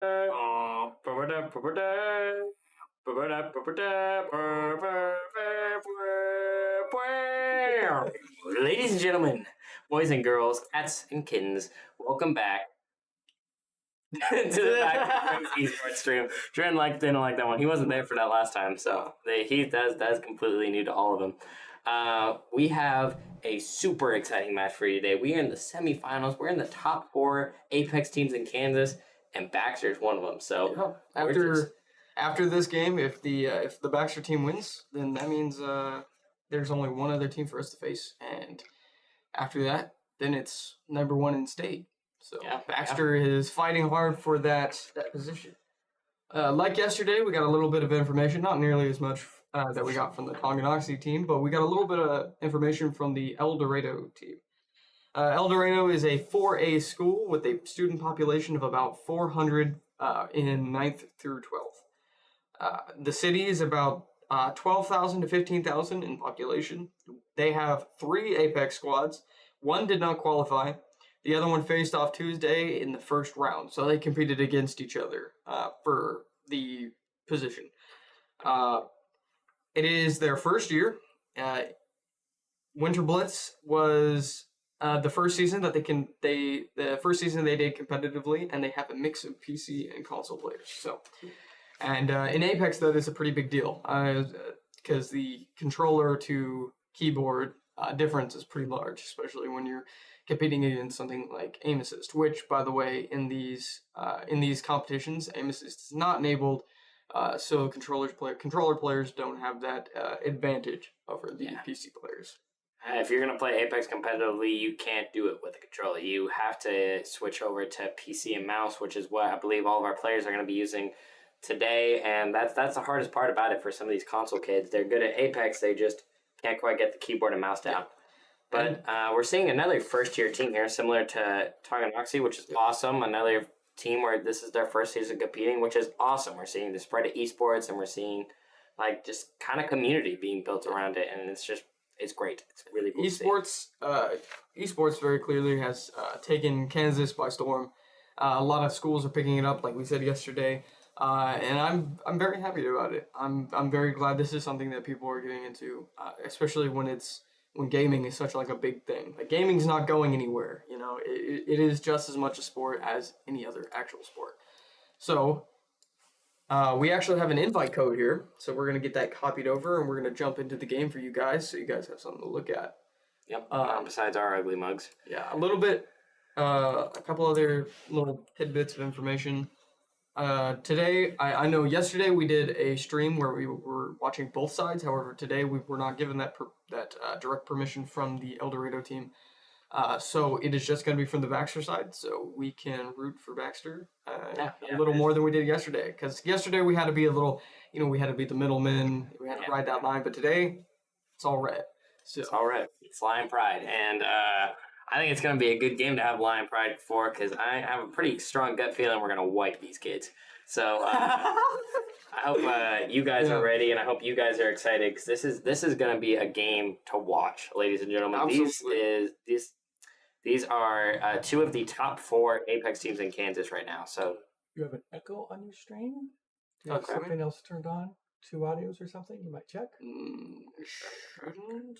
Ladies and gentlemen, boys and girls, cats and kittens, welcome back to the Back Esports stream. Dren didn't like that one. He wasn't there for that last time, so that's completely new to all of them. We have a super exciting match for you today. We are in the semifinals. We're in the top 4 Apex teams in Kansas, and Baxter's one of them. So after this game, if the Baxter team wins, then that means there's only one other team for us to face, and after that, then it's number 1 in state. So Baxter is fighting hard for that position. Like yesterday, we got a little bit of information, not nearly as much that we got from the Tonganoxie team, but we got a little bit of information from the El Dorado team. El Dorado is a 4A school with a student population of about 400 in 9th through 12th. The city is about 12,000 to 15,000 in population. They have 3 Apex squads. One did not qualify. The other one faced off Tuesday in the first round, so they competed against each other for the position. It is their first year. Winter Blitz was the first season that they did competitively, and they have a mix of PC and console players. So, and in Apex, that is a pretty big deal because the controller to keyboard difference is pretty large, especially when you're competing against something like aim assist, which, by the way, in these competitions, aim assist is not enabled, so controller players don't have that advantage over the PC players. If you're going to play Apex competitively, you can't do it with a controller. You have to switch over to PC and mouse, which is what I believe all of our players are going to be using today, and that's the hardest part about it for some of these console kids. They're good at Apex, they just can't quite get the keyboard and mouse down. But we're seeing another first-year team here, similar to Tonganoxie, which is awesome. Another team where this is their first season competing, which is awesome. We're seeing the spread of esports, and we're seeing just kind of community being built around it, and it's great. It's really cool. Esports very clearly has taken Kansas by storm. A lot of schools are picking it up, like we said yesterday, and I'm very happy about it. I'm very glad this is something that people are getting into, especially when gaming is such a big thing. Like, gaming's not going anywhere. It is just as much a sport as any other actual sport. So we actually have an invite code here, so we're gonna get that copied over, and we're gonna jump into the game for you guys, so you guys have something to look at. Yep. Besides our ugly mugs. Yeah, a little bit. A couple other little tidbits of information. Today, I know yesterday we did a stream where we were watching both sides. However, today we were not given that direct permission from the El Dorado team. So it is just going to be from the Baxter side, so we can root for Baxter a little more than we did yesterday. Because yesterday we had to be a little, we had to be the middlemen, we had to ride that line, but today it's all red. So. It's all red. It's Lion Pride, and I think it's going to be a good game to have Lion Pride for, because I have a pretty strong gut feeling we're going to wipe these kids. So I hope you guys are ready, and I hope you guys are excited, because this is going to be a game to watch, ladies and gentlemen. Absolutely. These are 2 of the top 4 Apex teams in Kansas right now. So you have an echo on your stream? Do you have something else turned on? 2 audios or something? You might check. Shouldn't.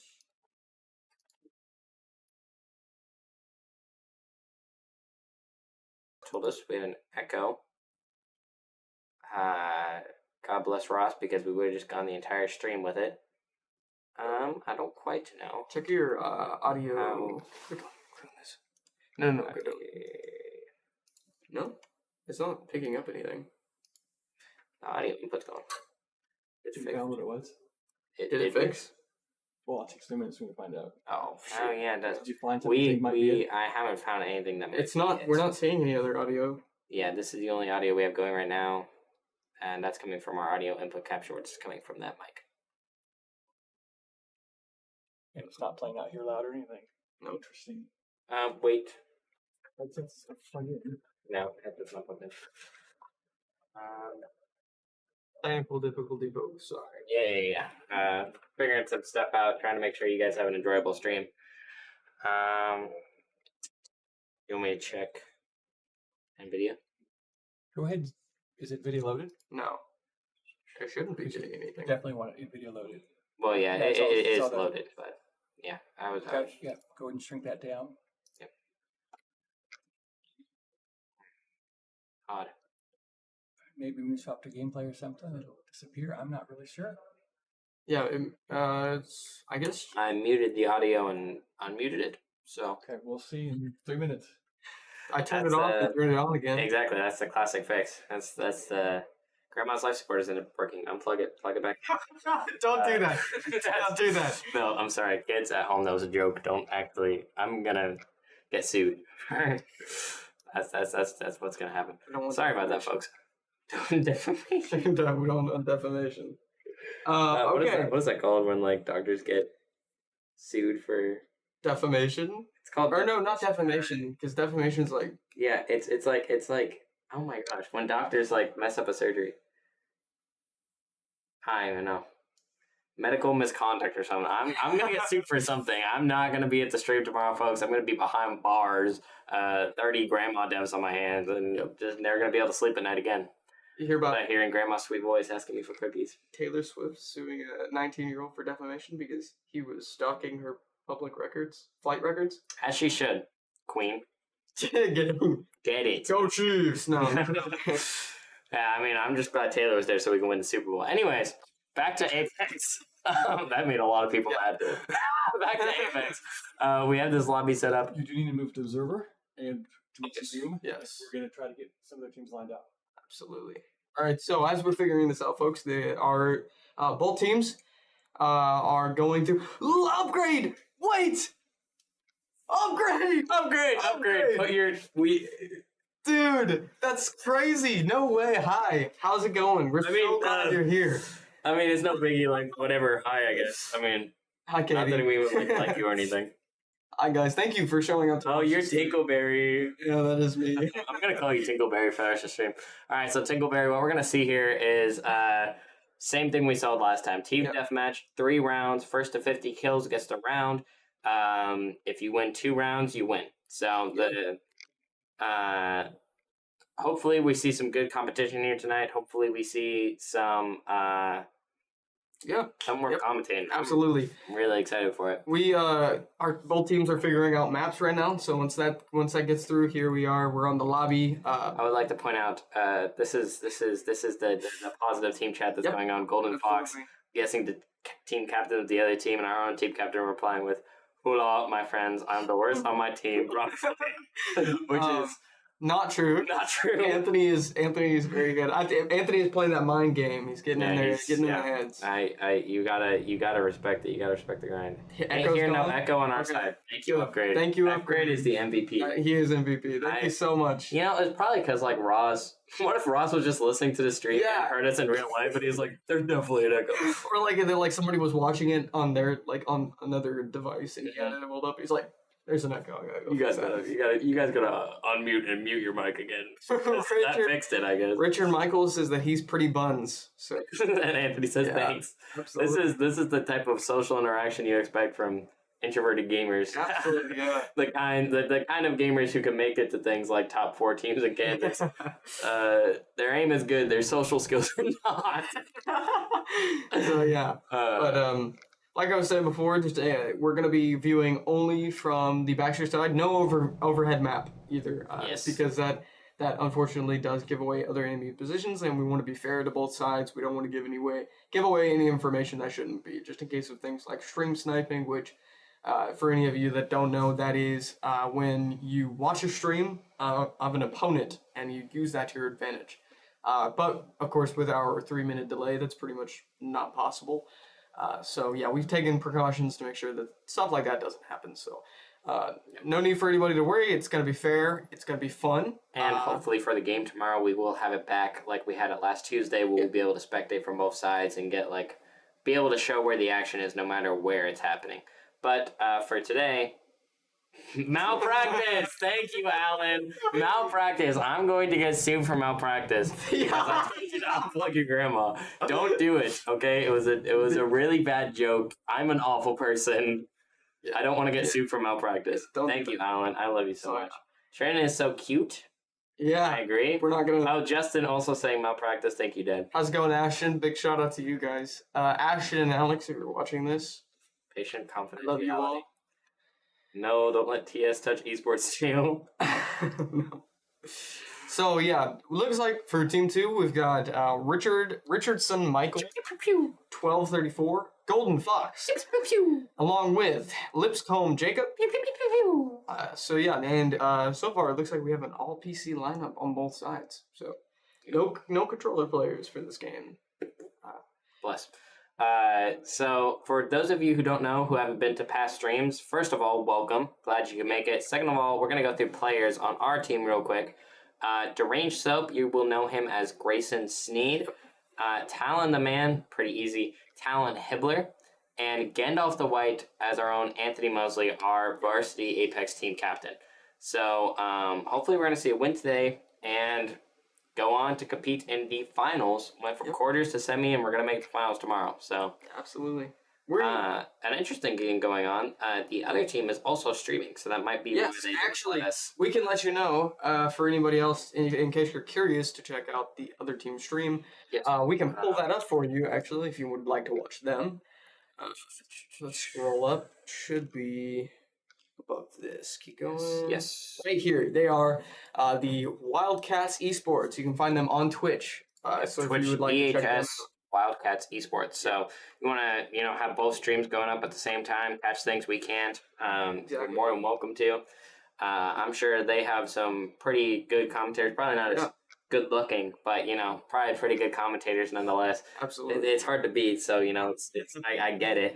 Told us we have an echo. God bless Ross, because we would have just gone the entire stream with it. I don't quite know. Check your audio. No. No, it's not picking up anything. The audio input's gone. Did you found what it was? Did it fix? Well, it takes 3 minutes for me to find out. Oh yeah, it does. Did you find something? I haven't found anything that. It's not. We're not seeing any other audio. Yeah, this is the only audio we have going right now, and that's coming from our audio input capture, which is coming from that mic. And it's not playing out here loud or anything. No. Interesting. Wait. That's plug in. No, that's not plugged in. Technical difficulty, folks. Sorry. Yeah. Figuring some stuff out, trying to make sure you guys have an enjoyable stream. You want me to check NVIDIA? Go ahead. Is it video loaded? No. It shouldn't be getting anything. Definitely want it video loaded. Well, yeah, it is loaded, but yeah, I was. Go ahead and shrink that down. Yep. Odd. Maybe when you swap to gameplay or something, it'll disappear. I'm not really sure. Yeah, I guess. I muted the audio and unmuted it, so. Okay, we'll see in 3 minutes. I turned it off and turned it on again. Exactly, that's the classic fix. That's the grandma's life support isn't working. Unplug it, plug it back. Don't do that. Don't do that. No, I'm sorry, kids at home. That was a joke. Don't actually. I'm gonna get sued. That's what's gonna happen. Sorry about that, folks. Defamation. We don't want defamation. Okay. What is that called when like doctors get sued for defamation? It's called. Or no, not defamation, because defamation's like. Yeah, it's like oh my gosh, when doctors like mess up a surgery. I don't even know. Medical misconduct or something. I'm gonna get sued for something. I'm not gonna be at the stream tomorrow, folks. I'm gonna be behind bars, 30 grandma devs on my hands, and just never gonna be able to sleep at night again. You hear about hearing grandma's sweet voice asking me for cookies. Taylor Swift suing a 19-year-old for defamation because he was stalking her public records, flight records? As she should, Queen. Get him. Get it. Go Chiefs! No. Yeah, I mean, I'm just glad Taylor was there so we can win the Super Bowl. Anyways, back to Apex. That made a lot of people mad. Back to Apex. We have this lobby set up. You do need to move to observer and to Zoom. Yes. We're going to try to get some of their teams lined up. Absolutely. All right, so as we're figuring this out, folks, both teams are going to upgrade. Wait, upgrade. Put dude, that's crazy. No way. Hi, how's it going? We're so glad you're here. I mean, it's no biggie. Like whatever. Hi, I guess. I mean, hi, Katie. Not that we would like you or anything. Hi guys, thank you for showing up. Oh, you're Tinkleberry. Yeah, that is me. I'm gonna call you Tinkleberry for the rest of the stream. All right, so Tinkleberry, what we're gonna see here is same thing we saw last time. Team deathmatch, 3 rounds. First to 50 kills gets the round. If you win 2 rounds, you win. So hopefully we see some good competition here tonight. Hopefully we see some more commentating. Absolutely. I'm really excited for it. We both teams are figuring out maps right now. So once that gets through, here we're on the lobby. I would like to point out this is the positive team chat that's going on. Golden Fox guessing the team captain of the other team, and our own team captain replying with "Hula, my friends, I'm the worst on my team," which is. Not true. Not true. Anthony is very good. Anthony is playing that mind game. He's getting in there, getting in the heads. You gotta respect it. You gotta respect the grind. Echo's here gone? no Echo on our side. Thank you, Upgrade. Thank you, Upgrade is the MVP. He is MVP. Thank you so much. You know, it's probably because like Ross. What if Ross was just listening to the stream and heard us in real life, and he's like, "There's definitely an Echo." Or like somebody was watching it on their on another device and he had it enabled up. He's like. There's an echo. You guys gotta unmute and mute your mic again. That fixed it, I guess. Richard Michaels says that he's pretty buns. So and Anthony says thanks. Absolutely. This is the type of social interaction you expect from introverted gamers. Absolutely, yeah. the kind of gamers who can make it to things like top 4 teams in Kansas. Their aim is good. Their social skills are not. So yeah, but like I was saying before, just we're going to be viewing only from the Baxter side, no overhead map either, because that unfortunately does give away other enemy positions, and we want to be fair to both sides. We don't want to give away any information that shouldn't be, just in case of things like stream sniping, which for any of you that don't know, that is when you watch a stream of an opponent and you use that to your advantage. But of course, with our 3-minute delay, that's pretty much not possible. So yeah, we've taken precautions to make sure that stuff like that doesn't happen. So no need for anybody to worry. It's going to be fair. It's going to be fun. And hopefully for the game tomorrow, we will have it back like we had it last Tuesday. We'll be able to spectate from both sides and be able to show where the action is no matter where it's happening. But for today, malpractice. Thank you, Alan. Malpractice. I'm going to get sued for malpractice because I told you to unplug your grandma. Don't do it. Okay, it was a really bad joke. I'm an awful person. I don't want to get sued for malpractice. Thank you, Alan. I love you so much. Shannon is so cute. Yeah. I agree. We're not going to... Oh, Justin also saying malpractice. Thank you, Dad. How's it going, Ashton? Big shout out to you guys. Ashton and Alex, if you're watching this. Patient confidentiality. Love you all. No, don't let TS touch esports channel. No. So, yeah, looks like for Team 2, we've got Richardson Michael, 1234, Golden Fox, along with Lipscomb Jacob. So, yeah, and so far it looks like we have an all-PC lineup on both sides. So, no controller players for this game. Bless. So, for those of you who don't know, who haven't been to past streams, first of all, welcome. Glad you could make it. Second of all, we're going to go through players on our team real quick. Deranged Soap, you will know him as Grayson Sneed. Talon the Man, pretty easy. Talon Hibbler. And Gandalf the White as our own Anthony Mosley, our varsity Apex team captain. So, hopefully we're going to see a win today and go on to compete in the finals. Went from quarters to semi, and we're going to make the finals tomorrow. So, absolutely. An interesting game going on. The other team is also streaming, so that might be actually, we can let you know for anybody else, in case you're curious to check out the other team stream. Yes. We can pull that up for you, actually, if you would like to watch them. Let's scroll up. Should be above this. Keep going. Yes. Right here. They are the Wildcats Esports. You can find them on Twitch. So Twitch, if you would like to check them out. Wildcats Esports. So you want to, have both streams going up at the same time, catch things we can't. You're more than welcome to. I'm sure they have some pretty good commentators. Probably not as good looking, but probably pretty good commentators nonetheless. Absolutely, it's hard to beat. So it's I get it.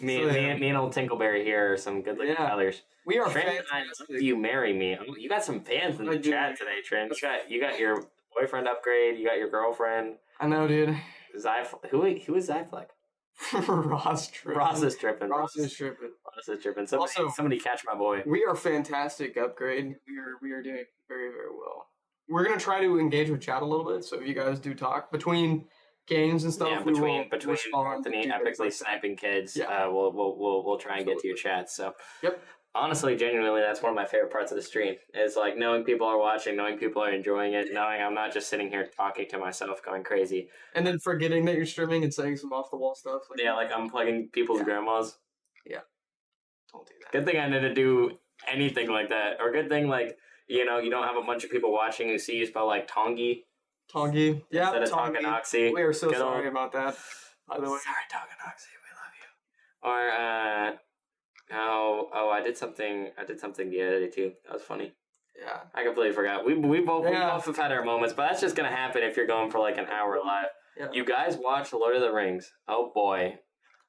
Me and old Tinkleberry here are some good looking fellas. We are Trent, if you marry me. You got some fans in the chat today, Trent. You got your boyfriend upgrade. You got your girlfriend. I know, dude. Who is Zyfleck? Ross is tripping. Somebody catch my boy. We are fantastic upgrade. We are doing very, very well. We're gonna try to engage with chat a little bit. So if you guys do talk between games and stuff, between Anthony epically sniping kids, we'll try and get to your chat. So honestly, genuinely, that's one of my favorite parts of the stream. Is like knowing people are watching, knowing people are enjoying it, knowing I'm not just sitting here talking to myself, going crazy, and then forgetting that you're streaming and saying some off the wall stuff. Like unplugging people's grandmas. Yeah, don't do that. Good thing I didn't do anything like that, or good thing you don't have a bunch of people watching who see you spell like Tongi. Tongi, yeah, instead of Tonganoxie. We are so sorry about that. By the way, sorry, Tonganoxie, we love you. Or I did something the other day too. That was funny. Yeah, I completely forgot. We both have had our moments, but that's just gonna happen if you're going for like an hour live. Yeah. You guys watch Lord of the Rings. Oh boy,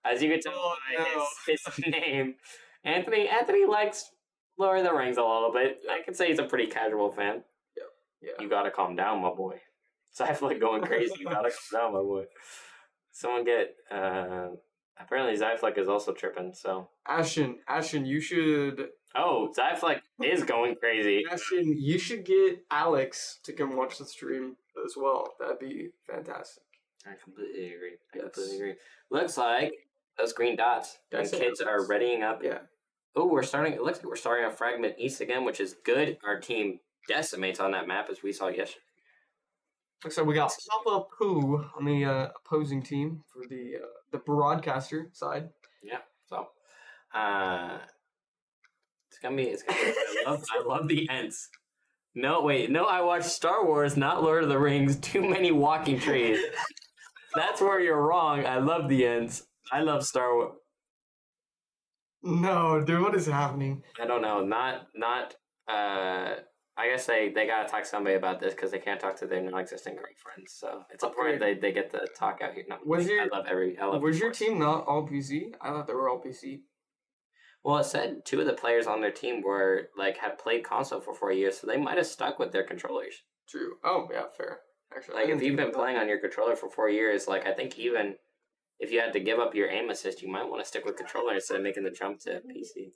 as you can tell by his name, Anthony likes Lord of the Rings a little bit. I can say he's a pretty casual fan. Yeah. You gotta calm down, my boy. So I feel like going crazy. You gotta calm down, my boy. Someone get apparently Zyfleck is also tripping, so Ashton, you should Zyfleck is going crazy. Ashton, you should get Alex to come watch the stream as well. That'd be fantastic. I completely agree. Looks like those green dots and kids are readying up. Yeah. Oh, it looks like we're starting on Fragment East again, which is good. Our team decimates on that map as we saw yesterday. So we got Papa Pooh on the opposing team for the broadcaster side. Yeah. So it's gonna be I love the ends. No, I watched Star Wars, not Lord of the Rings. Too many walking trees. That's where you're wrong. I love the ends. I love Star Wars. No, dude, what is happening? I don't know. Not. I guess they gotta talk to somebody about this because they can't talk to their non-existent girlfriends. So it's important they get the talk out here. No, was your team not all PC? I thought they were all PC. Well, it said 2 of the players on their team were had played console for 4 years, so they might have stuck with their controllers. True. Oh yeah, fair. Actually, if you've been playing on your controller for 4 years, I think even if you had to give up your aim assist, you might want to stick with controller instead of making the jump to PC.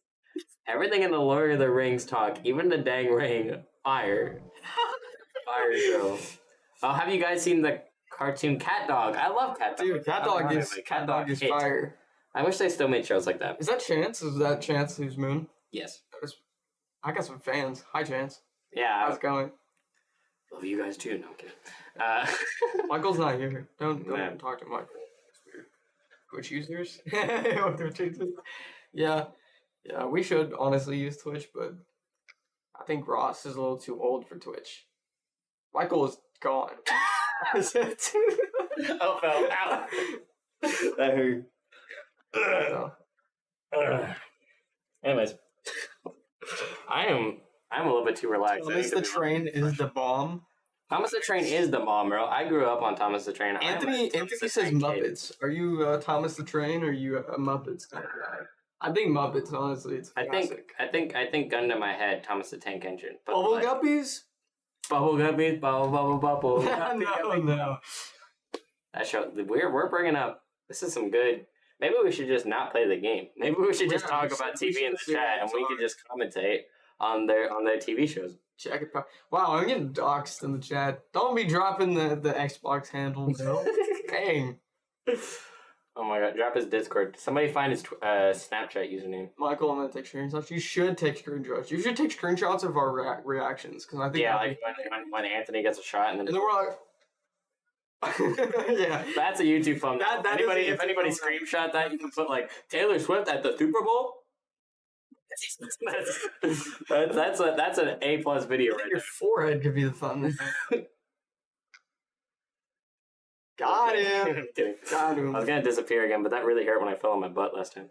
Everything in the Lord of the Rings talk, even the dang ring, fire. Fire show. Oh, have you guys seen the cartoon Cat Dog? I love Cat Dog. Dude, Cat Dog is fire. I wish they still made shows like that. Is that Chance? Is that Chance who's Moon? Yes. I got some fans. Hi, Chance. Yeah. How's it going? Love you guys too. No, I'm kidding. Michael's not here. Don't Yeah. even talk to Michael. It's weird. Twitch users? Twitch users? Yeah. Yeah, we should honestly use Twitch, but I think Ross is a little too old for Twitch. Michael is gone. Oh, fell out. That hurt. So, Anyways, I'm a little bit too relaxed. Thomas the Train is the bomb. Thomas the Train is the bomb, bro. I grew up on Thomas the Train. Anthony says Muppets. Are you Thomas the Train or are you a Muppets kind of guy? I think Muppets, honestly. It's classic. I think gun to my head, Thomas the Tank Engine. But Bubble Guppies? Bubble Guppies, bubble. No. That show, we're bringing up, this is some good, maybe we should just not play the game. Maybe we should just talk about TV in the chat and we could just commentate on their TV shows. Check it out. Wow, I'm getting doxxed in the chat. Don't be dropping the Xbox handle, bro. Dang. Oh my god, drop his Discord. Somebody find his Snapchat username. Michael, I'm gonna take screenshots. You should take screenshots. You should take screenshots of our reactions, because I think like when Anthony gets a shot and then we're like, yeah, that's a YouTube thumbnail. If anybody screenshot that, you can put like Taylor Swift at the Super Bowl. that's an A+ video right Your there. forehead could be the thumbnail. Got him. I'm kidding. Got him. I was gonna disappear again, but that really hurt when I fell on my butt last time.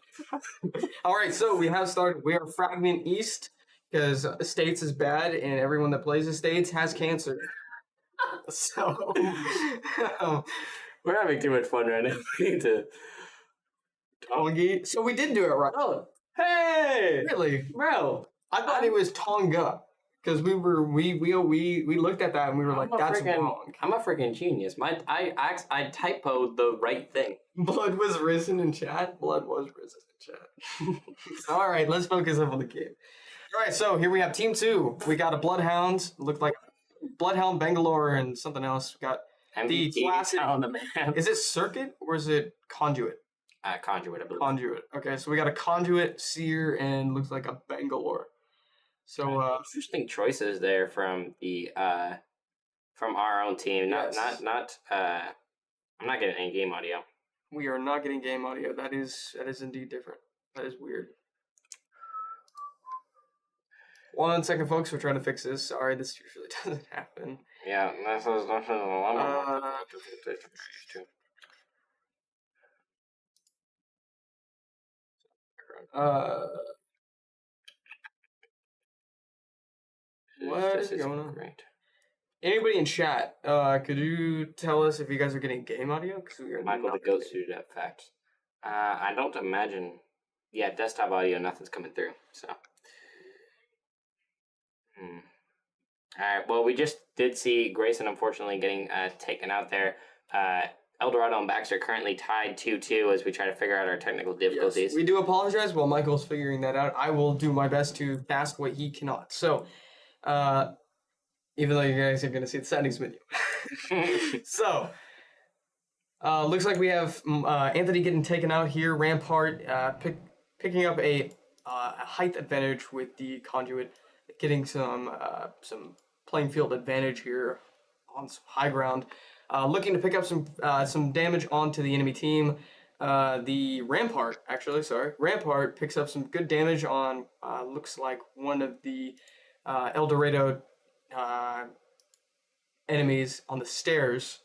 All right, so we have started. We are Fragment East because States is bad, and everyone that plays the States has cancer. So we're having too much fun right now. We need to. Tongi. So we did do it right. Oh, hey, Really, bro! I thought it was Tonga because we looked at that and we were like, that's wrong. I'm a freaking genius. I typoed the right thing. Blood was risen in chat. Blood was risen in chat. All right, let's focus up on the game. All right, so here we have Team 2. We got a Bloodhound. Looked like Bloodhound, Bangalore, and something else. We got the classic. On the man. Is it Circuit or is it Conduit? Conduit, I believe. Conduit. Okay, so we got a Conduit, Seer, and looks like a Bangalore. So interesting choices there from the from our own team. Not. I'm not getting any game audio. We are not getting game audio. That is indeed different. That is weird. 1 second, folks. We're trying to fix this. Sorry, this usually doesn't happen. Yeah, that's a lot. What is going on? Great. Anybody in chat, could you tell us if you guys are getting game audio? Because we are Michael the Goat Suited Up Facts. I don't imagine. Yeah, desktop audio, nothing's coming through. So. Alright, well, we just did see Grayson unfortunately getting taken out there. Eldorado and Baxter currently tied 2-2 as we try to figure out our technical difficulties. Yes, we do apologize while Michael's figuring that out. I will do my best to cast what he cannot. So, even though you guys are going to see the settings menu. So, looks like we have Anthony getting taken out here. Rampart picking up a height advantage with the Conduit, getting some playing field advantage here on some high ground. Looking to pick up some damage onto the enemy team. The Rampart picks up some good damage on, looks like one of the Eldorado enemies on the stairs.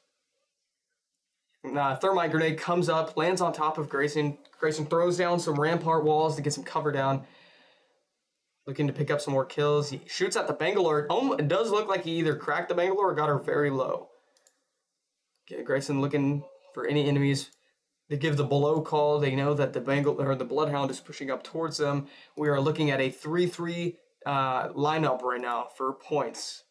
Thermite grenade comes up, lands on top of Grayson. Grayson throws down some Rampart walls to get some cover down. Looking to pick up some more kills. He shoots at the Bangalore. It does look like he either cracked the Bangalore or got her very low. Okay, Grayson looking for any enemies. They give the below call. They know that the Bloodhound is pushing up towards them. We are looking at a 3-3 lineup right now for points.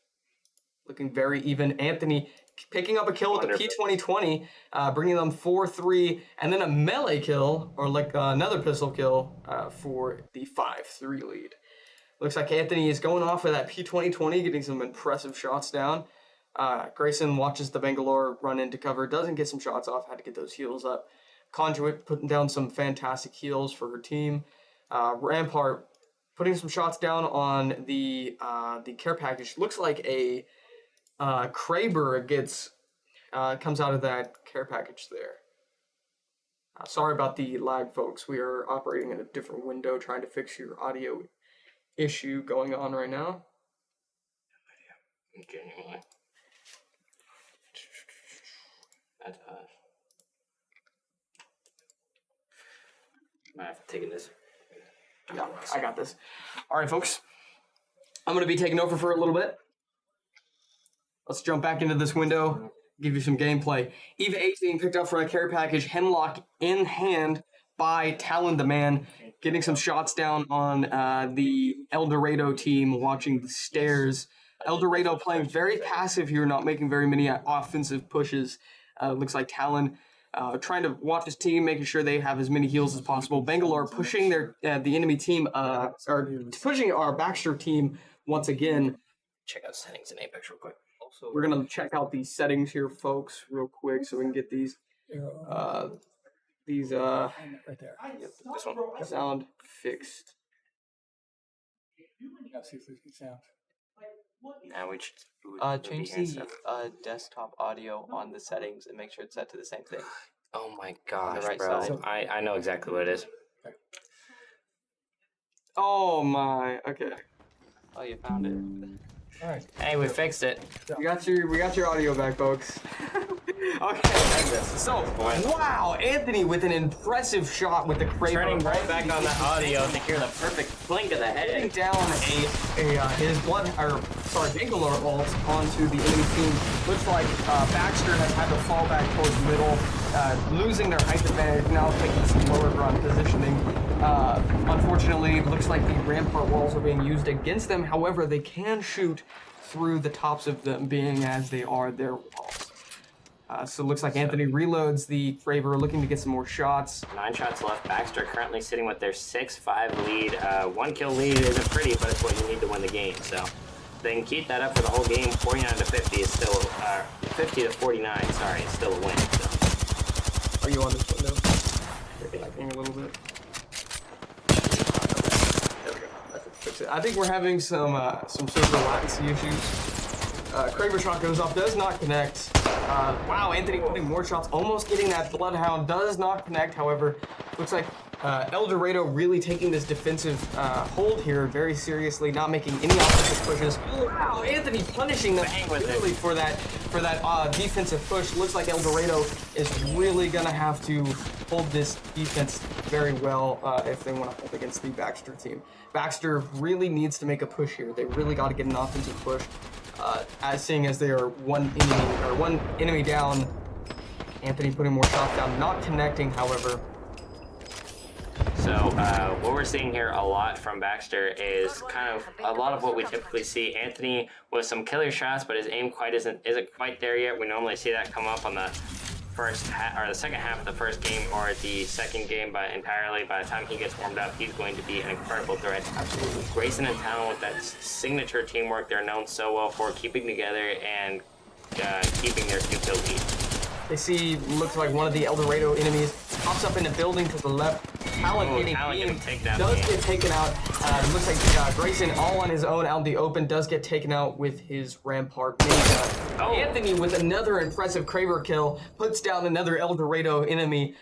Looking very even. Anthony picking up a kill with the P2020, bringing them 4-3, and then a melee kill, or like another pistol kill for the 5-3 lead. Looks like Anthony is going off with that P2020, getting some impressive shots down. Grayson watches the Bangalore run into cover, doesn't get some shots off, had to get those heals up. Conduit putting down some fantastic heals for her team. Rampart putting some shots down on the care package. Looks like a Kraber comes out of that care package there. Sorry about the lag, folks. We are operating in a different window, trying to fix your audio issue going on right now. Genuinely. That's us. Might have taken this. No, I got this. All right, folks. I'm going to be taking over for a little bit. Let's jump back into this window, give you some gameplay. Eva 8 being picked up for a care package, Hemlock in hand by Talon the Man, getting some shots down on the El Dorado team, watching the stairs. El Dorado playing very passive here, not making very many offensive pushes. Looks like Talon trying to watch his team, making sure they have as many heals as possible. Bangalore pushing the enemy team, or pushing our Baxter team once again. Check out settings in Apex real quick. Also, we're gonna check out these settings here, folks, real quick, so we can get these right there. This one. Sound fixed. Yeah, see if we can sound. Now we should change the desktop audio on the settings and make sure it's set to the same thing. Oh my gosh, right bro. side. I know exactly what it is. Oh my, okay. Oh, you found it. All right. Hey, we fixed it. We got your audio back, folks. Okay. So, wow, Anthony with an impressive shot with the Kraber. Turning right back on the audio to hear the perfect blink of the Hitting head. down his Bangalore ult onto the enemy team. Looks like Baxter has had to fall back towards middle, losing their height advantage, now taking some lower ground positioning. Unfortunately, it looks like the rampart walls are being used against them. However, they can shoot through the tops of them, being as they are their walls. So it looks like Anthony reloads the Kraber, looking to get some more shots. 9 shots left. Baxter currently sitting with their 6-5 lead. 1 kill lead isn't pretty, but it's what you need to win the game. So they can keep that up for the whole game. 49 to 50 is still, 50 to 49. Sorry, is still a win. So. Are you on this window? Lagging a little bit. There we go. That should fix it. I think we're having some server latency issues. Kraber shot goes up, does not connect. Wow, Anthony putting more shots, almost getting that Bloodhound, does not connect. However, looks like El Dorado really taking this defensive hold here very seriously, not making any offensive pushes. Wow, Anthony punishing them really for that defensive push. Looks like El Dorado is really gonna have to hold this defense very well if they want to hold against the Baxter team. Baxter really needs to make a push here. They really got to get an offensive push. Seeing as they are one enemy down, Anthony putting more shots down, not connecting, however. So what we're seeing here a lot from Baxter is kind of a lot of what we typically see. Anthony with some killer shots, but his aim isn't quite there yet. We normally see that come up on the the second half of the first game or the second game, but entirely by the time he gets warmed up, he's going to be an incredible threat. Absolutely. Grayson and Talon with that signature teamwork they're known so well for, keeping together and keeping their 2-kill lead. They see, looks like one of the El Dorado enemies pops up in the building to the left. Talon getting taken out. Looks like Grayson all on his own out in the open does get taken out with his Rampart Ninja. Oh. Anthony with another impressive Kraber kill puts down another El Dorado enemy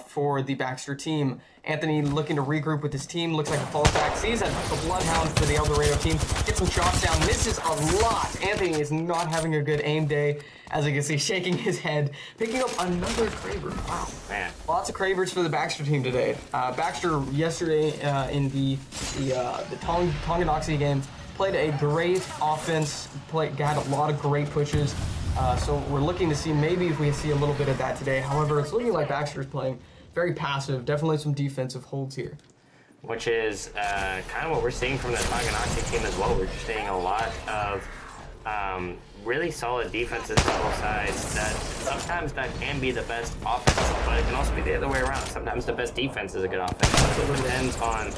for the Baxter team. Anthony looking to regroup with his team. Looks like he falls back. Sees that the Bloodhound for the El Dorado team. Gets some shots down. Misses a lot. Anthony is not having a good aim day. As you can see, shaking his head. Picking up another Kraber. Wow. Man. Lots of Kravers for the Baxter team today. Baxter yesterday in the Tonganoxie game played a great offense. Had a lot of great pushes. So we're looking to see maybe if we see a little bit of that today. However, it's looking like Baxter's playing very passive. Definitely some defensive holds here. Which is kind of what we're seeing from the Tonganoxie team as well. We're just seeing a lot of really solid defenses on both sides. That sometimes that can be the best offense, but it can also be the other way around. Sometimes the best defense is a good offense. So it depends on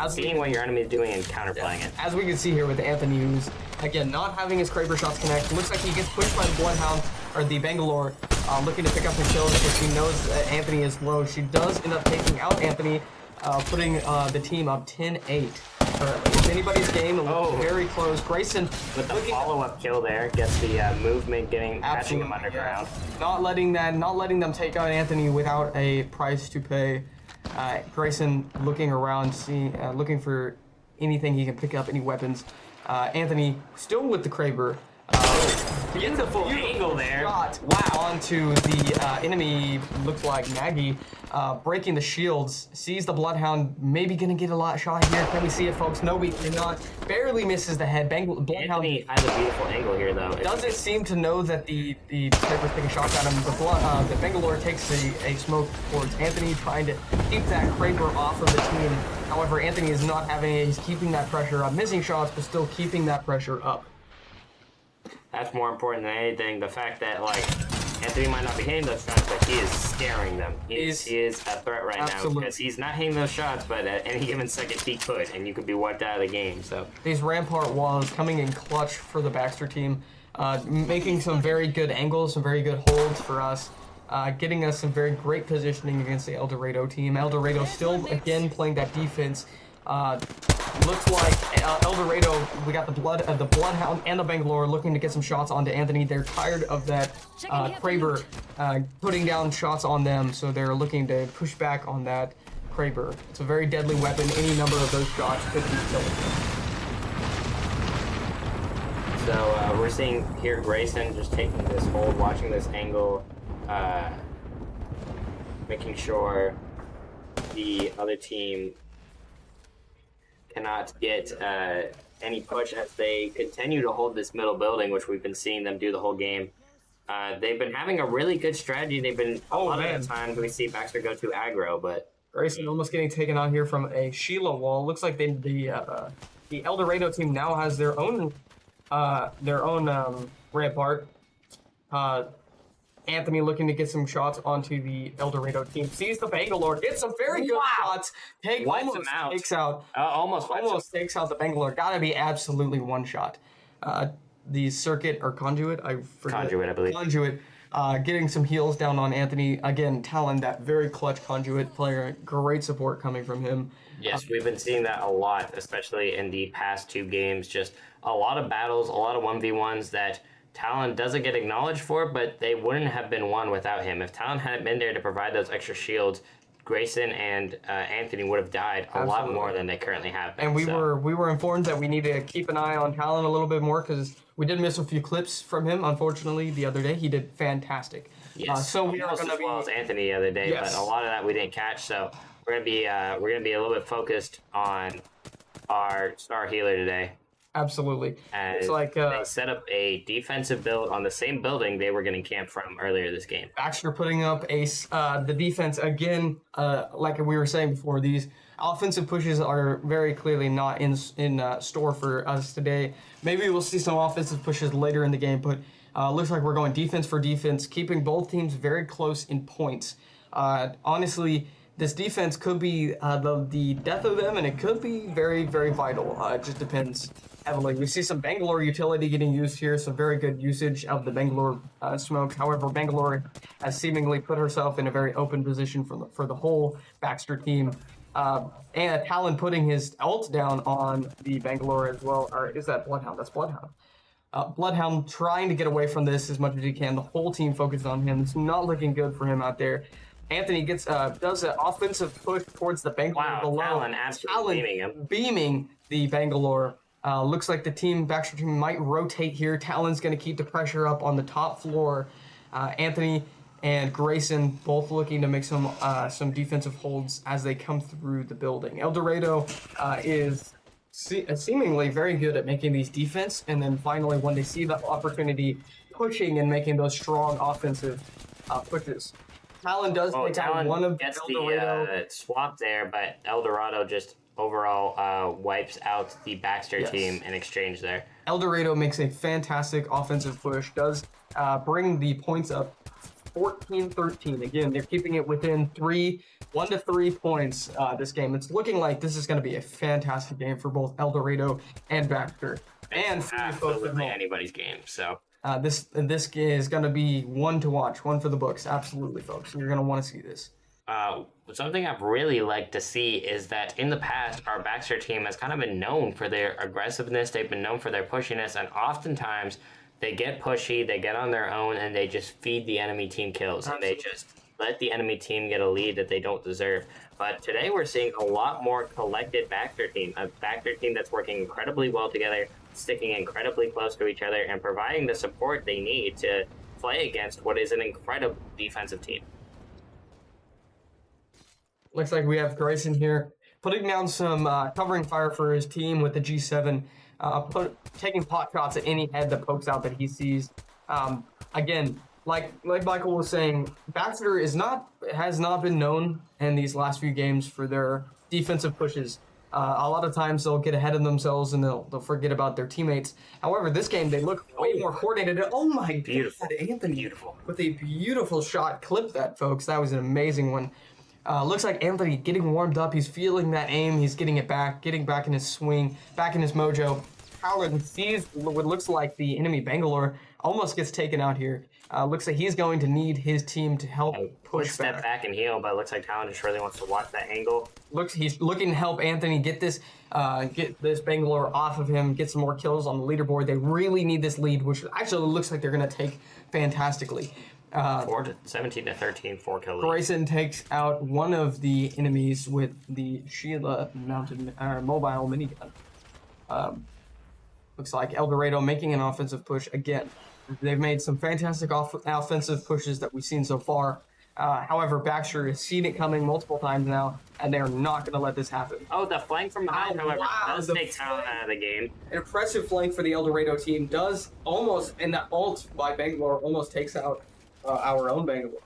seeing what your enemy is doing and counterplaying it. As we can see here with Anthony, who's again not having his Kraber shots connect. Looks like he gets pushed by the Bloodhound or the Bangalore, looking to pick up the kills because she knows that Anthony is low. She does end up taking out Anthony, putting the team up 10-8. It's anybody's game. It looks very close. Grayson with the follow-up kill there gets the movement, catching him underground. Not letting them take out Anthony without a price to pay. Grayson looking around, looking for anything he can pick up, any weapons. Anthony still with the Kraber. Beautiful angle there. Shot onto the enemy, looks like Maggie, breaking the shields, sees the Bloodhound, maybe gonna get a shot here. Can we see it, folks? No, we cannot. Barely misses the head. Bloodhound Anthony has a beautiful angle here, though. Doesn't seem to know that the Kraber's taking shots at him. The Bangalore takes a smoke towards Anthony, trying to keep that Kraber off of the team. However, Anthony is not having it. He's keeping that pressure up, missing shots, but still keeping that pressure up. That's more important than anything. The fact that Anthony might not be hitting those shots, but he is scaring them. He is a threat right now because he's not hitting those shots, but at any given second he could, and you could be wiped out of the game. So these Rampart walls coming in clutch for the Baxter team, making some very good angles, some very good holds for us, getting us some very great positioning against the El Dorado team. El Dorado still again playing that defense. Looks like El Dorado, we got the Bloodhound and the Bangalore looking to get some shots onto Anthony. They're tired of that Kraber putting down shots on them, so they're looking to push back on that Kraber. It's a very deadly weapon. Any number of those shots could be killing. So we're seeing here Grayson just taking this hold, watching this angle, making sure the other team cannot get any push as they continue to hold this middle building, which we've been seeing them do the whole game. They've been having a really good strategy. They've been a lot of the times we see Baxter go to aggro, but Grayson almost getting taken on here from a Sheila wall. Looks like the El Dorado team now has their own Rampart. Anthony looking to get some shots onto the El Dorado team. Sees the Bangalore, gets some very good shots. Almost takes out the Bangalore. Gotta be absolutely one shot. The circuit or conduit, I forget. Conduit, I believe. Conduit, getting some heals down on Anthony. Again, Talon, that very clutch conduit player. Great support coming from him. Yes, we've been seeing that a lot, especially in the past two games. Just a lot of battles, a lot of 1v1s that Talon doesn't get acknowledged for, but they wouldn't have been won without him. If Talon hadn't been there to provide those extra shields, Grayson and Anthony would have died a lot more than they currently have been. And we were informed that we need to keep an eye on Talon a little bit more because we did miss a few clips from him. Unfortunately, the other day he did fantastic. Yes, so we are going to be as well as Anthony the other day, but a lot of that we didn't catch. So we're gonna be a little bit focused on our star healer today. Absolutely. It's like they set up a defensive build on the same building they were getting camped from earlier this game. Baxter putting up the defense again. Like we were saying before, these offensive pushes are very clearly not in store for us today. Maybe we'll see some offensive pushes later in the game, but looks like we're going defense for defense, keeping both teams very close in points. Honestly, this defense could be the death of them, and it could be very, very vital. It just depends heavily. We see some Bangalore utility getting used here, some very good usage of the Bangalore smoke. However, Bangalore has seemingly put herself in a very open position for the whole Baxter team. And Talon putting his ult down on the Bangalore as well. Or is that Bloodhound? That's Bloodhound. Bloodhound trying to get away from this as much as he can. The whole team focuses on him. It's not looking good for him out there. Anthony does an offensive push towards the Bangalore below. Talon absolutely beaming the Bangalore. Looks like the Baxter team might rotate here. Talon's going to keep the pressure up on the top floor. Anthony and Grayson both looking to make some defensive holds as they come through the building. El Dorado is seemingly very good at making these defense, and then finally when they see the opportunity, pushing and making those strong offensive pushes. Talon does take out one of gets El Dorado. The swap there, but El Dorado just overall wipes out the Baxter team in exchange there. El Dorado makes a fantastic offensive push, does bring the points up 14-13. Again, they're keeping it within 1 to 3 points this game. It's looking like this is going to be a fantastic game for both El Dorado and Baxter. And for absolutely anybody's game. So this game is going to be one to watch, one for the books. Absolutely, folks. You're going to want to see this. Something I've really liked to see is that in the past, our Baxter team has kind of been known for their aggressiveness. They've been known for their pushiness, and oftentimes they get pushy, they get on their own, and they just feed the enemy team kills. And they just let the enemy team get a lead that they don't deserve. But today we're seeing a lot more collected Baxter team, a Baxter team that's working incredibly well together, sticking incredibly close to each other, and providing the support they need to play against what is an incredible defensive team. Looks like we have Grayson here putting down some covering fire for his team with the G7, taking pot shots at any head that pokes out that he sees. Again, like Michael was saying, Baxter has not been known in these last few games for their defensive pushes. A lot of times they'll get ahead of themselves and they'll forget about their teammates. However, this game they look way more coordinated. Oh my God, Anthony with a beautiful shot. Clip that, folks. That was an amazing one. Looks like Anthony getting warmed up. He's feeling that aim. He's getting it back, getting back in his swing, back in his mojo. Howard sees what looks like the enemy Bangalore, almost gets taken out here. Looks like he's going to need his team to help push step back and heal, but it looks like Talon just really wants to watch that angle. He's looking to help Anthony get this Bangalore off of him, get some more kills on the leaderboard. They really need this lead, which actually looks like they're going to take fantastically. 17 to 13, 4 kill lead. Grayson takes out one of the enemies with the Sheila mounted mobile minigun. Looks like El Dorado making an offensive push again. They've made some fantastic offensive pushes that we've seen so far. However, Baxter has seen it coming multiple times now, and they're not going to let this happen. Oh, the flank from behind, however, does take Talon out of the game. An impressive flank for the El Dorado team does almost, and that ult by Bangalore almost takes out our own Bangalore.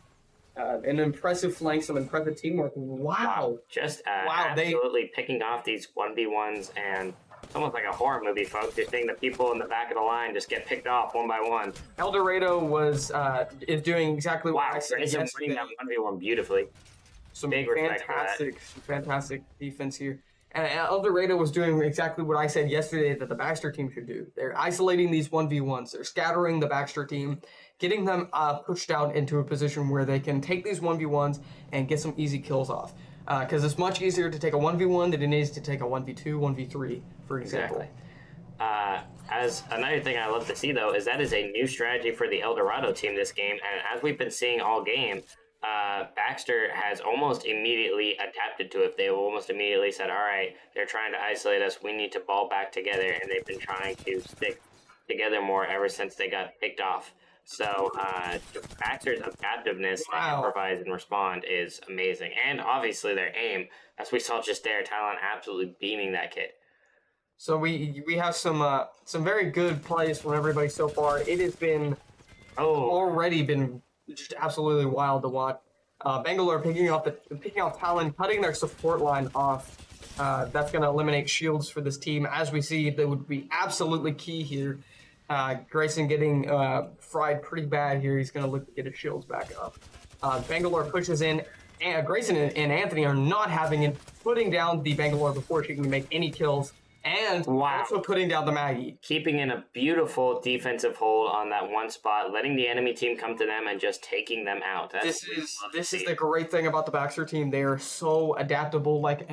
An impressive flank, some impressive teamwork. Wow. Just absolutely picking off these 1v1s, and it's almost like a horror movie, folks. You're seeing the people in the back of the line just get picked off one by one. El Dorado is doing exactly what I said yesterday. Winning that 1v1 beautifully. Some big respect for that. Fantastic defense here. And El Dorado was doing exactly what I said yesterday that the Baxter team should do. They're isolating these 1v1s. They're scattering the Baxter team, getting them pushed out into a position where they can take these 1v1s and get some easy kills off. Because it's much easier to take a 1v1 than it is to take a 1v2, 1v3, for example. Exactly. As another thing I love to see, though, is that is a new strategy for the El Dorado team this game. And as we've been seeing all game, Baxter has almost immediately adapted to it. They've almost immediately said, all right, they're trying to isolate us. We need to ball back together. And they've been trying to stick together more ever since they got picked off. So Baxter's adaptiveness that improvise and respond is amazing. And obviously their aim, as we saw just there, Talon absolutely beaming that kid. So we have some very good plays from everybody so far. It has been already been just absolutely wild to watch. Bangalore picking off Talon, cutting their support line off. That's going to eliminate shields for this team. As we see, that would be absolutely key here. Grayson getting fried pretty bad here. He's going to look to get his shields back up. Bangalore pushes in. And Grayson and Anthony are not having it, putting down the Bangalore before she can make any kills. And also putting down the Maggie. Keeping in a beautiful defensive hold on that one spot, letting the enemy team come to them and just taking them out. This is the great thing about the Baxter team. They are so adaptable. Like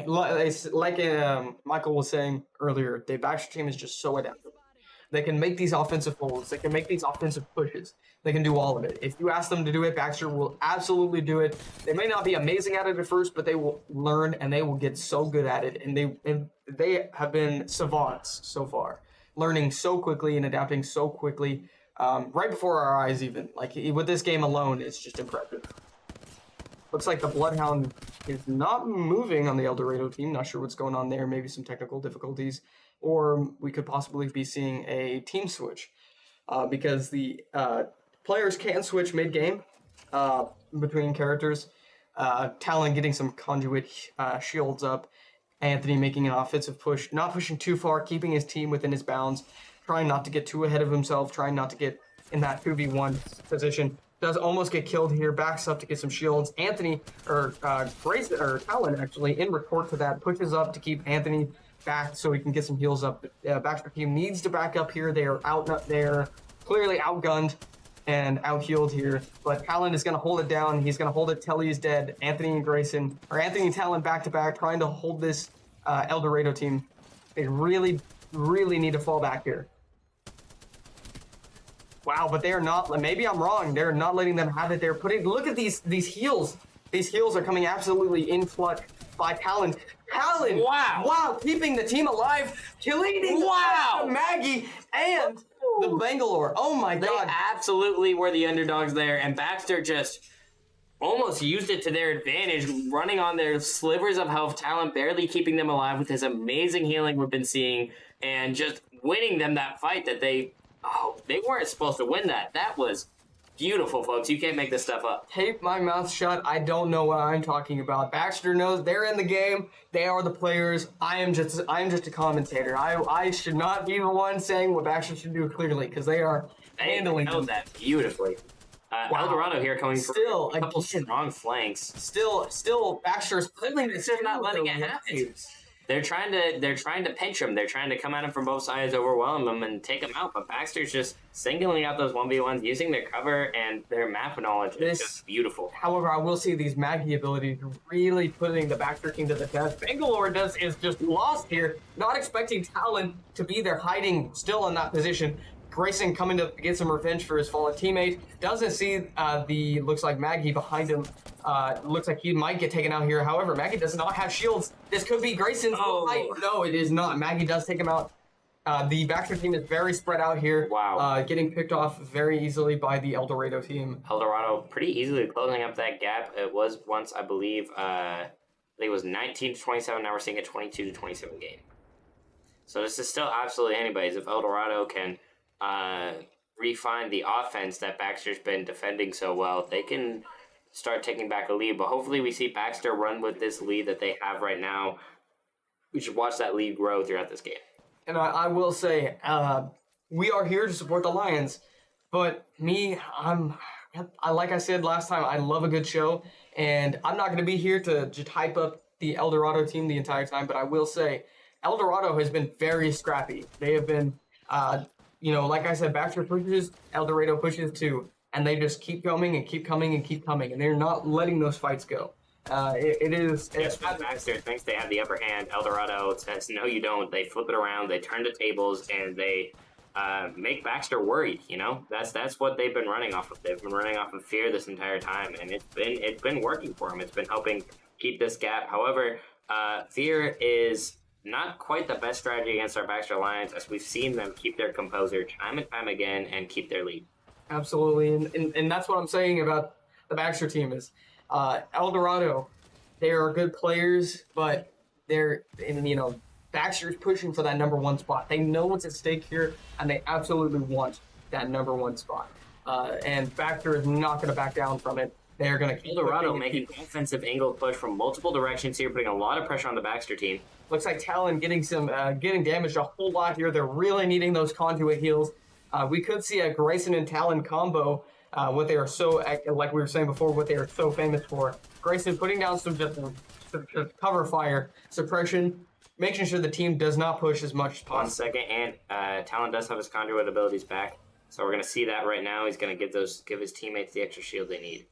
Michael was saying earlier, the Baxter team is just so adaptable. They can make these offensive holds. They can make these offensive pushes. They can do all of it. If you ask them to do it, Baxter will absolutely do it. They may not be amazing at it at first, but they will learn and they will get so good at it. And they have been savants so far, learning so quickly and adapting so quickly, right before our eyes even. Like with this game alone, it's just impressive. Looks like the Bloodhound is not moving on the El Dorado team. Not sure what's going on there. Maybe some technical difficulties. Or we could possibly be seeing a team switch because the players can switch mid-game between characters. Talon getting some conduit shields up. Anthony making an offensive push, not pushing too far, keeping his team within his bounds, trying not to get too ahead of himself, trying not to get in that 2v1 position. Does almost get killed here, backs up to get some shields. Anthony, Grayson, or Talon actually, in retort to that, pushes up to keep Anthony back so he can get some heals up. Baxter team needs to back up here. They are clearly outgunned. and out-healed here. But Talon is going to hold it down. He's going to hold it till he's dead. Anthony and Talon back-to-back trying to hold this El Dorado team. They really, really need to fall back here. Wow, but they are not, maybe I'm wrong. They're not letting them have it. They're putting, look at these heals. These heals are coming absolutely in clutch by Talon. Talon! Wow, keeping the team alive, killing Maggie and the Bangalore. Oh my God. They absolutely were the underdogs there, and Baxter just almost used it to their advantage, running on their slivers of health, Talon barely keeping them alive with his amazing healing we've been seeing, and just winning them that fight that they weren't supposed to win that. That was beautiful, folks. You can't make this stuff up. Tape my mouth shut. I don't know what I'm talking about. Baxter knows they're in the game. They are the players. I am just a commentator. I should not be the one saying what Baxter should do clearly, because they are handling that beautifully. El Dorado here coming still for a couple strong flanks. Still Baxter's pulling this. They're not letting it happen. They're trying to pinch him. They're trying to come at him from both sides, overwhelm him, and take him out. But Baxter's just singling out those 1v1s, using their cover and their map knowledge. It's just beautiful. However, I will see these Maggie abilities really putting the Baxter team to the test. Bangalore is just lost here, not expecting Talon to be there, hiding still in that position. Grayson coming to get some revenge for his fallen teammate. Doesn't see looks like Maggie behind him. Looks like he might get taken out here. However, Maggie does not have shields. This could be Grayson's fight. No, it is not. Maggie does take him out. The Baxter team is very spread out here. Wow. Getting picked off very easily by the El Dorado team. El Dorado pretty easily closing up that gap. It was once, I believe, it was 19-27. Now we're seeing a 22-27 game. So this is still absolutely anybody's. If El Dorado can refine the offense that Baxter's been defending so well, they can start taking back a lead. But hopefully we see Baxter run with this lead that they have right now. We should watch that lead grow throughout this game. And I will say, we are here to support the Lions. But me, like I said last time, I love a good show. And I'm not going to be here to just hype up the El Dorado team the entire time. But I will say, El Dorado has been very scrappy. They have been... like I said, Baxter pushes, El Dorado pushes too, and they just keep coming and keep coming and keep coming, and they're not letting those fights go. Baxter thinks they have the upper hand. El Dorado says, no, you don't. They flip it around, they turn the tables, and they make Baxter worried. That's what they've been running off of. They've been running off of fear this entire time, and it's been working for them. It's been helping keep this gap. However, fear is not quite the best strategy against our Baxter Lions, as we've seen them keep their composure time and time again and keep their lead. Absolutely, and that's what I'm saying about the Baxter team is El Dorado. They are good players, but Baxter's pushing for that number one spot. They know what's at stake here, and they absolutely want that number one spot. And Baxter is not going to back down from it. They're going to keep El Dorado making offensive angle push from multiple directions here, putting a lot of pressure on the Baxter team. Looks like Talon getting damaged a whole lot here. They're really needing those conduit heals. We could see a Grayson and Talon combo, what they are so, like we were saying before, what they are so famous for. Grayson putting down some cover fire, suppression, making sure the team does not push as much as possible. 1 second, and Talon does have his conduit abilities back. So we're going to see that right now. He's going to give his teammates the extra shield they need.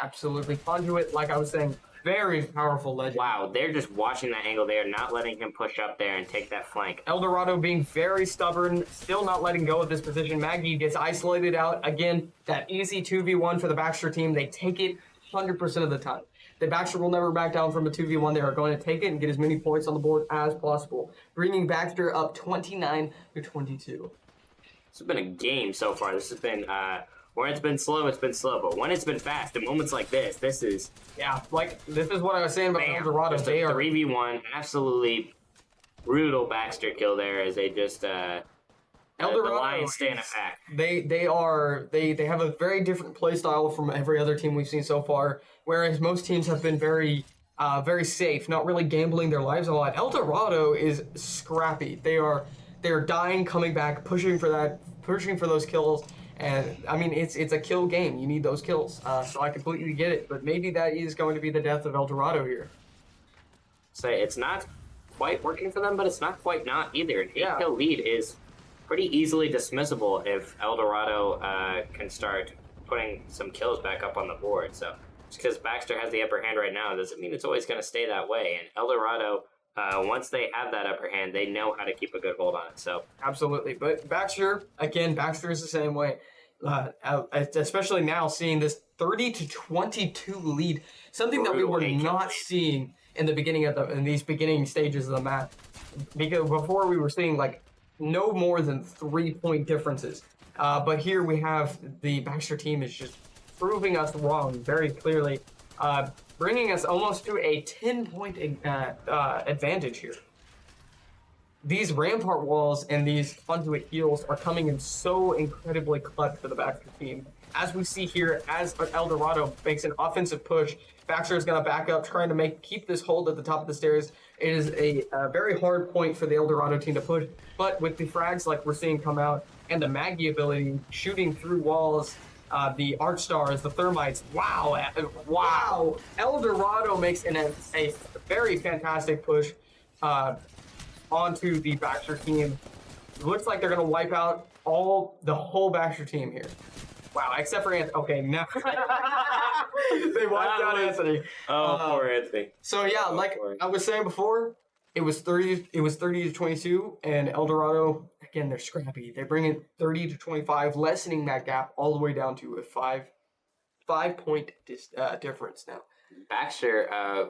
Absolutely. Conduit, like I was saying, very powerful legend. Wow, they're just watching that angle. They are not letting him push up there and take that flank. El Dorado being very stubborn, still not letting go of this position. Maggie gets isolated out. Again, that easy 2v1 for the Baxter team. They take it 100% of the time. The Baxter will never back down from a 2v1. They are going to take it and get as many points on the board as possible, bringing Baxter up 29-22. This has been a game so far. This has been... when it's been slow, but when it's been fast, in moments like this is... Yeah, this is what I was saying about El Dorado. Just a 3v1, absolutely brutal Baxter kill there as they just... El Dorado, the Lions stay in a pack. They have a very different play style from every other team we've seen so far, whereas most teams have been very safe, not really gambling their lives a lot. El Dorado is scrappy. They're dying, coming back, pushing for those kills. And, I mean, it's a kill game. You need those kills. So I completely get it. But maybe that is going to be the death of El Dorado here. It's not quite working for them, but it's not quite not either. An 8-kill lead is pretty easily dismissible if El Dorado can start putting some kills back up on the board. So just because Baxter has the upper hand right now doesn't mean it's always going to stay that way. And El Dorado, once they have that upper hand, they know how to keep a good hold on it. So absolutely. But Baxter is the same way. Especially now seeing this 30-22 lead, something that we were not seeing in the beginning in these beginning stages of the map. Because before we were seeing like no more than 3-point differences. But here we have the Baxter team is just proving us wrong very clearly, bringing us almost to a 10-point advantage here. These rampart walls and these conduit heals are coming in so incredibly clutch for the Baxter team. As we see here, as El Dorado makes an offensive push, Baxter is going to back up, trying to keep this hold at the top of the stairs. It is a very hard point for the El Dorado team to push, but with the frags like we're seeing come out, and the Maggie ability, shooting through walls, the Arch Stars, the Thermites, wow! El Dorado makes a very fantastic push onto the Baxter team. It looks like they're going to wipe out the whole Baxter team here. Wow, except for Anthony. Okay, no. They wiped out Anthony. Oh, poor Anthony. So yeah, like I was saying before, it was 30-22, and El Dorado, again, they're scrappy. They bring it 30-25, lessening that gap all the way down to a 5-point difference now. Baxter,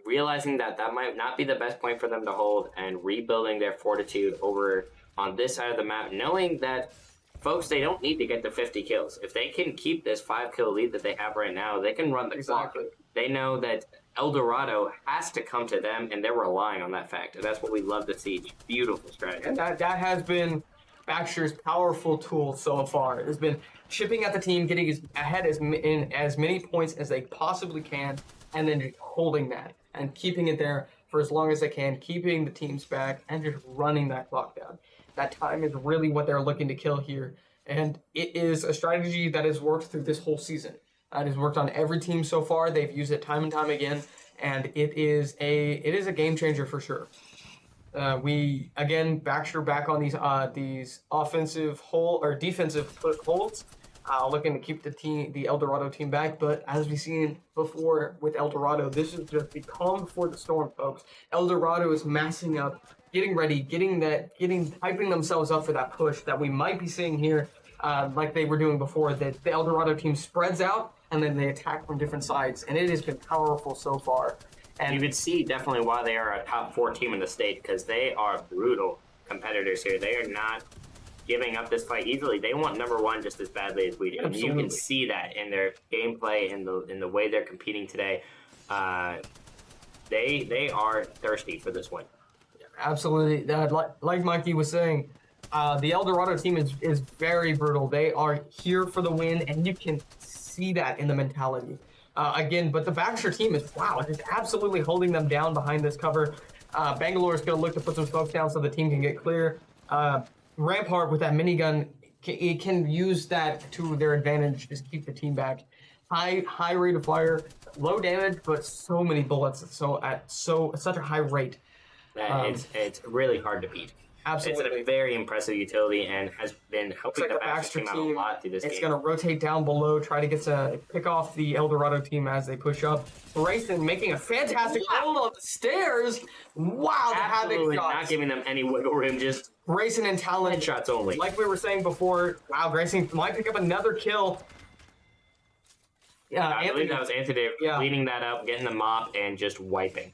realizing that might not be the best point for them to hold and rebuilding their fortitude over on this side of the map, knowing that, folks, they don't need to get to 50 kills. If they can keep this 5-kill lead that they have right now, they can run the clock. They know that El Dorado has to come to them, and they're relying on that fact. And that's what we love to see. Beautiful strategy. And that has been Baxter's powerful tool so far. It has been chipping at the team, getting ahead in as many points as they possibly can, and then just holding that and keeping it there for as long as they can, keeping the teams back, and just running that clock down. That time is really what they're looking to kill here. And it is a strategy that has worked through this whole season. It has worked on every team so far. They've used it time and time again, and it is a game changer for sure. Baxter back on these offensive defensive holds, looking to keep the El Dorado team back. But as we've seen before with El Dorado, this is just the calm before the storm, folks. El Dorado is massing up, getting ready, hyping themselves up for that push that we might be seeing here, like they were doing before. That the El Dorado team spreads out and then they attack from different sides, and it has been powerful so far. And you can see definitely why they are a top 4 team in the state, because they are brutal competitors here. They are not giving up this fight easily. They want number 1 just as badly as we do. And you can see that in their gameplay, in the way they're competing today. They are thirsty for this win. Absolutely. Like Mikey was saying, the El Dorado team is very brutal. They are here for the win, and you can see that in the mentality. But the Baxter team is, just absolutely holding them down behind this cover. Bangalore is going to look to put some smokes down so the team can get clear. Rampart with that minigun, it can use that to their advantage, just keep the team back. High rate of fire, low damage, but so many bullets, such a high rate. It's really hard to beat. Absolutely. It's a very impressive utility and has been helping the Baxter team out a lot through this game. It's going to rotate down below, try to pick off the El Dorado team as they push up. Grayson making a fantastic hold on the stairs. Wow, the absolutely havoc shots. Not giving them any wiggle room, just Grayson and Talon. Headshots only. Like we were saying before, Grayson might pick up another kill. I believe that was Anthony cleaning that up, getting the mop, and just wiping.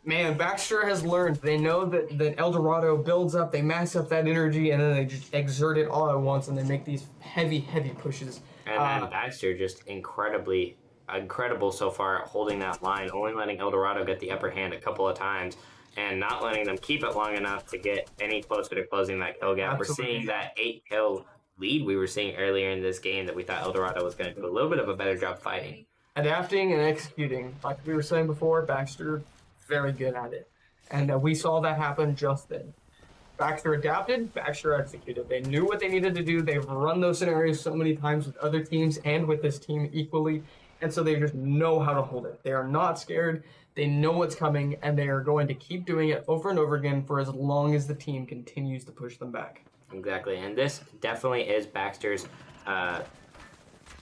Man, Baxter has learned. They know that El Dorado builds up, they mass up that energy, and then they just exert it all at once, and they make these heavy pushes. And then Baxter just incredible so far at holding that line, only letting El Dorado get the upper hand a couple of times, and not letting them keep it long enough to get any closer to closing that kill gap. Absolutely. We're seeing that 8-kill lead we were seeing earlier in this game that we thought El Dorado was going to do a little bit of a better job fighting. Adapting and executing. Like we were saying before, Baxter very good at it. And we saw that happen just then. Baxter adapted, Baxter executed. They knew what they needed to do. They've run those scenarios so many times with other teams and with this team equally. And so they just know how to hold it. They are not scared. They know what's coming, and they are going to keep doing it over and over again for as long as the team continues to push them back. Exactly, and this definitely is Baxter's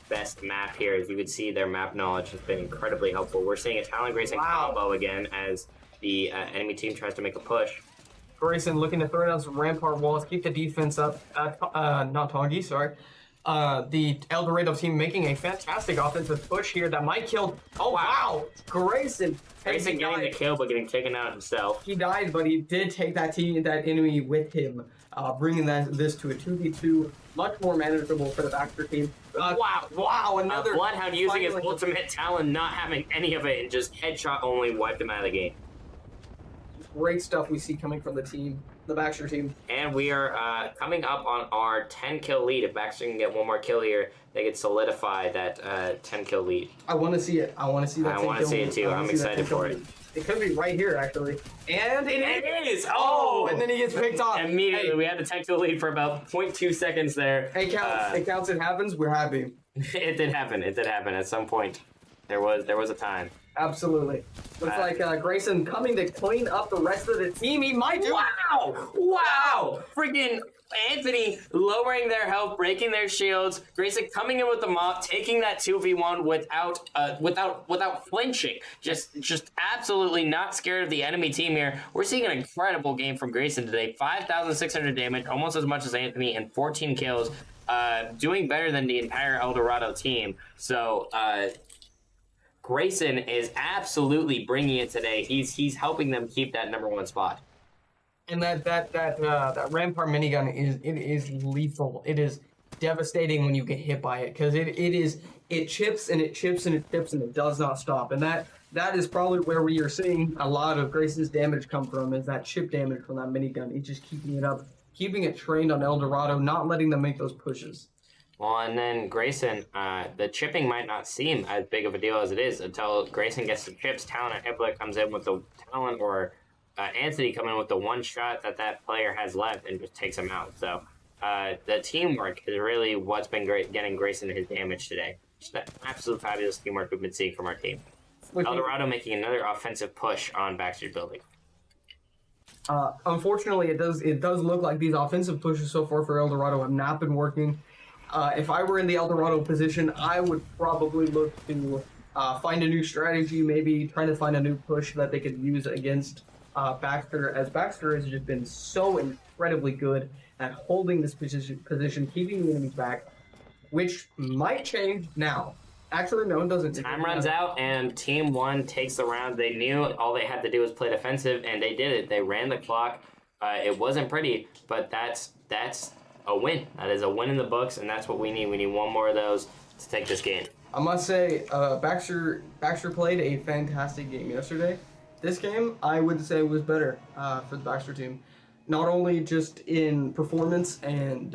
best map here. As you can see, their map knowledge has been incredibly helpful. We're seeing a Talon Grayson combo again as the enemy team tries to make a push. Grayson looking to throw down some rampart walls, keep the defense up. Not Tongi, sorry. The El Dorado team making a fantastic offensive push here that might kill. Oh, wow. Grayson getting the kill, but getting taken out himself. He died, but he did take that enemy with him, bringing this to a 2v2, much more manageable for the Baxter team. Wow, another Bloodhound using his ultimate talent, not having any of it, and just headshot only wiped him out of the game. Great stuff we see coming from the Baxter team. And we are coming up on our 10-kill lead. If Baxter can get one more kill here, they could solidify that 10-kill lead. I want to see it. I want to see that. I want to see it too. I'm excited for it. It could be right here, actually. And it is! Oh! And then he gets picked off. Immediately, we had the 10-kill lead for about 0.2 seconds there. It counts. It counts. It happens. We're happy. It did happen. It did happen. At some point, there was a time. Absolutely. Looks like Grayson coming to clean up the rest of the team. He might do. Wow! Freaking Anthony lowering their health, breaking their shields. Grayson coming in with the mop, taking that 2v1 without flinching. Just absolutely not scared of the enemy team here. We're seeing an incredible game from Grayson today. 5,600 damage, almost as much as Anthony, and 14 kills. Doing better than the entire El Dorado team. So, Grayson is absolutely bringing it today. He's helping them keep that #1 spot. And that Rampart minigun is lethal. It is devastating when you get hit by it because it chips and it chips and it chips and it does not stop. And that is probably where we are seeing a lot of Grayson's damage come from, is that chip damage from that minigun. He's just keeping it up, keeping it trained on El Dorado, not letting them make those pushes. Well, and then Grayson, the chipping might not seem as big of a deal as it is until Grayson gets the chips. Talon and Hippolyte comes in with the talent, or Anthony coming in with the one shot that player has left and just takes him out. So the teamwork is really what's been getting Grayson his damage today. Just that absolute fabulous teamwork we've been seeing from our team. El Dorado making another offensive push on Baxter's building. Unfortunately, it does look like these offensive pushes so far for El Dorado have not been working. If I were in the El Dorado position, I would probably look to find a new strategy, maybe trying to find a new push that they could use against Baxter, as Baxter has just been so incredibly good at holding this position, keeping the enemies back, which might change now. Actually, no, it doesn't. Time runs out, and Team 1 takes the round. They knew all they had to do was play defensive, and they did it. They ran the clock. It wasn't pretty, but that's a win. That is a win in the books, and that's what we need. We need one more of those to take this game. I must say, Baxter played a fantastic game yesterday. This game, I would say, was better for the Baxter team. Not only just in performance, and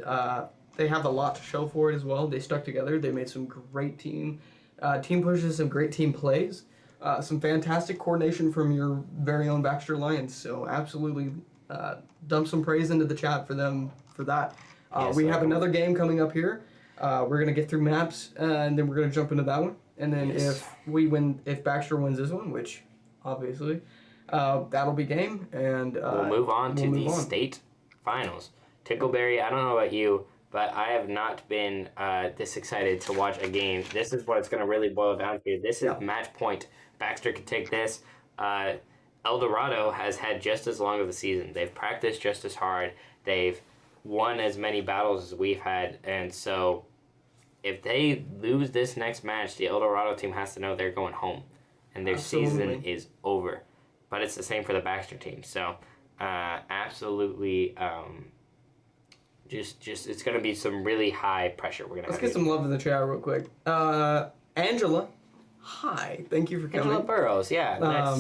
they have a lot to show for it as well. They stuck together. They made some great team pushes, some great team plays, some fantastic coordination from your very own Baxter Lions. So absolutely dump some praise into the chat for them for that. We have another game coming up here. We're going to get through maps, and then we're going to jump into that one. And then if Baxter wins this one, which obviously that'll be game. And we'll move on to the state finals. Tickleberry, I don't know about you, but I have not been this excited to watch a game. This is what it's going to really boil down to. This is match point. Baxter can take this. El Dorado has had just as long of a season. They've practiced just as hard. They've won as many battles as we've had, and so if they lose this next match, the El Dorado team has to know they're going home, and their season is over. But it's the same for the Baxter team. So, absolutely, just it's going to be some really high pressure. Let's get some love in the chat real quick. Angela, hi, thank you for coming. Angela Burrows, yeah.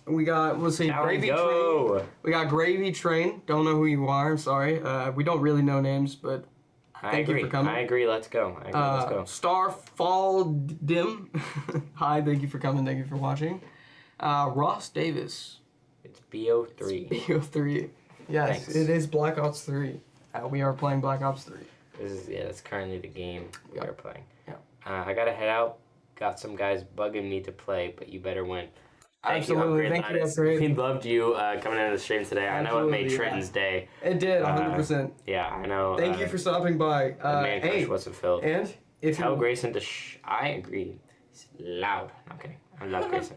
We got, Gravy Train. We got Gravy Train. Don't know who you are. I'm sorry. We don't really know names, but thank you for coming. I agree. Let's go. Let's go. Starfall Dim. Hi. Thank you for coming. Thank you for watching. Ross Davis. It's BO3. BO3. Yes, thanks. It is Black Ops 3. We are playing Black Ops 3. That's currently the game we are playing. Yeah. I gotta head out. Got some guys bugging me to play, but you better win. Absolutely. Thank you, Upgrade. We loved you coming into the stream today. I know it made Trenton's day. It did, 100%. Yeah, I know. Thank you for stopping by. The man crush wasn't filled. And if Tell Grayson to I agree. It's loud. Okay, I love Grayson.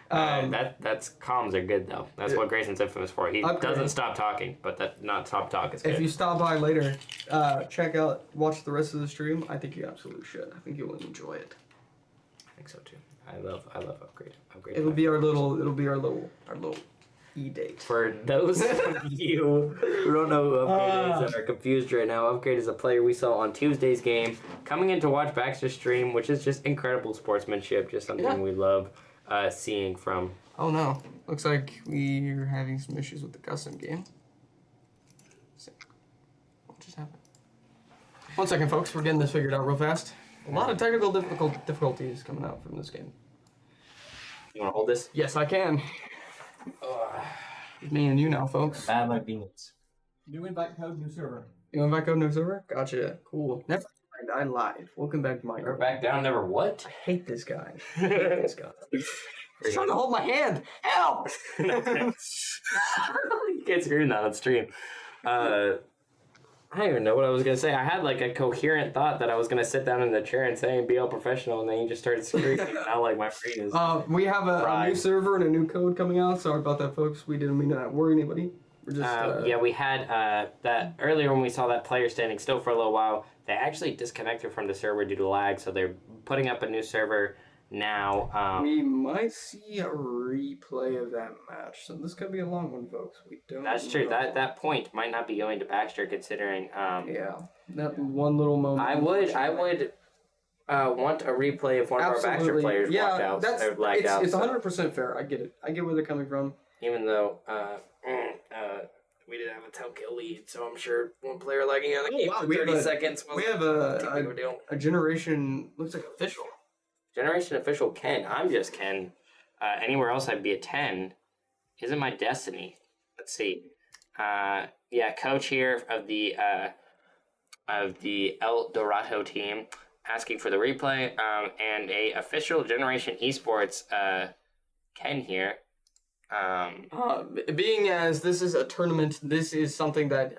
That's comms are good though. That's what Grayson's infamous for. He doesn't stop talking, but that not stop talk is good. If you stop by later, watch the rest of the stream. I think you absolutely should. I think you'll enjoy it. I think so too. I love Upgrade. It'll be our little e-date. For those of you who don't know who Upgrade is and are confused right now, Upgrade is a player we saw on Tuesday's game coming in to watch Baxter's stream, which is just incredible sportsmanship, just something we love seeing from. Oh no, looks like we're having some issues with the custom game. What just happened? 1 second, folks, we're getting this figured out real fast. A lot of technical difficulties coming out from this game. You want to hold this? Yes, I can. Me and you now, folks. Bad luck beans. New invite code, new server. You invite code, no server? Gotcha. Cool. Never mind, I lied. Welcome back to my. We're back down. Never what? I hate this guy. I hate this guy. He's trying to hold my hand. Help! You can't scream that on stream. I don't even know what I was gonna say. I had like a coherent thought that I was gonna sit down in the chair and say and be all professional, and then you just started screaming. Now like my brain is. We have a new server and a new code coming out. Sorry about that, folks. We didn't mean to worry anybody. We're just. Yeah, we had that earlier when we saw that player standing still for a little while. They actually disconnected from the server due to lag, so they're putting up a new server now. We might see a replay of that match, so this could be a long one, folks. We don't. That's true. That point might not be going to Baxter, considering. Yeah, that one little moment. I would want a replay if one of our Baxter players walked out. Or lagged out. It's 100% fair. I get it. I get where they're coming from. Even though we did have a 10 kill lead, so I'm sure one player lagging out of the game for 30 seconds. We have a generation. Looks like official. Generation official Ken. I'm just Ken. Anywhere else I'd be a 10. Isn't my destiny. Let's see. Yeah, coach here of the El Dorado team asking for the replay. And a official Generation Esports Ken here. Being as this is a tournament, this is something that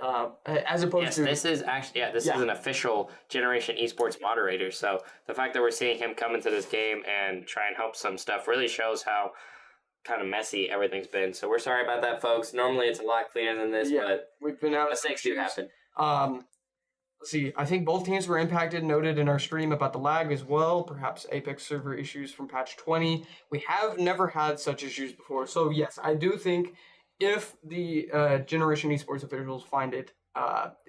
as opposed to this is actually this is an official Generation Esports moderator. So the fact that we're seeing him come into this game and try and help some stuff really shows how kind of messy everything's been. So we're sorry about that, folks. Normally it's a lot cleaner than this, but we've been out. Mistakes do happen. Let's see. I think both teams were impacted, noted in our stream about the lag as well. Perhaps Apex server issues from patch 20. We have never had such issues before. So yes, I do think if the Generation Esports officials find it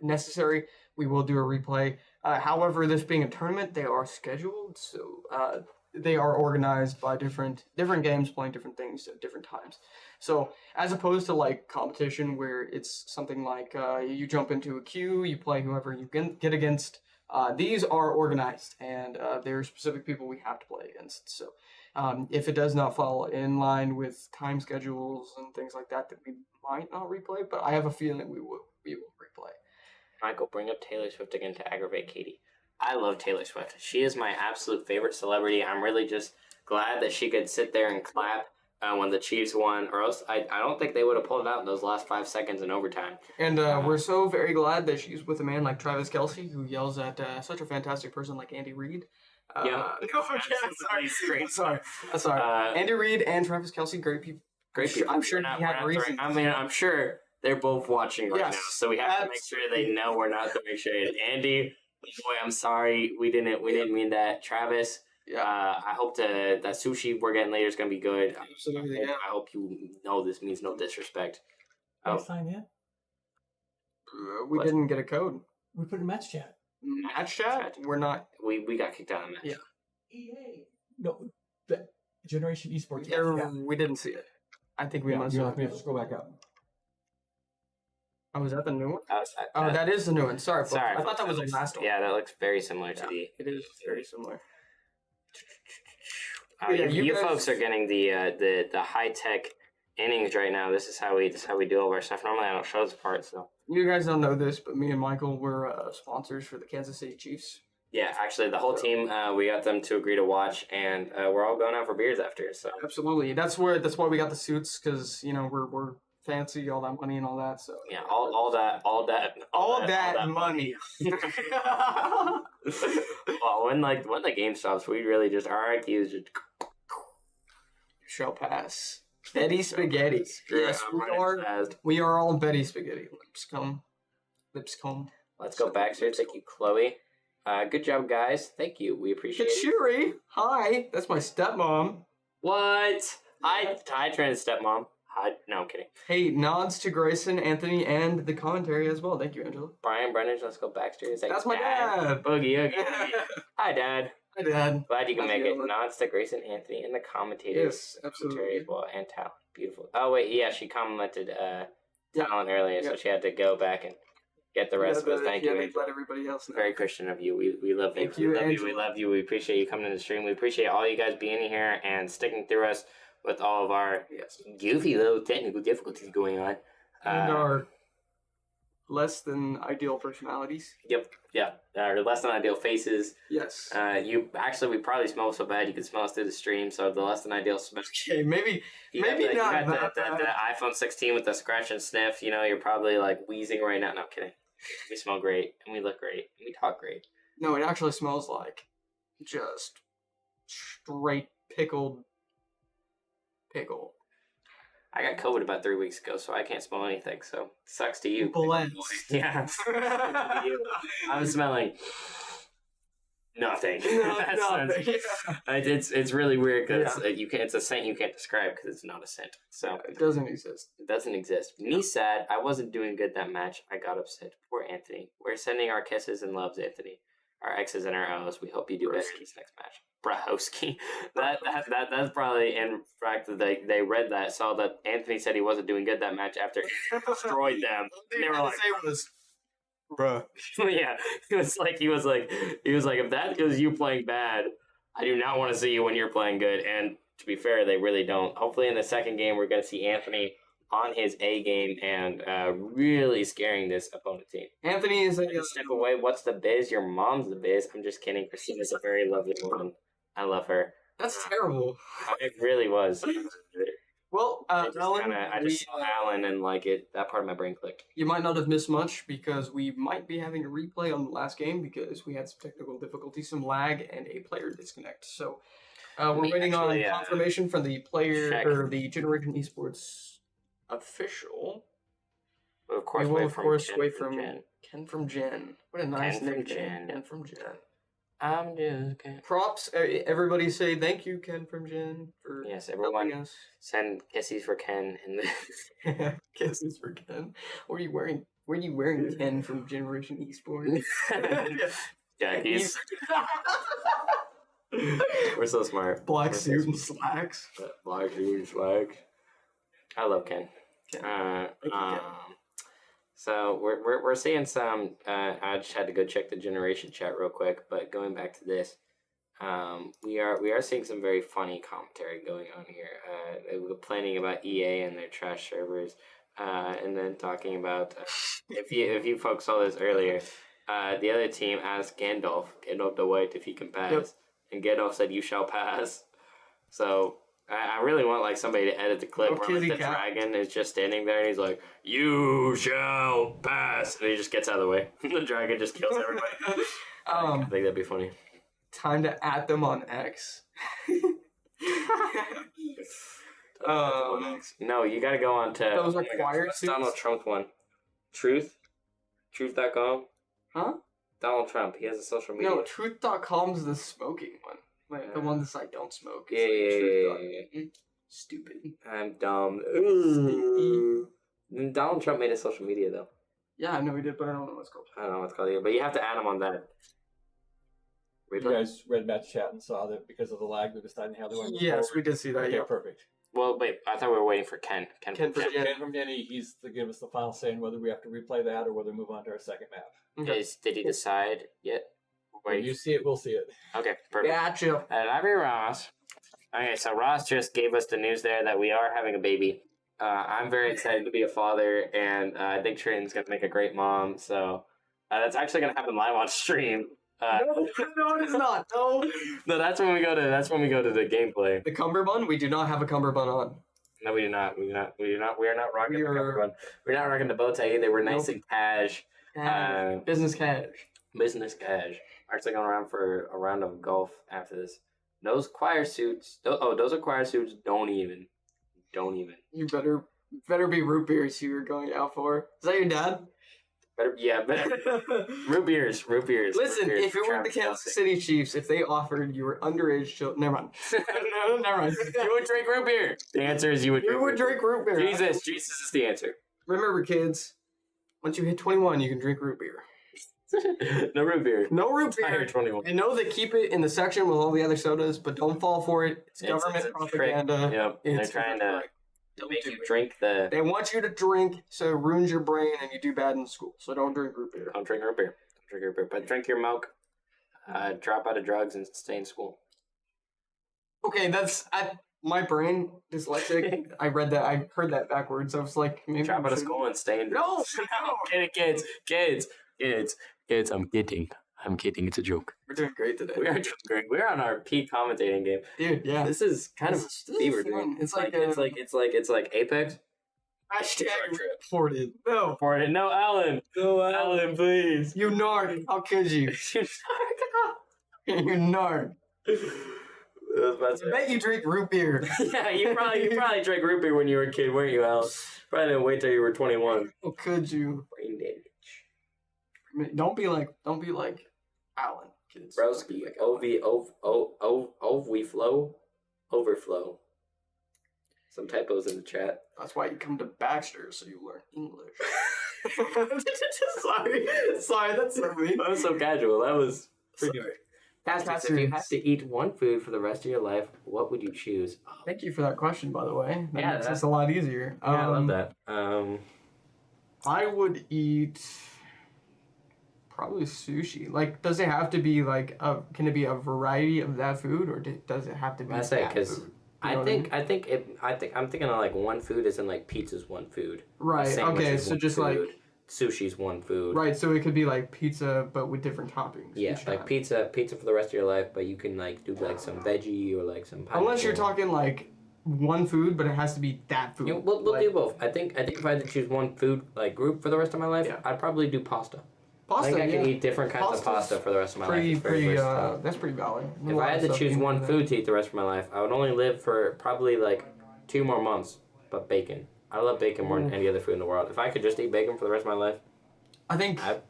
necessary, we will do a replay. However, this being a tournament, they are scheduled, so they are organized by different games playing different things at different times. So as opposed to like competition where it's something like you jump into a queue, you play whoever you get against. These are organized and there are specific people we have to play against. So if it does not fall in line with time schedules and things like that, we might not replay. But I have a feeling we will replay. Michael, bring up Taylor Swift again to aggravate Katie. I love Taylor Swift. She is my absolute favorite celebrity. I'm really just glad that she could sit there and clap when the Chiefs won, or else I don't think they would have pulled it out in those last 5 seconds in overtime. And we're so very glad that she's with a man like Travis Kelce, who yells at such a fantastic person like Andy Reid. Sorry. Andy Reid and Travis Kelce, great people. Great people. I'm sure he had reasons. I mean, I'm sure they're both watching right now, so we have to make sure they know we're not throwing shade. Andy, boy, I'm sorry. We didn't mean that. Travis, I hope that sushi we're getting later is going to be good. Absolutely, I hope you know this means no disrespect. Sign in? We didn't get a code. We put in match chat. Match chat? We're not. We got kicked out of the match. Yeah. EA. No, the Generation Esports. We didn't see it. I think we must have to scroll back up. Oh, is that the new one? That is the new one. Sorry, folks. I thought that was the last one. Yeah, that looks very similar to the. It is very similar. You folks are getting the high tech innings right now. This is how we do all of our stuff. Normally, I don't show this part. So you guys don't know this, but me and Michael were sponsors for the Kansas City Chiefs Yeah, actually, the whole team, we got them to agree to watch, and we're all going out for beers after. So Absolutely. That's why we got the suits, because we're fancy, all that money and all that. So yeah, all that money. Well, when the game stops, we really just our IQs just Shall pass. Betty Spaghetti. Yes, running fast. we are all Betty Spaghetti. Lipscomb. Let's go backstairs. Thank you, Chloe. Good job, guys. Thank you. We appreciate it. Kachiri. Hi. That's my stepmom. What? Hi, Trent's stepmom. Hi. No, I'm kidding. Hey, nods to Grayson, Anthony, and the commentary as well. Thank you, Angela. Brian Brennan, let's go backstairs. That's my dad. Boogie, Oogie. Hi, Dad. Hi, Dad. Glad you can How's make it it. going? Nods to Grayson, Anthony, and the commentators. Yes, absolutely. Commentary as well, and talent. Beautiful. Oh, wait, yeah, she commented Yeah. talent earlier, so she had to go back and get the rest of us. Thank you. Let everybody else know. Very Christian of you. We love you. Thank you, We love you. Angela. We love you. We appreciate you coming to the stream. We appreciate all you guys being here and sticking through us with all of our goofy little technical difficulties going on. And our less than ideal personalities. Yep. Yeah. Our less than ideal faces. Yes. We probably smell so bad you can smell us through the stream. So the less than ideal smell. Okay, maybe You not got that the bad. iPhone 16 with the scratch and sniff. You're probably like wheezing right now. No, I'm kidding. We smell great and we look great and we talk great. No, it actually smells like just straight pickled pickle. I got COVID about 3 weeks ago, so I can't smell anything. So sucks to you. Blitz. Yeah. I'm smelling nothing. Nothing. It's really weird because it's a scent you can't describe because it's not a scent. So It doesn't exist. it doesn't exist. Me sad. I wasn't doing good that match. I got upset. Poor Anthony. We're sending our kisses and loves, Anthony. Our X's and our O's. We hope you do better in this next match. Brahowski. That's probably, in fact, they read that, saw that Anthony said he wasn't doing good that match after he destroyed them. They were like, bruh. yeah. He was like, if that is you playing bad, I do not want to see you when you're playing good. And to be fair, they really don't. Hopefully in the second game, we're going to see Anthony on his A game and really scaring this opponent team. Anthony is Step away. What's the biz? Your mom's the biz. I'm just kidding. Christina's a very lovely woman. I love her. That's terrible. It really was. Well, Alan, I just saw Alan and that part of my brain clicked. you might not have missed much because we might be having a replay on the last game because we had some technical difficulties, some lag, and a player disconnect. So we're waiting on confirmation from the player or the Generation Esports official. But of course, we will, of course, wait from from Jen. Ken from Jen. What a nice Ken from nickname. Jen. Ken from Jen. I'm just kidding. Props. Everybody say thank you, Ken from Jen, for Yes, everyone helping us. send kisses for Ken and Kisses for Ken. What are you wearing? What are you wearing, Ken from Generation Esports? Jackies. We're so smart. Black We're suit so and slacks. Black suit and slacks. I love Ken. Ken. Thank you, Ken. So we're seeing some. I just had to go check the generation chat real quick, but going back to this, we are seeing some very funny commentary going on here. They were complaining about EA and their trash servers, and then talking about if you folks saw this earlier, the other team asked Gandalf the White if he can pass, and Gandalf said, "You shall pass." So. I really want somebody to edit the clip where the dragon is just standing there and he's like, "You shall pass," and he just gets out of the way. The dragon just kills everybody. I think that'd be funny. Time to add them on X. No, you got to go on to. Those acquired what's suits? Donald Trump one? Truth.com. Huh? Donald Trump. He has a social media. No, Truth.com's the smoking one. The one that's don't smoke. Yeah. Stupid. I'm dumb. Donald Trump made a social media though. Yeah, I know he did, but I don't know what it's called. I don't know what it's called either, but you have to add him on that. You guys read Matt's chat and saw that because of the lag, we decided how they want to move Yes, forward. we did see that. Okay, Yeah, perfect. Well, wait. I thought we were waiting for Ken. Ken from for Jen. Jen. Ken from Jenny, he's to give us the final say on whether we have to replay that or whether we move on to our second map. Okay. Did he decide yet? When you see it, we'll see it. Okay, perfect. Gotcha. I love you, Ross. Okay, so Ross just gave us the news there that we are having a baby. I'm very excited to be a father, and I think Trin's going to make a great mom. So that's actually going to happen live on stream. No, it is not. No. No, that's when we go to the gameplay. The cummerbund? We do not have a cummerbund on. No, we do not. We are not rocking We the are- cummerbund. We're not rocking the bow tie either. We're nice and cash. Business cash. Business cash. Actually going around for a round of golf after this. Those choir suits. Those are choir suits. Don't even. You better be root beers you were going out for. Is that your dad? Better. Root beers. Listen, Root beers if it were the Travis Kansas Kelce. City Chiefs, if they offered you were underage children, never mind. No, never mind. You would drink root beer. The answer is you would. You would drink root beer. Jesus is the answer. Remember, kids, once you hit 21, you can drink root beer. No root beer. No root beer. Higher 21. I know they keep it in the section with all the other sodas, but don't fall for it. It's government a trick. propaganda. Yep. They're trying to make you drink the. They want you to drink, so it ruins your brain and you do bad in school. So don't drink root beer. Don't drink root beer. But drink your milk. Drop out of drugs and stay in school. Okay, my brain dyslexic. I heard that backwards. I was like, maybe Drop out of shouldn't. school and stay in. No. Kids. I'm kidding. It's a joke. We're doing great today. We are doing great. We're on our peak commentating game. Dude, yeah. This is kind of This is fever fun. dream. It's It's like Apex. Hashtag Short trip. reported. No. For it. No, Alan, please. You narc. How could you? You narc. I bet you drink root beer. Yeah, you probably drank root beer when you were a kid, weren't you, Al? Probably didn't wait till you were 21. How could you? Brain damage. Don't be like Alan, kids. Broski, overflow. Some typos in the chat. That's why you come to Baxter, so you learn English. Sorry, that's so mean. That was so casual. That was pretty Sorry. If you had to eat one food for the rest of your life, what would you choose? Thank you for that question, by the way. That Yeah, makes that- this a lot easier. I love that. I would eat probably sushi. Like, does it have to be can it be a variety of that food, or does it have to be I say that because food? I'm thinking of like one food is in like pizza's one food. Right. Sandwich Okay. is So one just food, sushi's one food. right. So it could be like pizza, but with different toppings. Yeah, each like time. pizza for the rest of your life, but you can like do like some veggie or like some. Unless you're pineapple. talking like one food, but it has to be that food. You know, we'll Like, do both. I think if I had to choose one food like group for the rest of my life, Yeah. I'd probably do pasta. pasta. I think I can yeah. eat different kinds of Pasta's pasta for the rest of my life. Pretty, It's very versatile. that's pretty valid. A If lot I of had to stuff choose into one that. food to eat the rest of my life, I would only live for probably like 2 more months. But bacon. I love bacon more than any other food in the world. If I could just eat bacon for the rest of my life, I think I'd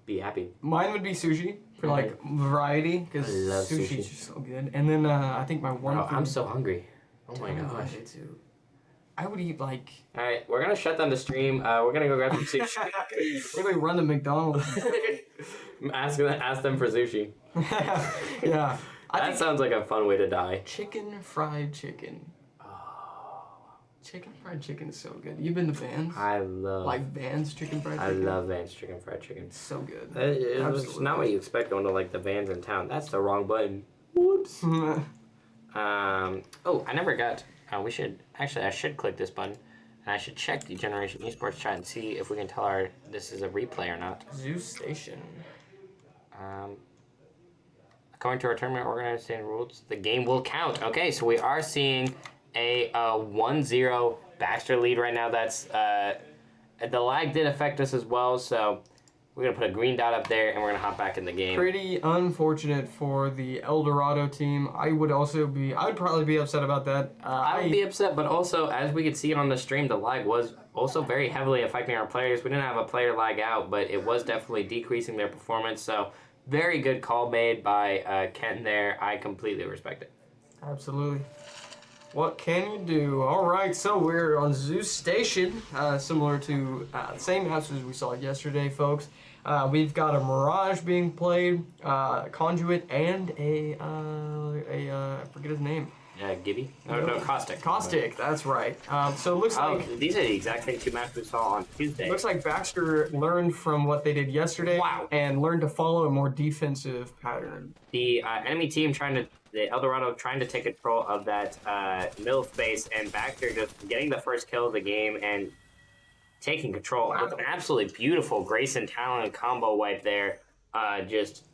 be happy. mine would be sushi for like variety because I love sushi's sushi. just so good. And then I think my one. Bro, I'm food- so hungry. Oh my Oh, gosh. I do too. I would eat like. All right, we're gonna shut down the stream. We're gonna go grab some sushi. We're gonna run to McDonald's. ask them for sushi. Yeah. I That think sounds like a fun way to die. chicken fried chicken. Chicken fried chicken is so good. You've been to Vans? I love. Like Vans chicken fried I chicken? love Vans chicken fried chicken. It's so good. It's Absolutely. not what you expect going to like the Vans in town. That's the wrong button. Whoops. Oh, I never got. I should click this button, and I should check the Generation Esports chat and see if we can tell this is a replay or not. Zoo Station. According to our tournament organization rules, the game will count. Okay, so we are seeing a 1-0 Baxter lead right now. That's the lag did affect us as well, so we're gonna put a green dot up there, and we're gonna hop back in the game. Pretty unfortunate for the El Dorado team. I would probably be upset about that. I would be upset, but also, as we could see on the stream, the lag was also very heavily affecting our players. We didn't have a player lag out, but it was definitely decreasing their performance. So, very good call made by Ken there. I completely respect it. Absolutely. What can you do? All right, so we're on Zeus Station, similar to the same maps as we saw yesterday, folks. We've got a Mirage being played, Conduit, and I forget his name. Gibby? No, Caustic. Caustic, that's right. So it looks like These are the exact same two maps we saw on Tuesday. looks like Baxter learned from what they did yesterday. Wow. And learned to follow a more defensive pattern. The enemy team the El Dorado trying to take control of that middle space, and Baxter just getting the first kill of the game and taking control with an absolutely beautiful Grayson Talon combo wipe there. Just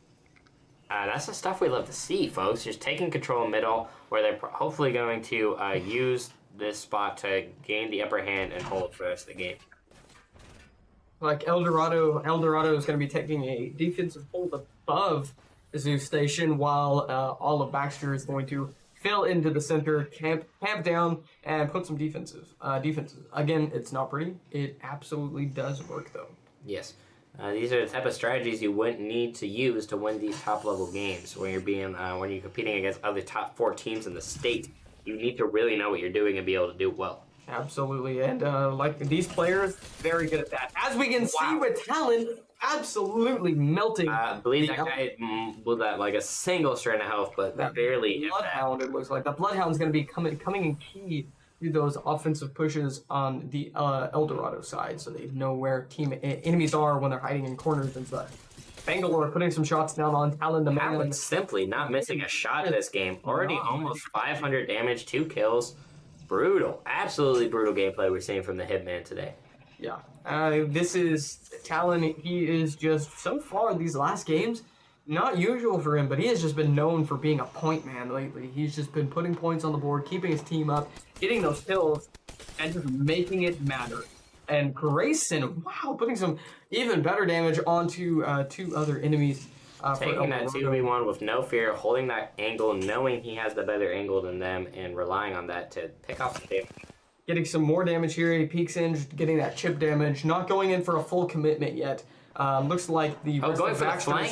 That's the stuff we love to see, folks. Just taking control middle, where they're hopefully going to use this spot to gain the upper hand and hold for the rest of the game. Like Eldorado is going to be taking a defensive hold above the zoo station, while all of Baxter is going to fill into the center, camp down, and put some defenses. Again, it's not pretty. It absolutely does work, though. Yes. These are the type of strategies you wouldn't need to use to win these top-level games when you're competing against other top 4 teams in the state. You need to really know what you're doing and be able to do it well. Absolutely, and like these players, very good at that. As we can see with Talon, absolutely melting. I believe that guy blew that like a single strand of health, but that barely. Bloodhound, it looks like. The Bloodhound's going to be coming in key to those offensive pushes on the Eldorado side, so they know where enemies are when they're hiding in corners and such. Bangalore putting some shots down on Talon. Talon simply not missing a shot in this game. Already almost 500 damage, 2 kills. Brutal. Absolutely brutal gameplay we're seeing from the Hitman today. Yeah. This is Talon. He is just, so far, these last games, not usual for him, but he has just been known for being a point man lately. He's just been putting points on the board, keeping his team up, getting those kills, and just making it matter. And Grayson, wow, putting some even better damage onto 2 other enemies. Taking that 2v1 with no fear, holding that angle, knowing he has the better angle than them, and relying on that to pick off the damage. Getting some more damage here. He peeks in, getting that chip damage. Not going in for a full commitment yet. Looks like the going for the flank?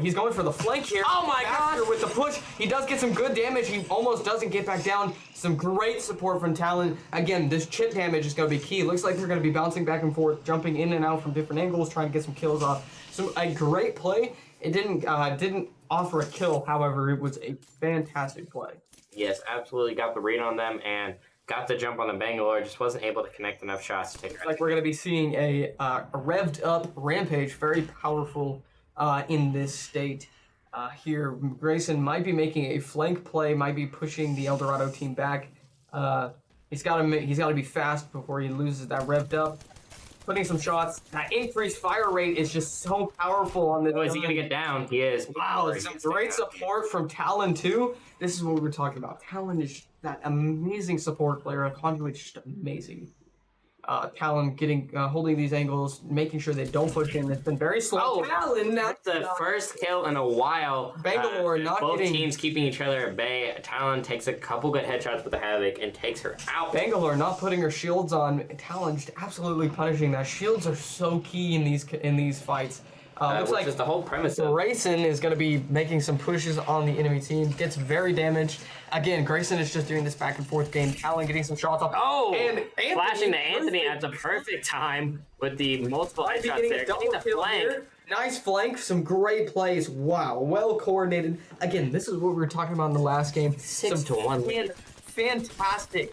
He's going for the flank here. Oh my god! With the push, he does get some good damage. He almost doesn't get back down. Some great support from Talon. Again, this chip damage is going to be key. Looks like they're going to be bouncing back and forth, jumping in and out from different angles, trying to get some kills off. A great play. It didn't offer a kill, however, it was a fantastic play. Yes, absolutely got the read on them and got the jump on the Bangalore. Just wasn't able to connect enough shots to take it. Like we're going to be seeing a revved up Rampage, very powerful in this state. Here, Grayson might be making a flank play, might be pushing the Eldorado team back. He's got to be fast before he loses that revved up. Putting some shots. That increased fire rate is just so powerful on this. Oh, is he going to get down? He is. Wow, some great support from Talon, too. This is what we were talking about. Talon is that amazing support player. Conduit's just amazing. Talon holding these angles, making sure they don't push in. It's been very slow. Oh, Talon, that's the first kill in a while. Bangalore both teams keeping each other at bay. Talon takes a couple good headshots with the Havoc and takes her out. Bangalore not putting her shields on. Talon just absolutely punishing that. Shields are so key in these fights. Looks like the whole premise of Grayson is going to be making some pushes on the enemy team. Gets very damaged. Again, Grayson is just doing this back and forth game. Talon getting some shots off. Oh! And flashing to Anthony at the perfect time with the multiple headshots there. Getting the flank. Here. Nice flank. Some great plays. Wow. Well coordinated. Again, this is what we were talking about in the last game. 6-1. Fantastic.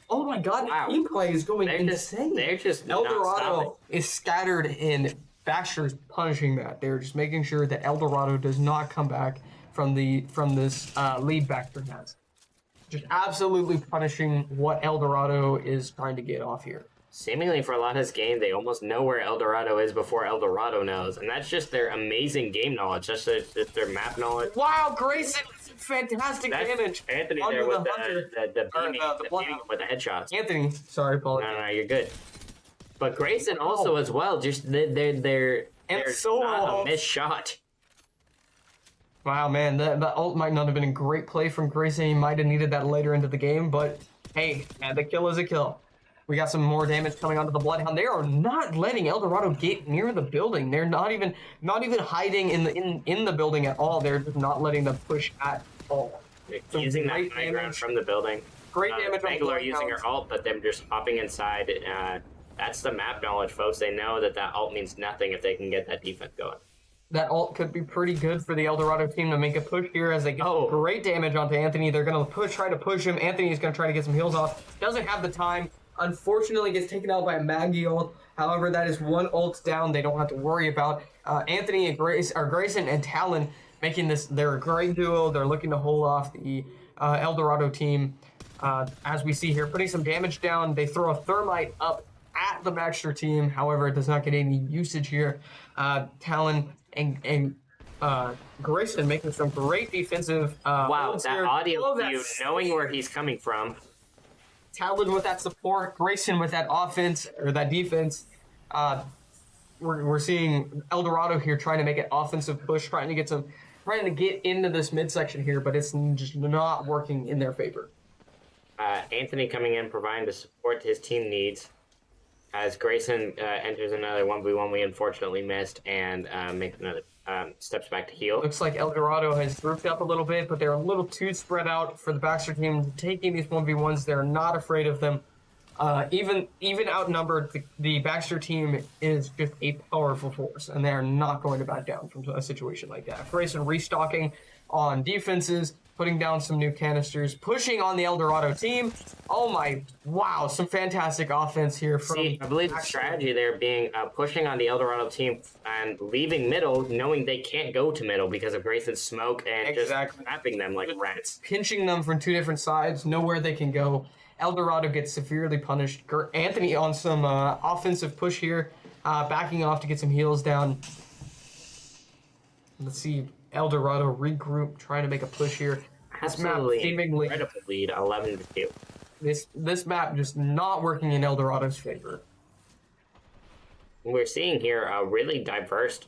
Oh my god, wow. The team play is going insane. They're just Eldorado is scattered in. Baxter's punishing that. They're just making sure that Eldorado does not come back from this lead Baxter has. Just absolutely punishing what Eldorado is trying to get off here. Seemingly for a lot of this game, they almost know where Eldorado is before Eldorado knows, and that's just their amazing game knowledge. Just their map knowledge. Wow, Grayson, fantastic damage. Anthony there with the beaming with the headshots. Anthony, sorry, Paul. No, you're good. But Grayson also as well, just they're not a missed shot. Wow, man, that ult might not have been a great play from Grayson. He might have needed that later into the game, but hey, man, the kill is a kill. We got some more damage coming onto the Bloodhound. They are not letting Eldorado get near the building. They're not even hiding in the building at all. They're just not letting them push at all. They're using that high ground from the building. Great damage. Bangalore using her ult, but them just hopping inside. That's the map knowledge, folks. They know that ult means nothing if they can get that defense going. That ult could be pretty good for the Eldorado team to make a push here as they get great damage onto Anthony. They're going to try to push him. Anthony's going to try to get some heals off. Doesn't have the time. Unfortunately, gets taken out by a Maggie ult. However, that is one ult down they don't have to worry about. Anthony and Grayson and Talon making this, they're a great duo. They're looking to hold off the Eldorado team. As we see here, putting some damage down. They throw a thermite up at the Baxter team. However, it does not get any usage here. Talon and Grayson making some great defensive. Wow, moves that here. audio Oh, view, knowing where he's coming from. Talon with that support, Grayson with that offense or that defense. We're seeing Eldorado here trying to make an offensive push, trying to get into this midsection here, but it's just not working in their favor. Anthony coming in, providing the support his team needs. As Grayson enters another 1v1, we unfortunately missed and makes another steps back to heal. Looks like Eldorado has grouped up a little bit, but they're a little too spread out for the Baxter team. Taking these 1v1s, they're not afraid of them. Even outnumbered, the Baxter team is just a powerful force, and they are not going to back down from a situation like that. Grayson restocking on defenses, putting down some new canisters, pushing on the Eldorado team. Oh my, wow, some fantastic offense here from I believe the strategy there being pushing on the Eldorado team and leaving middle, knowing they can't go to middle because of Grayson's smoke and just trapping them like rats. Pinching them from two different sides, know where they can go. Eldorado gets severely punished. Anthony on some offensive push here, backing off to get some heals down. Let's see, Eldorado regroup, trying to make a push here. Absolutely this map seemingly incredible lead, 11-2. This map just not working in Eldorado's favor. We're seeing here really diverse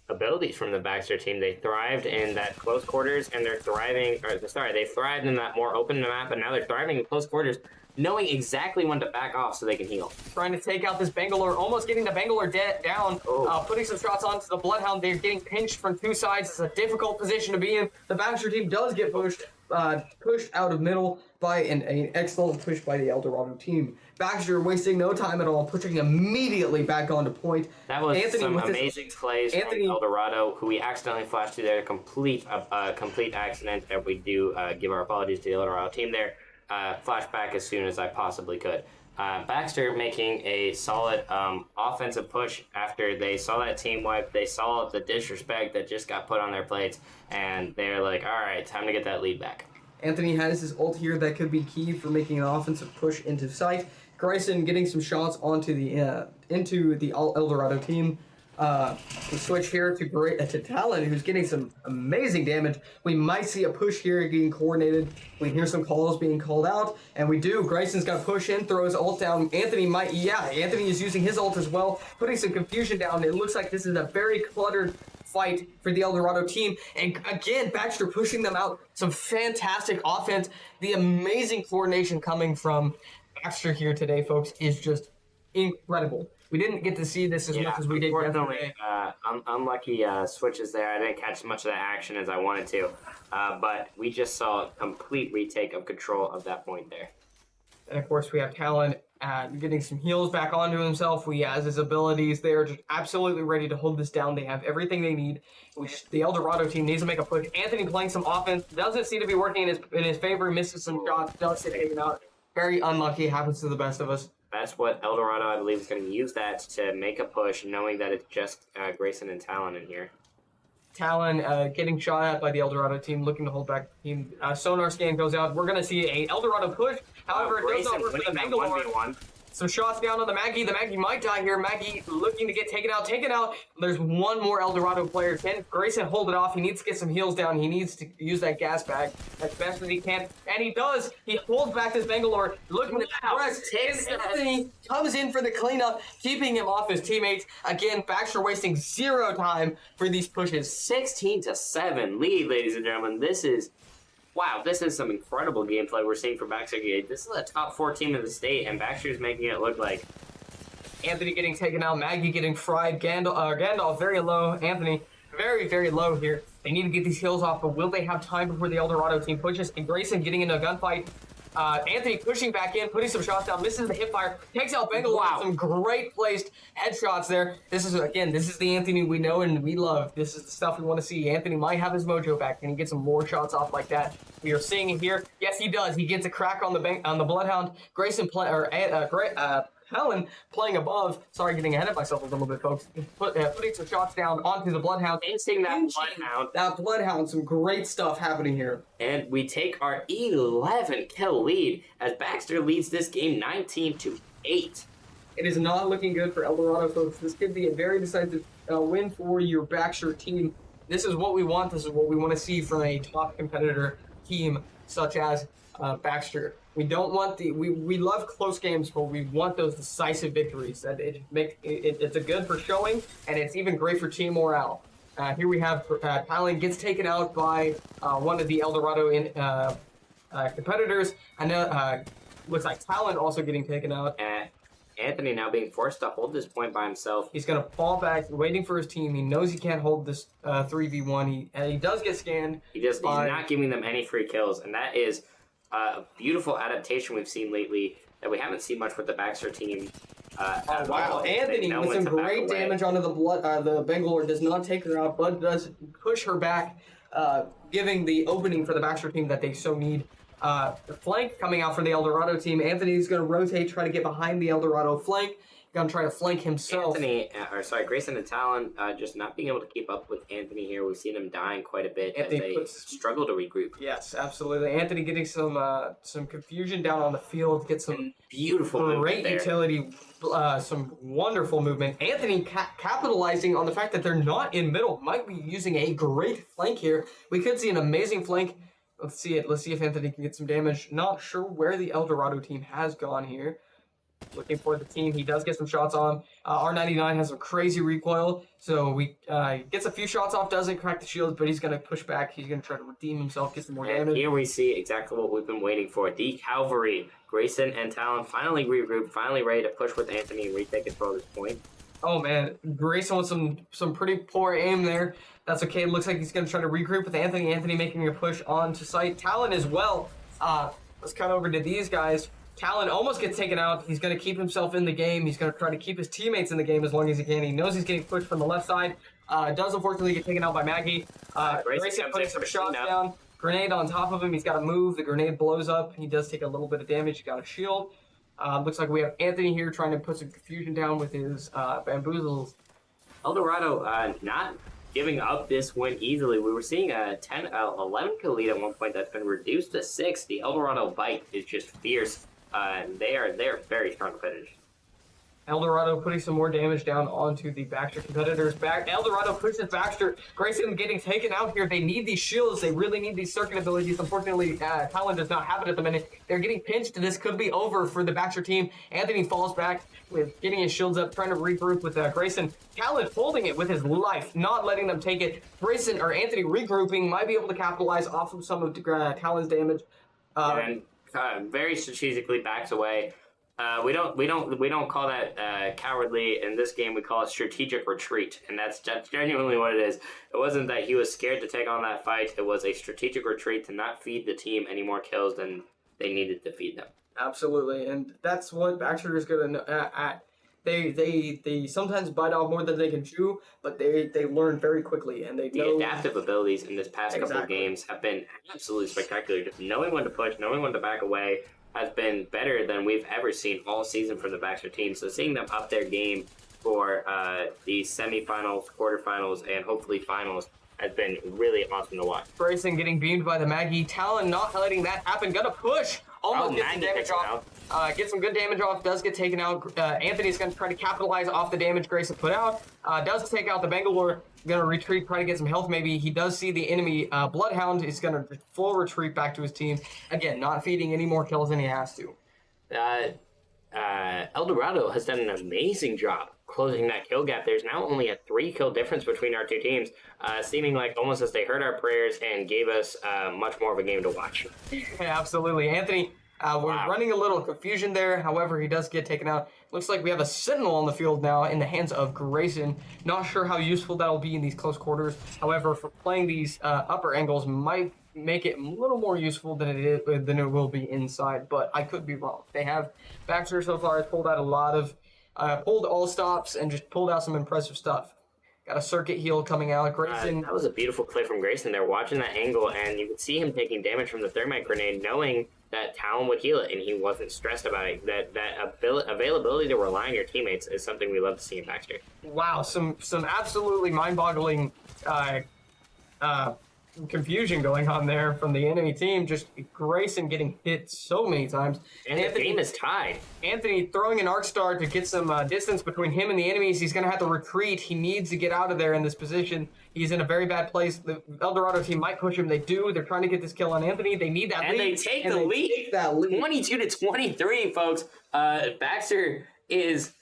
abilities from the Baxter team. They thrived in that close quarters, and they're thriving. They thrived in that more open map, and now they're thriving in close quarters, knowing exactly when to back off so they can heal. Trying to take out this Bangalore, almost getting the Bangalore down, putting some shots onto the Bloodhound. They're getting pinched from two sides. It's a difficult position to be in. The Baxter team does get pushed out of middle by an excellent push by the Eldorado team. Baxter wasting no time at all, pushing immediately back onto point. That was some amazing plays from Eldorado, who we accidentally flashed to there. Complete accident, and we do give our apologies to the Eldorado team there. Flashback as soon as I possibly could. Baxter making a solid offensive push after they saw that team wipe. They saw the disrespect that just got put on their plates, and they're like, all right, time to get that lead back. Anthony has his ult here that could be key for making an offensive push into sight. Grayson getting some shots onto the into the Eldorado team. We switch here to Talon, who's getting some amazing damage. We might see a push here getting coordinated. We hear some calls being called out, and we do. Grayson's got to push in, throw his ult down. Anthony is using his ult as well, putting some confusion down. It looks like this is a very cluttered fight for the Eldorado team. And again, Baxter pushing them out. Some fantastic offense. The amazing coordination coming from Baxter here today, folks, is just incredible. We didn't get to see this as much as we did yesterday. Unlucky switches there. I didn't catch as much of that action as I wanted to, but we just saw a complete retake of control of that point there. And of course, we have Talon getting some heals back onto himself. He has his abilities. They are just absolutely ready to hold this down. They have everything they need. The Eldorado team needs to make a push. Anthony playing some offense. Doesn't seem to be working in his favor. Misses some shots. Does get taken out. Very unlucky. Happens to the best of us. That's what Eldorado, I believe, is going to use that to make a push, knowing that it's just Grayson and Talon in here. Talon getting shot at by the Eldorado team, looking to hold back the team. Sonar scan goes out. We're going to see a Eldorado push. However, it does not work for the Bangalore. Some shots down on the Maggie. The Maggie might die here. Maggie looking to get taken out. There's one more Eldorado player. Can Grayson hold it off? He needs to get some heals down. He needs to use that gas bag as best as he can. And he does. He holds back this Bangalore. Looking to press. Anthony comes in for the cleanup, keeping him off his teammates. Again, Baxter wasting zero time for these pushes. 16-7 lead, ladies and gentlemen. This is some incredible gameplay we're seeing from Baxter. This is a top 4 team in the state, and Baxter's making it look like. Anthony getting taken out, Maggie getting fried, Gandalf very low, Anthony very, very low here. They need to get these heals off, but will they have time before the Eldorado team pushes? And Grayson getting into a gunfight. Anthony pushing back in, putting some shots down, misses the hip fire, takes out Bangalore. Wow. Some great placed headshots there. This is the Anthony we know and we love. This is the stuff we want to see. Anthony might have his mojo back. Can he get some more shots off like that? We are seeing it here. Yes, he does. He gets a crack on the Bloodhound. Grayson Helen playing above. Sorry, getting ahead of myself a little bit, folks. Putting some shots down onto the Bloodhound. Pinching that Bloodhound. That Bloodhound. Some great stuff happening here. And we take our 11 kill lead as Baxter leads this game 19-8. It is not looking good for Eldorado, folks. This could be a very decisive win for your Baxter team. This is what we want. This is what we want to see from a top competitor team such as Baxter. We don't want we love close games, but we want those decisive victories. That it's a good for showing, and it's even great for team morale. Here we have Talon gets taken out by one of the Eldorado competitors. I know looks like Talon also getting taken out. Anthony now being forced to hold this point by himself. He's going to fall back, waiting for his team. He knows he can't hold this 3v1. He does get scanned. He's not giving them any free kills, and that is a beautiful adaptation we've seen lately that we haven't seen much with the Baxter team. Wow, Anthony with some great damage onto the Bangalore does not take her out, but does push her back, giving the opening for the Baxter team that they so need. The flank coming out from the Eldorado team. Anthony's going to rotate, try to get behind the Eldorado flank. Going to try to flank himself. Grayson and Talon just not being able to keep up with Anthony here. We've seen him dying quite a bit as they struggle to regroup. Yes, absolutely. Anthony getting some confusion down on the field. Get some beautiful great utility, some wonderful movement. Anthony capitalizing on the fact that they're not in middle. Might be using a great flank here. We could see an amazing flank. Let's see it. Let's see if Anthony can get some damage. Not sure where the Eldorado team has gone here. Looking for the team. He does get some shots on. R99 has some crazy recoil, so we gets a few shots off, doesn't crack the shields, but he's going to push back. He's going to try to redeem himself, get some more damage. Here we see exactly what we've been waiting for. The Cavalry. Grayson and Talon finally regrouped, finally ready to push with Anthony and retake control at this point. Oh, man. Grayson with some pretty poor aim there. That's okay. It looks like he's going to try to regroup with Anthony. Anthony making a push onto site. Talon as well. Let's cut over to these guys. Talon almost gets taken out. He's going to keep himself in the game. He's going to try to keep his teammates in the game as long as he can. He knows he's getting pushed from the left side. Does unfortunately get taken out by Maggie. Grayson putting some shots down. Grenade on top of him. He's got to move. The grenade blows up. He does take a little bit of damage. He got a shield. Looks like we have Anthony here trying to put some confusion down with his bamboozles. Eldorado not giving up this win easily. We were seeing a 11 kill lead at one point that's been reduced to 6. The Eldorado bite is just fierce. They are very strong competitors. Eldorado putting some more damage down onto the Baxter competitors. Eldorado pushes Baxter. Grayson getting taken out here. They need these shields. They really need these circuit abilities. Unfortunately, Talon does not have it at the minute. They're getting pinched. This could be over for the Baxter team. Anthony falls back with getting his shields up, trying to regroup with Grayson. Talon holding it with his life, not letting them take it. Grayson or Anthony regrouping, might be able to capitalize off of some of Talon's damage. And very strategically backs away. We don't call that cowardly in this game. We call it strategic retreat, and that's genuinely what it is. It wasn't that he was scared to take on that fight. It was a strategic retreat to not feed the team any more kills than they needed to feed them. Absolutely, and that's what Baxter is going to They sometimes bite off more than they can chew, but they learn very quickly, and they know... The adaptive abilities in this past couple of games have been absolutely spectacular. Just knowing when to push, knowing when to back away, has been better than we've ever seen all season from the Baxter team. So seeing them up their game for the semifinals, quarterfinals, and hopefully finals has been really awesome to watch. Grayson getting beamed by the Maggie. Talon not letting that happen. Gonna push. Almost gets some damage off. Gets some good damage off. Does get taken out. Anthony's going to try to capitalize off the damage Grayson put out. Does take out the Bangalore. Going to retreat, try to get some health maybe. He does see the enemy Bloodhound. He's going to full retreat back to his team. Again, not feeding any more kills than he has to. Eldorado has done an amazing job closing that kill gap. There's now only a 3 kill difference between our two teams, seeming like almost as they heard our prayers and gave us much more of a game to watch. Yeah, absolutely. Anthony, we're running a little confusion there. However, he does get taken out. Looks like we have a Sentinel on the field now in the hands of Grayson. Not sure how useful that'll be in these close quarters. However, for playing these upper angles might make it a little more useful than it will be inside, but I could be wrong. They have Baxter so far has pulled out a lot of pulled all stops and just pulled out some impressive stuff. Got a circuit heal coming out. Grayson. That was a beautiful play from Grayson there, watching that angle, and you could see him taking damage from the thermite grenade, knowing that Talon would heal it, and he wasn't stressed about it. That availability to rely on your teammates is something we love to see in Baxter. Wow, some absolutely mind-boggling confusion going on there from the enemy team. Just Grayson getting hit so many times. And the game is tied. Anthony throwing an arc star to get some distance between him and the enemies. He's going to have to retreat. He needs to get out of there in this position. He's in a very bad place. The Eldorado team might push him. They do. They're trying to get this kill on Anthony. They need that lead. And they take the lead. Take that lead. 22-23, folks. Baxter is...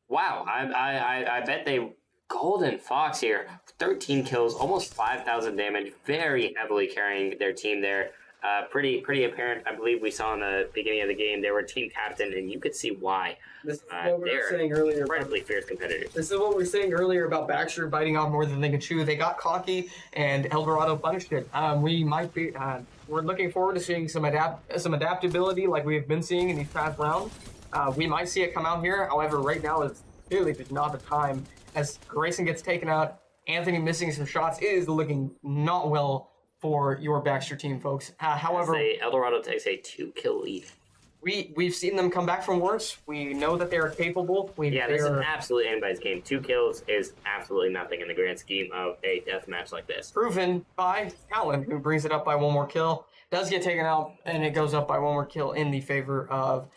Wow. I bet they... Golden Fox here. 13 kills, almost 5,000 damage. Very heavily carrying their team there. Pretty apparent. I believe we saw in the beginning of the game they were team captain, and you could see why. This is what we were saying earlier. Incredibly fierce competitors. This is what we were saying earlier about Baxter biting off more than they could chew. They got cocky, and Eldorado punished it. We might be. We're looking forward to seeing some adaptability like we've been seeing in these past rounds. We might see it come out here. However, right now is clearly just not the time. As Grayson gets taken out, Anthony missing some shots. It is looking not well for your Baxter team, folks. However, Eldorado takes a 2-kill lead. We've seen them come back from worse. We know that they are capable. This is absolutely anybody's game. 2 kills is absolutely nothing in the grand scheme of a death match like this. Proven by Talon, who brings it up by 1 more kill. Does get taken out, and it goes up by 1 more kill in the favor of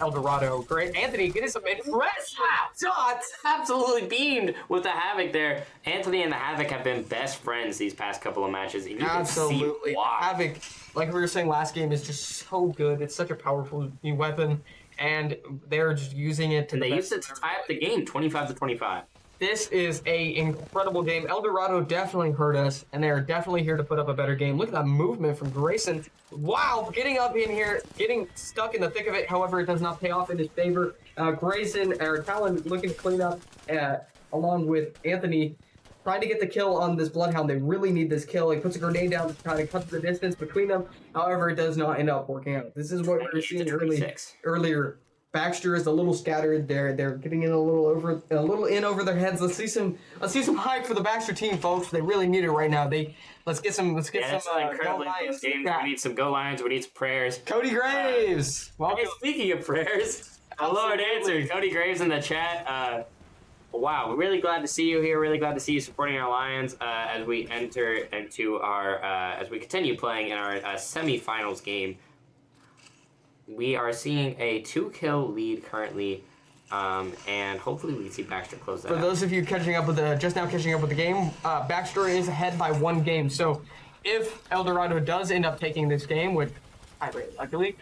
Eldorado. Great. Anthony getting some impressive shots. Absolutely beamed with the Havoc there. Anthony and the Havoc have been best friends these past couple of matches. And you Absolutely. Can see why. Havoc, like we were saying last game, is just so good. It's such a powerful new weapon, and they're just using it to And they used it to tie up the game, 25-25. This is a incredible game. Eldorado definitely hurt us, and they are definitely here to put up a better game. Look at that movement from Grayson. Wow, getting up in here, getting stuck in the thick of it. However, it does not pay off in his favor. Grayson, or Talon, looking to clean up along with Anthony, trying to get the kill on this Bloodhound. They really need this kill. He puts a grenade down to try to cut the distance between them. However, it does not end up working out. This is what we were seeing earlier. Baxter is a little scattered. They're getting in a little in over their heads. Let's see some hype for the Baxter team, folks. They really need it right now. Let's get some incredibly close games. We need some Go Lions. We need some prayers. Cody Graves. Hey, speaking of prayers, our Lord answered. Cody Graves in the chat. Wow, we're really glad to see you here. Really glad to see you supporting our Lions as we enter into our as we continue playing in our semifinals game. We are seeing a 2-kill lead currently, and hopefully we can see Baxter close that out. For those of you just now catching up with the game, Baxter is ahead by 1 game. So if Eldorado does end up taking this game, which I really likely,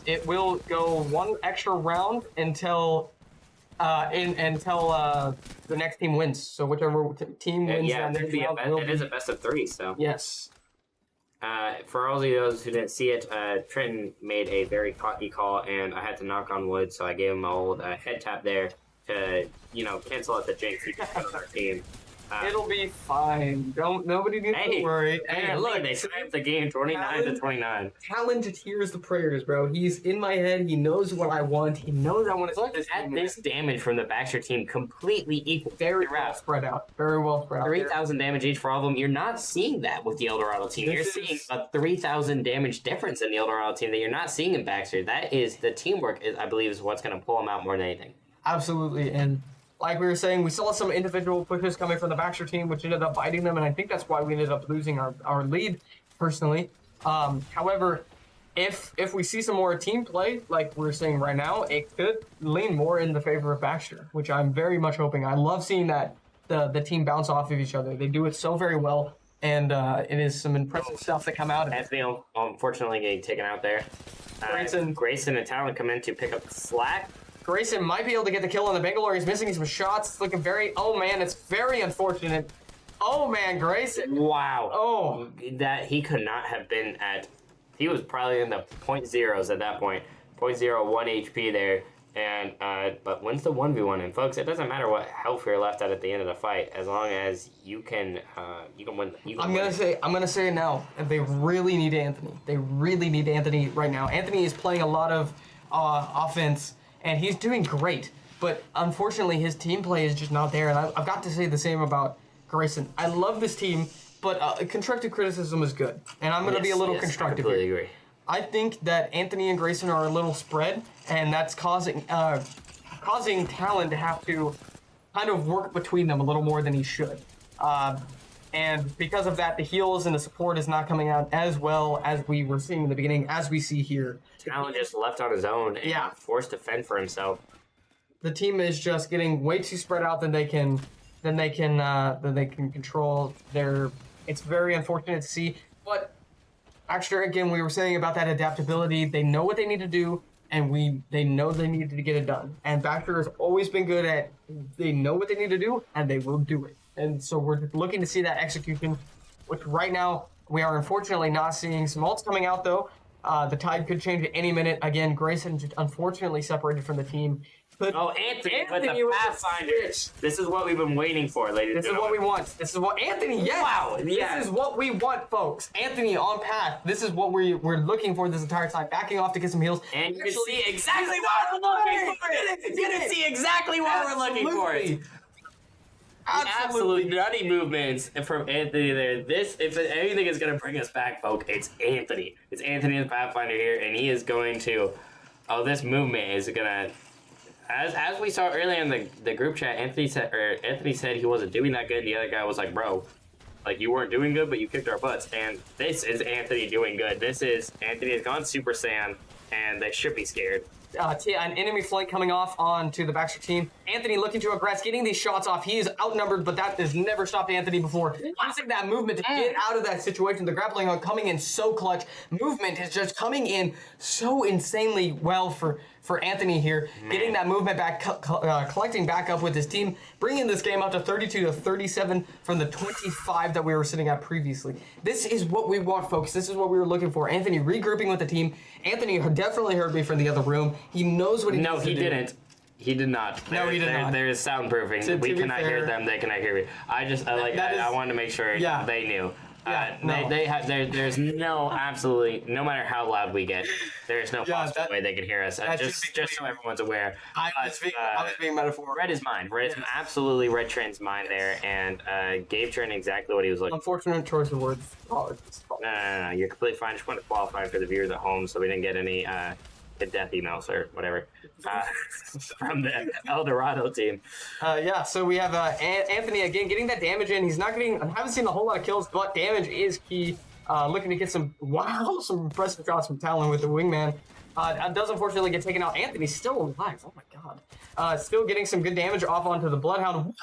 it will go 1 extra round until the next team wins. So whichever team wins, it is a best of 3. So yes. For all of those who didn't see it, Trenton made a very cocky call, and I had to knock on wood, so I gave him my old head tap there to, cancel out the jinx he just put on our team. It'll be fine. Nobody needs to worry. Hey, look, they snapped the game 29-29. Talent hears the prayers, bro. He's in my head. He knows what I want. He knows I want to see this damage from the Baxter team completely equal. Very well spread out. 3,000 damage each for all of them. You're not seeing that with the Eldorado team. You're seeing a 3,000 damage difference in the Eldorado team that you're not seeing in Baxter. That is the teamwork, I believe, is what's going to pull them out more than anything. Absolutely, and like we were saying, we saw some individual pushes coming from the Baxter team, which ended up biting them, and I think that's why we ended up losing our lead, personally. However, if we see some more team play, like we're saying right now, it could lean more in the favor of Baxter, which I'm very much hoping. I love seeing that the team bounce off of each other. They do it so very well, and it is some impressive stuff that come out of it. Anthony, unfortunately, getting taken out there. Grayson and Talon come in to pick up the slack. Grayson might be able to get the kill on the Bangalore. He's missing some shots. It's looking it's very unfortunate. Oh, man, Grayson. Wow. Oh. That he could not have been he was probably in the 0.0s at that point. 0.01 HP there. And, but wins the 1v1. And folks, it doesn't matter what health you're left at the end of the fight, as long as you can win. I'm gonna say it now. They really need Anthony. They really need Anthony right now. Anthony is playing a lot of offense, and he's doing great, but unfortunately his team play is just not there, and I've got to say the same about Grayson. I love this team, but constructive criticism is good, and I'm going to be a little constructive I completely agree. I think that Anthony and Grayson are a little spread, and that's causing Talon to have to kind of work between them a little more than he should. And because of that, the heals and the support is not coming out as well as we were seeing in the beginning, as we see here. Talon just left on his own and forced to fend for himself. The team is just getting way too spread out than they can control their. It's very unfortunate to see, but Baxter, again, we were saying about that adaptability. They know what they need to do, and they know they need to get it done. And Baxter has always been good at. They know what they need to do, and they will do it. And so we're looking to see that execution, which right now we are unfortunately not seeing. Some ults coming out though. The tide could change at any minute. Again, Grayson just unfortunately separated from the team. But Anthony with the Pathfinder. This is what we've been waiting for, ladies and gentlemen. This is what we want. This is what Anthony. Yes. Wow. This is what we want, folks. Anthony on path. This is what we're looking for this entire time. Backing off to get some heals. And you can see exactly what we're looking for. You can see exactly what we're looking for. Absolute nutty movements from Anthony there. This, if anything is going to bring us back, folks, it's Anthony. It's Anthony the Pathfinder here, and he is going to. Oh, this movement is going to. As we saw earlier in the group chat, Anthony said he wasn't doing that good. The other guy was like, "Bro, like you weren't doing good, but you kicked our butts." And this is Anthony doing good. This is Anthony has gone Super Saiyan, and they should be scared. An enemy flank coming off onto the Baxter team. Anthony looking to aggress, getting these shots off. He is outnumbered, but that has never stopped Anthony before. Using that movement to get out of that situation. The grappling hook coming in so clutch. Movement is just coming in so insanely well for Anthony here. Man. Getting that movement back, collecting back up with his team, bringing this game up to 32-37 from the 25 that we were sitting at previously. This is what we want, folks. This is what we were looking for. Anthony regrouping with the team. Anthony definitely heard me from the other room. He knows what he needs to do. No, he didn't. He did not. No, he did not. There is soundproofing. We cannot hear them. They cannot hear me. I wanted to make sure they knew. There's no no matter how loud we get, there is no possible way they can hear us. Just so everyone's aware. I was being metaphorical. Read his mind. Absolutely read Trent's mind there, and gave Trent exactly what he was looking for. Unfortunate choice of words. No. You're completely fine. Just want to qualify for the viewers at home so we didn't get any death emails or whatever from the El Dorado team. So we have Anthony again getting that damage in. He's not getting. I haven't seen a whole lot of kills, but damage is key. Looking to get some impressive shots from Talon with the wingman. Does unfortunately get taken out. Anthony's still alive. Oh my god. Still getting some good damage off onto the Bloodhound.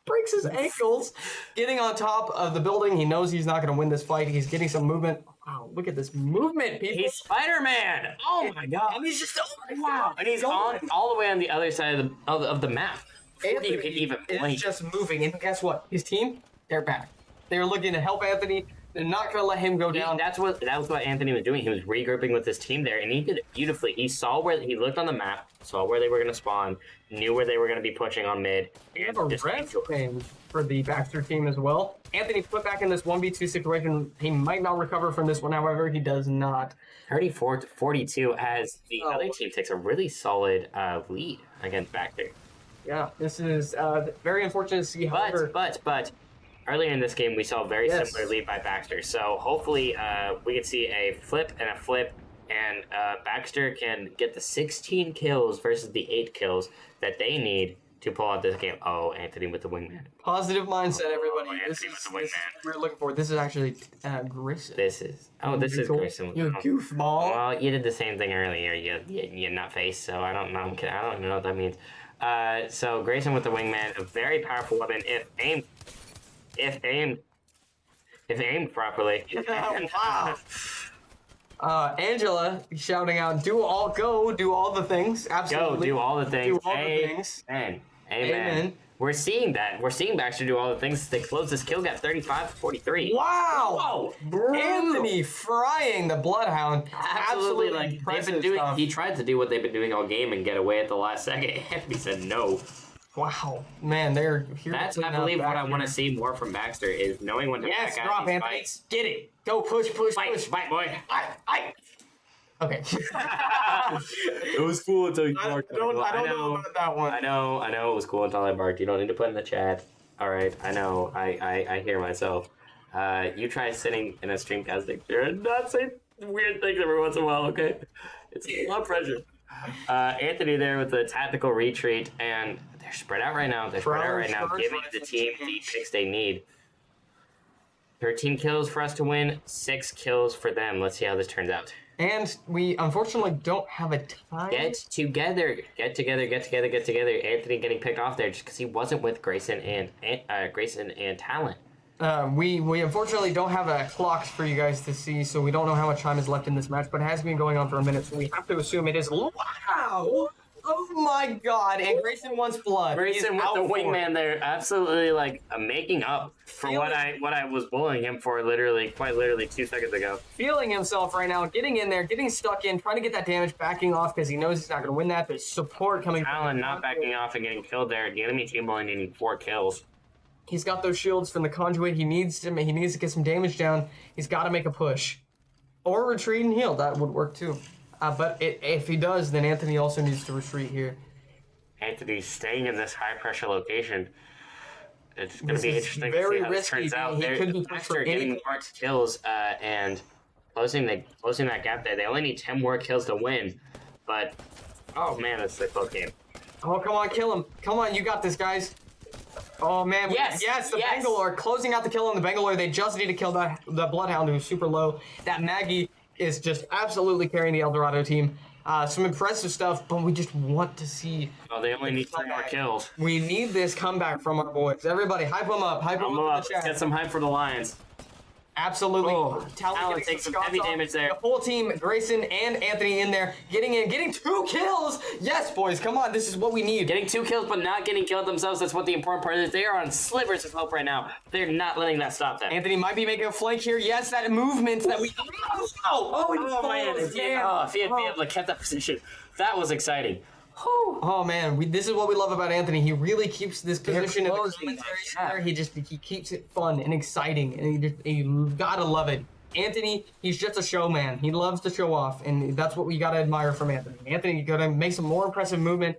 Breaks his ankles. Getting on top of the building. He knows he's not going to win this fight. He's getting some movement. Wow, look at this movement, people. He's Spider-Man. Oh my god. And he's just and he's on all the way on the other side of the map. Anthony you can even blink. is just moving. And guess what? His team, they're back. They're looking to help Anthony. They're not going to let him go down. That was what Anthony was doing. He was regrouping with his team there, and he did it beautifully. He saw where he looked on the map, saw where they were going to spawn, knew where they were going to be pushing on mid. We have a red frame for the Baxter team as well. Anthony put back in this 1v2 situation. He might not recover from this one, however, he does not. 34-42 as the other team takes a really solid lead against Baxter. Yeah, this is very unfortunate to see. But earlier in this game, we saw a very similar lead by Baxter. So hopefully we can see a flip, and Baxter can get the 16 kills versus the 8 kills that they need to pull out this game. Oh, Anthony with the wingman. Positive mindset, everybody. This is what we're looking for. This is actually Grayson. This is Grayson. You goofball. Well, you did the same thing earlier. You nutface. So I don't know what that means. So Grayson with the wingman, a very powerful weapon if aimed properly. Wow. Angela shouting out, do all the things. Absolutely. Go, do all the things. Do all the things. Amen. We're seeing that. We're seeing Baxter do all the things. They close this kill gap 35-43. Wow. Whoa. Anthony frying the Bloodhound. Absolutely. Like they've been doing. He tried to do what they've been doing all game and get away at the last second. Anthony said no. Wow, man, they're here. That's, I believe, what I want to see more from Baxter is knowing when to back out drop, these Anthony. fights. Get it. Go push. Fight, boy. Okay. It was cool until you barked. I don't know about that one. I know it was cool until I barked. You don't need to put in the chat. All right, I know. I hear myself. You try sitting in a streamcast chair and not say weird things every once in a while, okay? It's a lot of pressure. Anthony there with the tactical retreat, and they're spread out right now. Giving the team the picks they need. 13 kills for us to win, 6 kills for them. Let's see how this turns out. And we unfortunately don't have a time. Get together. Anthony getting picked off there just because he wasn't with Grayson and Talent. We unfortunately don't have a clock for you guys to see, so we don't know how much time is left in this match, but it has been going on for a minute, so we have to assume it is. Wow! Oh my god, and Grayson wants blood. Grayson with the wingman there, absolutely making up for what I was bullying him for quite literally 2 seconds ago. Feeling himself right now, getting in there, getting stuck in, trying to get that damage, backing off because he knows he's not going to win that. There's support coming. Talon not backing off and getting killed there. The enemy team only needing 4 kills. He's got those shields from the conduit. He needs to get some damage down. He's got to make a push. Or retreat and heal. That would work too. But if he does, then Anthony also needs to retreat here. Anthony's staying in this high-pressure location. It's going to be interesting to see how this turns out. He could be after getting more kills and closing that gap there. They only need 10 more kills to win. But, oh man, that's a close game. Oh, come on, kill him. Come on, you got this, guys. Oh man, yes, the Bangalore closing out the kill on the Bangalore. They just need to kill the Bloodhound, who's super low. That Maggie is just absolutely carrying the Eldorado team. Some impressive stuff, but we just want to see. Oh, they only need 3 more kills. We need this comeback from our boys. Everybody, hype them up. Hype them up. Let's get some hype for the Lions. Absolutely. Oh, Talon takes some heavy damage there. The whole team, Grayson and Anthony in there, getting 2 kills. Yes, boys, come on. This is what we need. Getting 2 kills, but not getting killed themselves. That's what the important part is. They are on slivers of hope right now. They're not letting that stop them. Anthony might be making a flank here. Yes, that movement that we. Oh man! If he had been able to keep that position, that was exciting. Oh man, this is what we love about Anthony. He really keeps this position in the commentary. He keeps it fun and exciting, and you gotta love it. Anthony, he's just a showman. He loves to show off, and that's what we gotta admire from Anthony. Anthony gotta make some more impressive movement.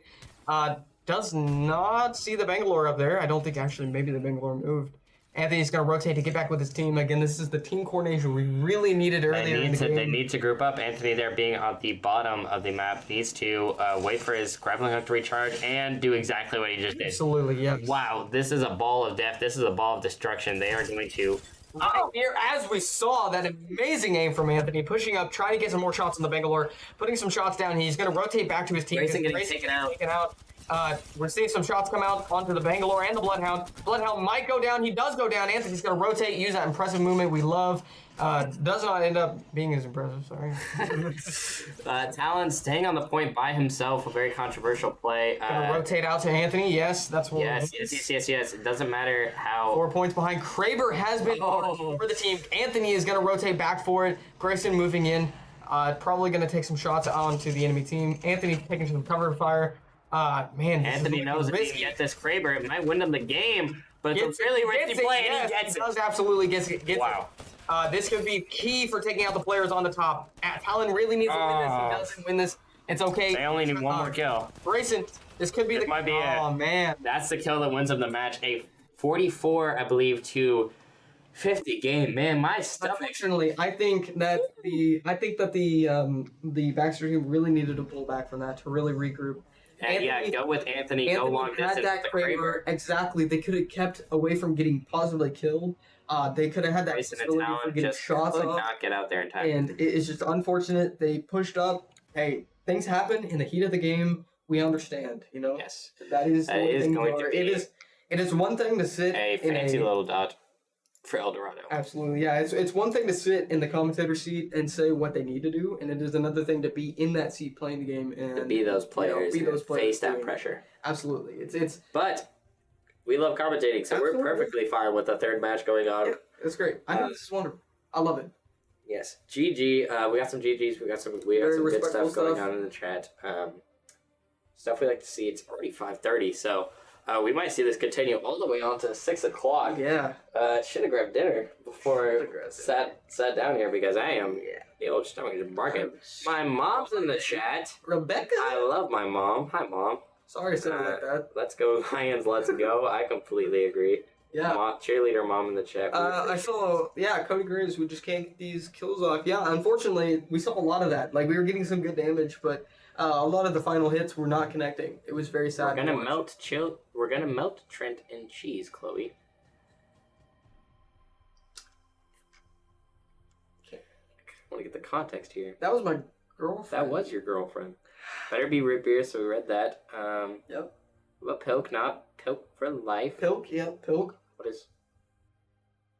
Does not see the Bangalore up there. I don't think actually maybe the Bangalore moved. Anthony's going to rotate to get back with his team. Again, this is the team coordination we really needed earlier in the game. They need to group up. Anthony there being on the bottom of the map needs to wait for his grappling hook to recharge and do exactly what he just did. Absolutely, yes. Wow, this is a ball of death. This is a ball of destruction. They are going to... Here, as we saw, that amazing aim from Anthony, pushing up, trying to get some more shots on the Bangalore, putting some shots down. He's going to rotate back to his team. Grayson getting taken out. We're seeing some shots come out onto the Bangalore and the Bloodhound. Bloodhound might go down. He does go down. Anthony's going to rotate, use that impressive movement we love. Does not end up being as impressive, sorry. Talon staying on the point by himself, a very controversial play. Going to rotate out to Anthony. Yes, that's what Yes. It doesn't matter how... 4 points behind. Kraber has been for the team. Anthony is going to rotate back for it. Grayson moving in. Probably going to take some shots onto the enemy team. Anthony taking some cover fire. Man, Anthony knows if he can get this Kraber, it might win them the game, but it's a really risky play, and he gets it. He does absolutely get it. Wow. This could be key for taking out the players on the top. Talon really needs to win this. He doesn't win this. It's okay. They only need one more kill. Grayson, this could be might be it. Oh, man. That's the kill that wins them the match. A 44, I believe, to 50 game. Man, my stuff. Unfortunately, I think that the Baxter team really needed to pull back from that to really regroup. Anthony, go with Anthony. Go long distance. Had that Kraber. Exactly. They could have kept away from getting positively killed. They could have had that facility for getting shots could up. Not get out there in time. And it's just unfortunate. They pushed up. Hey, things happen in the heat of the game. We understand. You know. Yes. That is going to be. It is one thing to sit a fancy little dot for Eldorado. Absolutely, yeah. It's one thing to sit in the commentator seat and say what they need to do, and it is another thing to be in that seat playing the game and to be those players, face that pressure. Absolutely, it's. But we love commentating, so we're perfectly fine with the third match going on. Yeah, it's great. I think this is wonderful. I love it. Yes, GG. We got some GGs. We got some good stuff going on in the chat. Stuff we like to see. It's already 5:30, so. We might see this continue all the way on to 6 o'clock. Yeah. Should have grabbed dinner before sat down here because I am the old stomach is barking. My mom's in the chat. Rebecca. I love my mom. Hi, Mom. Sorry to say like that. Let's go Lions. Let's go. I completely agree. Yeah. Cheerleader mom in the chat. I saw. Yeah, Cody Graves. We just can't get these kills off. Yeah. Unfortunately, we saw a lot of that. Like we were getting some good damage, but. A lot of the final hits were not connecting. It was very sad. We're gonna melt Trent in cheese, Chloe. want to get the context here. That was my girlfriend. That was your girlfriend. Better be root beer, so we read that. Yep. What Pilk, not Pilk for life. Pilk, yeah, Pilk. What is...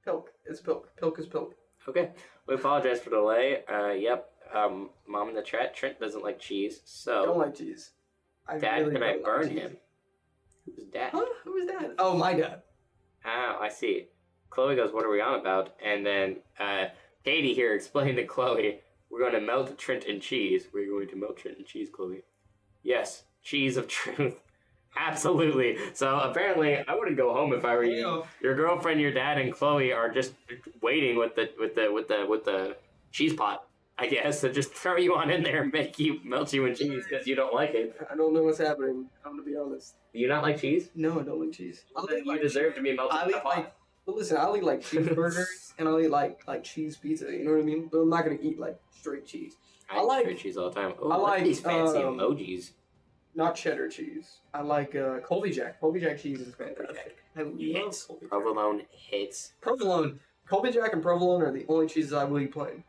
Pilk. It's Pilk. Pilk is Pilk. Okay. We apologize for the delay. Yep. Mom in the chat, Trent doesn't like cheese, so... Don't like cheese. Dad, really can I don't burn like cheese. him? Who's Dad? Huh? Who was that? Oh, my dad. Oh, I see. Chloe goes, what are we on about? And then Katie here explained to Chloe, we're going to melt Trent in cheese. We're going to melt Trent in cheese, Chloe. Yes, cheese of truth. Absolutely. So apparently, I wouldn't go home if I were you. Your girlfriend, your dad, and Chloe are just waiting with the cheese pot, I guess, to just throw you on in there and melt you in cheese because you don't like it. I don't know what's happening. I'm gonna be honest. Do you not like cheese? No, I don't like cheese. You deserve to be melted in the pot. But listen, I'll eat like cheeseburgers and I'll eat like cheese pizza. You know what I mean? But I'm not gonna eat like straight cheese. I like straight cheese all the time. Ooh, I look at like these fancy emojis. Not cheddar cheese. I like Colby Jack. Colby Jack cheese is fantastic. I love Hits. Colby Jack. Provolone hits. Provolone. Colby Jack and provolone are the only cheeses I will eat plain.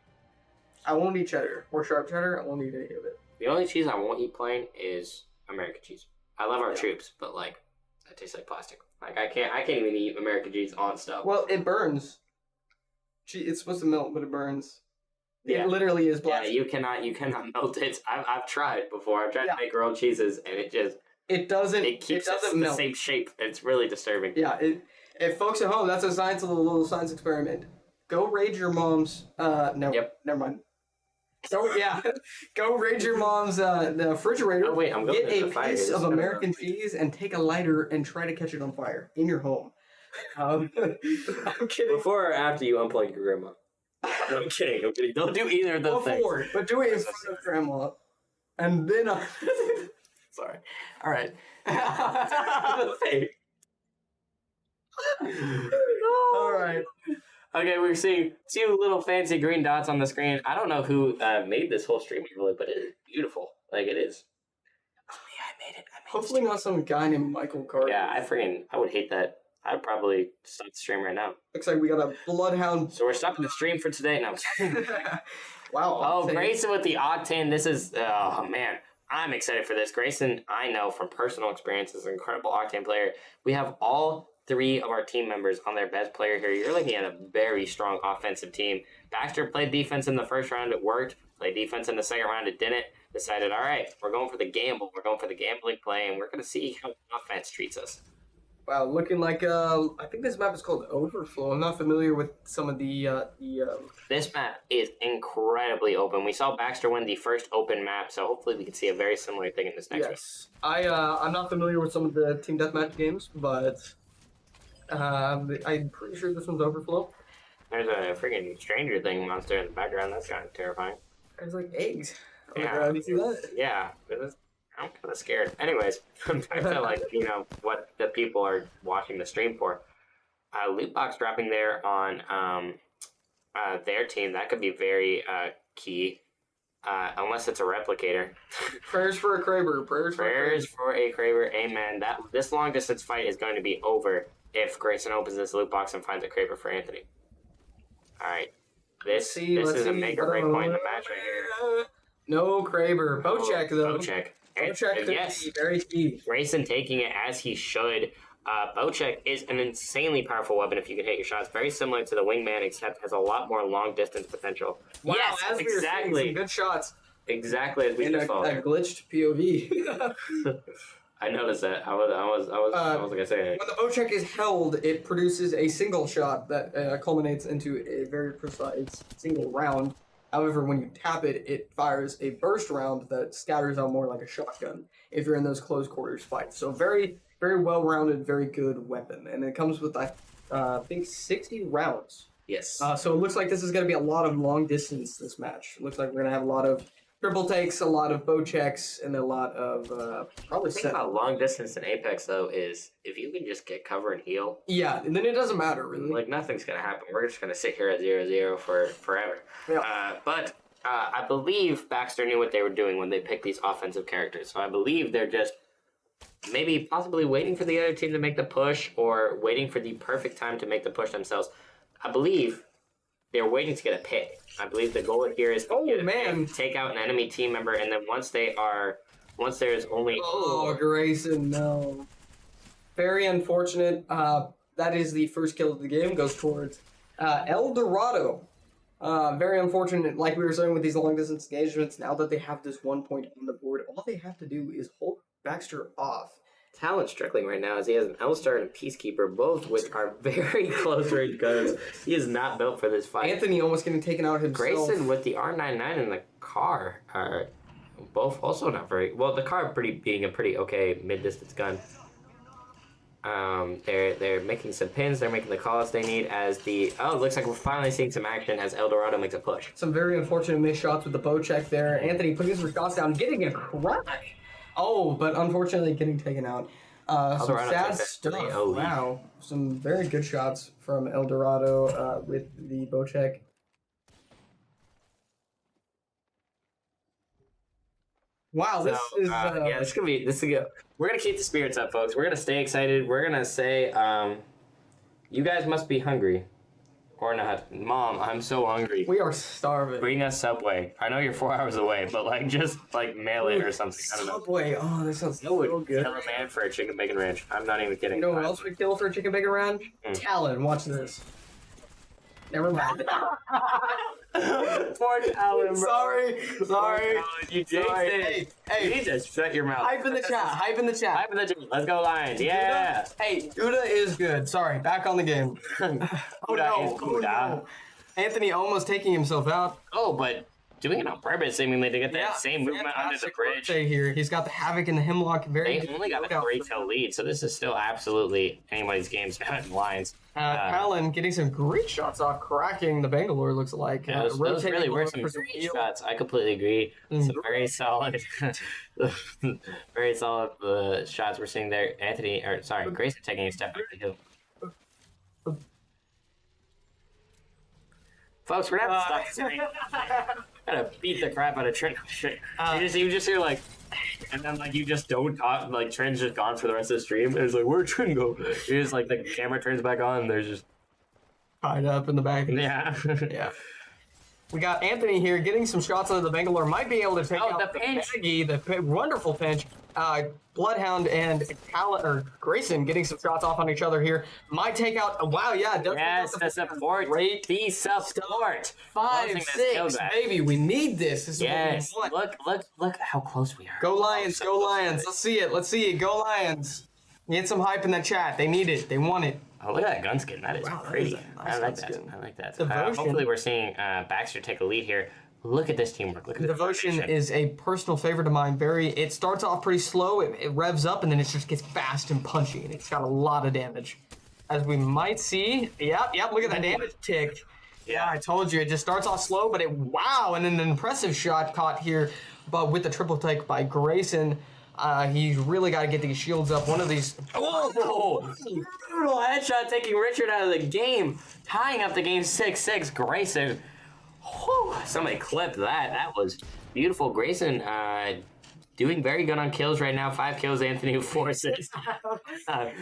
I won't eat cheddar or sharp cheddar. I won't eat any of it. The only cheese I won't eat plain is American cheese. I love our troops, but like that tastes like plastic. Like I can't even eat American cheese on stuff. Well, it burns. It's supposed to melt, but it burns. Yeah. It literally is plastic. Yeah, you cannot melt it. I've tried before. I've tried to make grilled cheeses, and it keeps it doesn't the melt. same shape. It's really disturbing. Yeah, if folks at home, that's a little science experiment. Go raid your mom's. No. Yep. Never mind. Go raid your mom's the refrigerator. Oh, wait, I'm going get to a the fire. piece This of is gonna American cheese and take a lighter and try to catch it on fire in your home. I'm kidding. Before or after you unplug your grandma? No, I'm kidding. Don't do either of those Before, things. but do it in front of grandma, and then. Sorry. All right. All right. Okay, we're seeing two little fancy green dots on the screen. I don't know who made this whole stream really, but it is beautiful. Like it is. Oh yeah, I made it. Hopefully not some guy named Michael Carter. Yeah, I would hate that. I'd probably stop the stream right now. Looks like we got a bloodhound. So we're stopping the stream for today. No. Wow. Oh, Grayson with the Octane. This is, oh man, I'm excited for this. Grayson, I know from personal experience, is an incredible Octane player. We have all three of our team members on their best player here. You're looking at a very strong offensive team. Baxter played defense in the first round. It worked. Played defense in the second round. It didn't. Decided, all right, we're going for the gamble. We're going for the gambling play, and we're going to see how offense treats us. Wow, looking like I think this map is called Overflow. I'm not familiar with some of the This map is incredibly open. We saw Baxter win the first open map, so hopefully we can see a very similar thing in this next Yes, I'm not familiar with some of the team deathmatch games, but I'm pretty sure this one's Overflow. There's a freaking Stranger Thing monster in the background. That's kind of terrifying. There's like eggs. Oh Yeah. my God, you see that? Yeah, I'm kind of scared. Anyways, back to like what the people are watching the stream for. Loot box dropping there on their team, that could be very key. Unless it's a replicator. Prayers for a Kraber. Prayers for a Kraber. Amen. This long distance fight is going to be over if Grayson opens this loot box and finds a Kraber for Anthony. All right. This is a make or break point in the match right here. No Kraber. Bocek though. Bocek. Bocek Yes. very key. Grayson taking it as he should. Bocek is an insanely powerful weapon if you can hit your shots. Very similar to the Wingman, except has a lot more long distance potential. Wow, yes, as we were seeing some good shots. Exactly as we and just saw. A glitched POV. I noticed that. I was gonna say. When the Bocek is held, it produces a single shot that culminates into a very precise single round. However, when you tap it, it fires a burst round that scatters out more like a shotgun if you're in those close quarters fights. So very, very well-rounded, very good weapon. And it comes with, I think, 60 rounds. Yes. So it looks like this is going to be a lot of long distance, this match. It looks like we're going to have a lot of triple takes, a lot of Boceks, and a lot of probably the thing about long distance in Apex, though, is if you can just get cover and heal. Yeah, and then it doesn't matter, really. Like, nothing's going to happen. We're just going to sit here at 0-0 for forever. Yeah. But I believe Baxter knew what they were doing when they picked these offensive characters. So I believe they're just maybe possibly waiting for the other team to make the push or waiting for the perfect time to make the push themselves. I believe they're waiting to get a pick. I believe the goal here is to take out an enemy team member, and then once there's only Grayson, no. Very unfortunate. That is the first kill of the game. Goes towards El Dorado. Very unfortunate. Like we were saying with these long distance engagements, now that they have this 1 point on the board, all they have to do is hold Baxter off. Talent's struggling right now as he has an L-Star and a Peacekeeper, both which are very close range guns. He is not built for this fight. Anthony almost getting taken out himself. Grayson with the R99 and the car are both also not very well. The car being a pretty okay mid-distance gun. They're making some pins. They're making the calls they need as it looks like we're finally seeing some action as El Dorado makes a push. Some very unfortunate missed shots with the bow check there. Anthony putting his shots down, getting a crack. Oh, but unfortunately getting taken out. Some sad stuff. Wow. Some very good shots from El Dorado with the bow check. Wow, this is good. We're gonna keep the spirits up, folks. We're gonna stay excited. We're gonna say, you guys must be hungry. Or not. Mom, I'm so hungry. We are starving. Bring us Subway. I know you're 4 hours away, but just mail it or something. I don't know. Subway. Oh, this sounds so good. Kill a man for a chicken bacon ranch. I'm not even kidding. You know what else we kill for a chicken bacon ranch? Talon. Watch this. Never mind. Poor Talon, bro. Sorry. You jinxed it. Hey, you need to shut your mouth. Hype in the chat. Let's go Lions. Yeah. Hey, Uda is good. Sorry, back on the game. No. Anthony almost taking himself out. Oh, but doing it on purpose, seemingly, to get that same movement under the bridge. Here. He's got the Havoc and the Hemlock. They only got a 3-kill lead, so this is still absolutely anybody's game. Lions. Talon getting some great shots off, cracking the Bangalore, looks like. Those really were some great shots. I completely agree. Some very solid, very solid shots we're seeing there. Grayson taking a step back to hill. Folks, we're gonna have to stop this. Gotta beat the crap out of Trent. You just hear and then you just don't talk. Trent's just gone for the rest of the stream. And it's where'd Trent go? It's just the camera turns back on. And there's just tied up in the back. Yeah. Yeah. We got Anthony here getting some shots on the Bangalore. Might be able to take out the pinch. The wonderful pinch. Bloodhound and Grayson getting some shots off on each other here. Might take out. Wow, yeah. Yes, the support. Great. The support. 5-6, baby. We need this. This is what we want. Look how close we are. Go Lions. Go Lions. Let's see it. Go Lions. Get some hype in the chat. They need it. They want it. Oh, look at that gun skin. That is pretty. I like that. Hopefully we're seeing Baxter take a lead here. Look at this teamwork. Look at Devotion is a personal favorite of mine. It starts off pretty slow. It revs up, and then it just gets fast and punchy, and it's got a lot of damage. As we might see. Yep, look at that damage tick. Yeah, I told you. It just starts off slow, but and then an impressive shot caught here, but with the triple take by Grayson. He's really got to get these shields up. One of these. Whoa! Brutal headshot taking Richard out of the game. Tying up the game 6-6. Grayson. Whew, somebody clipped that. That was beautiful. Grayson doing very good on kills right now. 5 kills, Anthony 4 assists.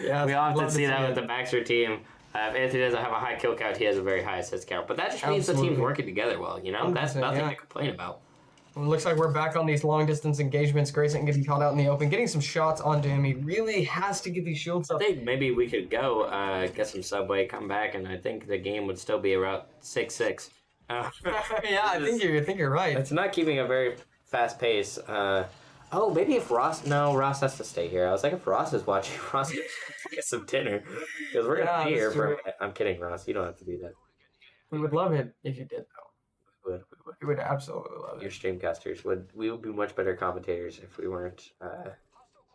We all have to see that with the Baxter team. If Anthony doesn't have a high kill count, he has a very high assist count. But that just means the team's working together well, That's nothing to complain about. It looks like we're back on these long-distance engagements. Grayson getting caught out in the open, getting some shots onto him. He really has to get these shields up. I think maybe we could go get some Subway, come back, and I think the game would still be around 6-6. Yeah, I think you're right. It's not keeping a very fast pace. Maybe if Ross... No, Ross has to stay here. I was like, if Ross is watching, Ross can get some dinner. Because we're going to be here for a minute. I'm kidding, Ross. You don't have to do that. We would love it if you did, though. We would absolutely love it. Your streamcasters we would be much better commentators if we weren't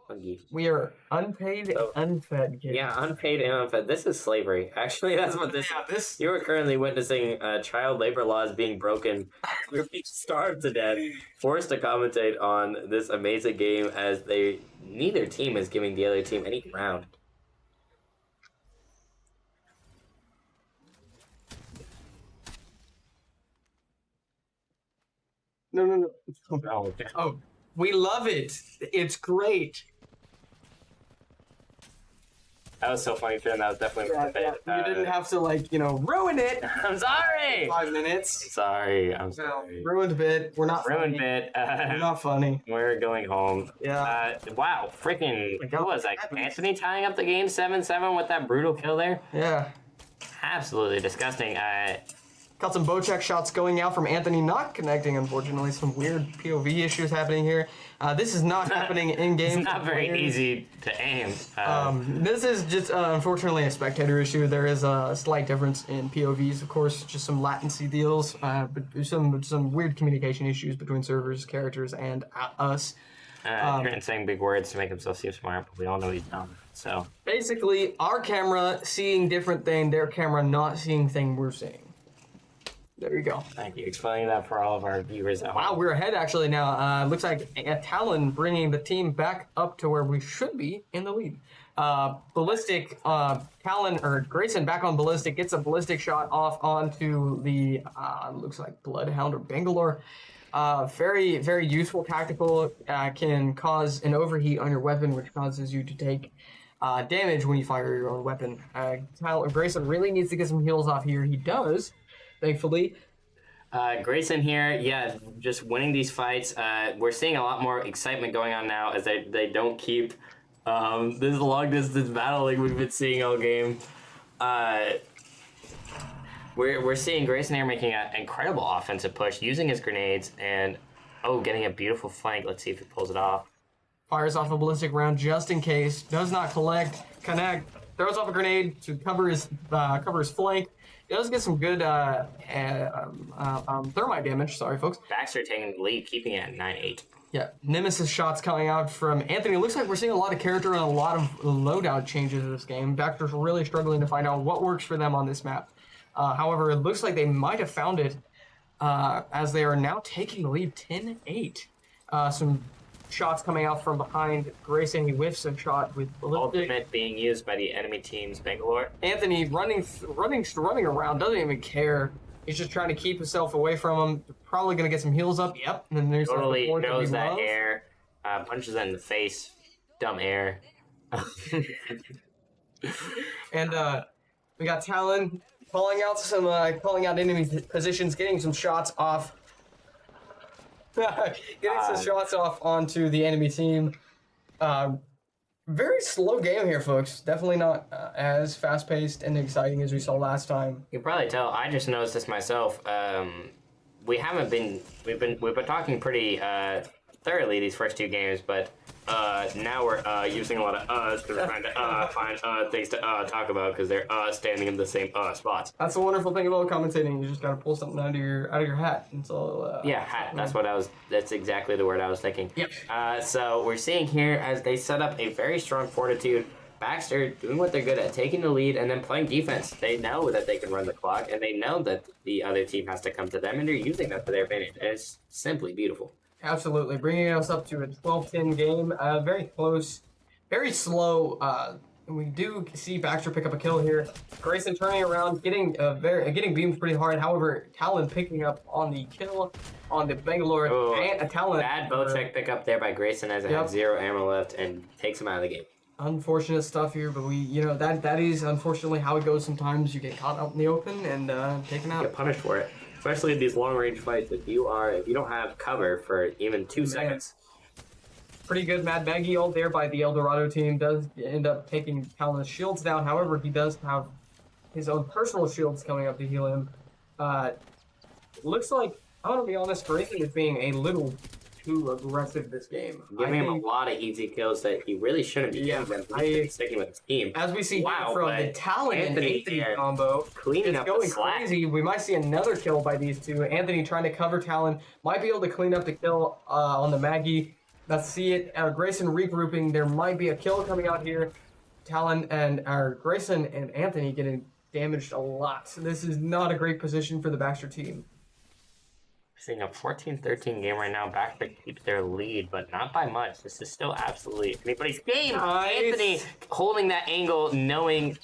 hungry. We are unpaid and unfed kids. Yeah, unpaid and unfed. This is slavery. Actually, that's what this is. You are currently witnessing child labor laws being broken. We're being starved to death, forced to commentate on this amazing game as neither team is giving the other team any ground. No. Oh, we love it. It's great. That was so funny, Finn. That was definitely worth it. You didn't have to, like, ruin it. I'm sorry. 5 minutes. Sorry. I'm No, sorry. ruined bit. We're not Ruined funny. bit. We're not funny. We're going home. Yeah. Wow. Freaking. my God, Who was that? Anthony tying up the game 7-7 with that brutal kill there? Yeah. Absolutely disgusting. Got some bow check shots going out from Anthony, not connecting, unfortunately. Some weird POV issues happening here. This is not happening in-game. It's not very easy to aim. This is just, unfortunately, a spectator issue. There is a slight difference in POVs, of course, just some latency deals, but some weird communication issues between servers, characters, and us. Trent's saying big words to make himself seem smart, but we all know he's dumb. So basically, our camera seeing different thing, their camera not seeing thing we're seeing. There you go. Thank you. Explaining that for all of our viewers at Wow, home. we're ahead actually now. Looks like Talon bringing the team back up to where we should be in the lead. Ballistic, Talon, or Grayson back on Ballistic, gets a ballistic shot off onto the, looks like Bloodhound or Bangalore. Very, very useful tactical, can cause an overheat on your weapon, which causes you to take damage when you fire your own weapon. Grayson really needs to get some heals off here. He does, thankfully. Grayson here, yeah, just winning these fights. We're seeing a lot more excitement going on now as they don't keep this long distance battling we've been seeing all game. We're seeing Grayson here making an incredible offensive push, using his grenades, and getting a beautiful flank. Let's see if he pulls it off. Fires off a ballistic round just in case. Does not connect. Throws off a grenade to cover his flank. He does get some good thermite damage. Sorry, folks. Baxter taking the lead, keeping it at 9-8. Yeah, Nemesis shots coming out from Anthony. It looks like we're seeing a lot of character and a lot of loadout changes in this game. Baxter's really struggling to find out what works for them on this map. However, it looks like they might have found it as they are now taking the lead 10-8. Some shots coming out from behind Grayson. He whiffs a shot with ballistic. Ultimate being used by the enemy team's Bangalore. Anthony running around, doesn't even care. He's just trying to keep himself away from him. Probably gonna get some heals up. Yep. And then there's Totally the knows that air. Punches it in the face. Dumb air. And we got Talon calling out enemy positions, getting some shots off. Getting some shots off onto the enemy team. Very slow game here, folks. Definitely not as fast-paced and exciting as we saw last time. You can probably tell. I just noticed this myself. We've been talking pretty thoroughly these first two games, but now we're using a lot of us because we're trying to find things to talk about because they're standing in the same spots. That's the wonderful thing about commentating. You just gotta pull something out of your hat. And so Hat. That's exactly the word I was thinking. Yep. So we're seeing here as they set up a very strong fortitude. Baxter doing what they're good at, taking the lead and then playing defense. They know that they can run the clock and they know that the other team has to come to them and they're using that to their advantage. And it's simply beautiful. Absolutely, bringing us up to a 12-10 game. Very close, very slow. We do see Baxter pick up a kill here. Grayson turning around, getting beamed pretty hard. However, Talon picking up on the kill on the Bangalore. Talon. Bad bow check pickup there by Grayson as it had 0 ammo left and takes him out of the game. Unfortunate stuff here, but that is unfortunately how it goes sometimes. You get caught out in the open and taken out. Get punished for it. Especially in these long-range fights, if you don't have cover for even 2 seconds. Pretty good Mad Maggie ult there by the Eldorado team. Does end up taking Talon's shields down. However, he does have his own personal shields coming up to heal him. Looks like, I'm going to be honest, Grayson is being a little too aggressive this game. Giving him a lot of easy kills that he really shouldn't be giving. Sticking with his team. As we see from the Talon and Anthony combo, cleaning up going the slack. crazy. We might see another kill by these two. Anthony trying to cover Talon, might be able to clean up the kill on the Maggie. Let's see it. Grayson regrouping. There might be a kill coming out here. Talon and Grayson and Anthony getting damaged a lot. So this is not a great position for the Baxter team. Seeing a 14-13 game right now. Baxter keeps their lead, but not by much. This is still absolutely anybody's game. Nice. Anthony holding that angle, knowing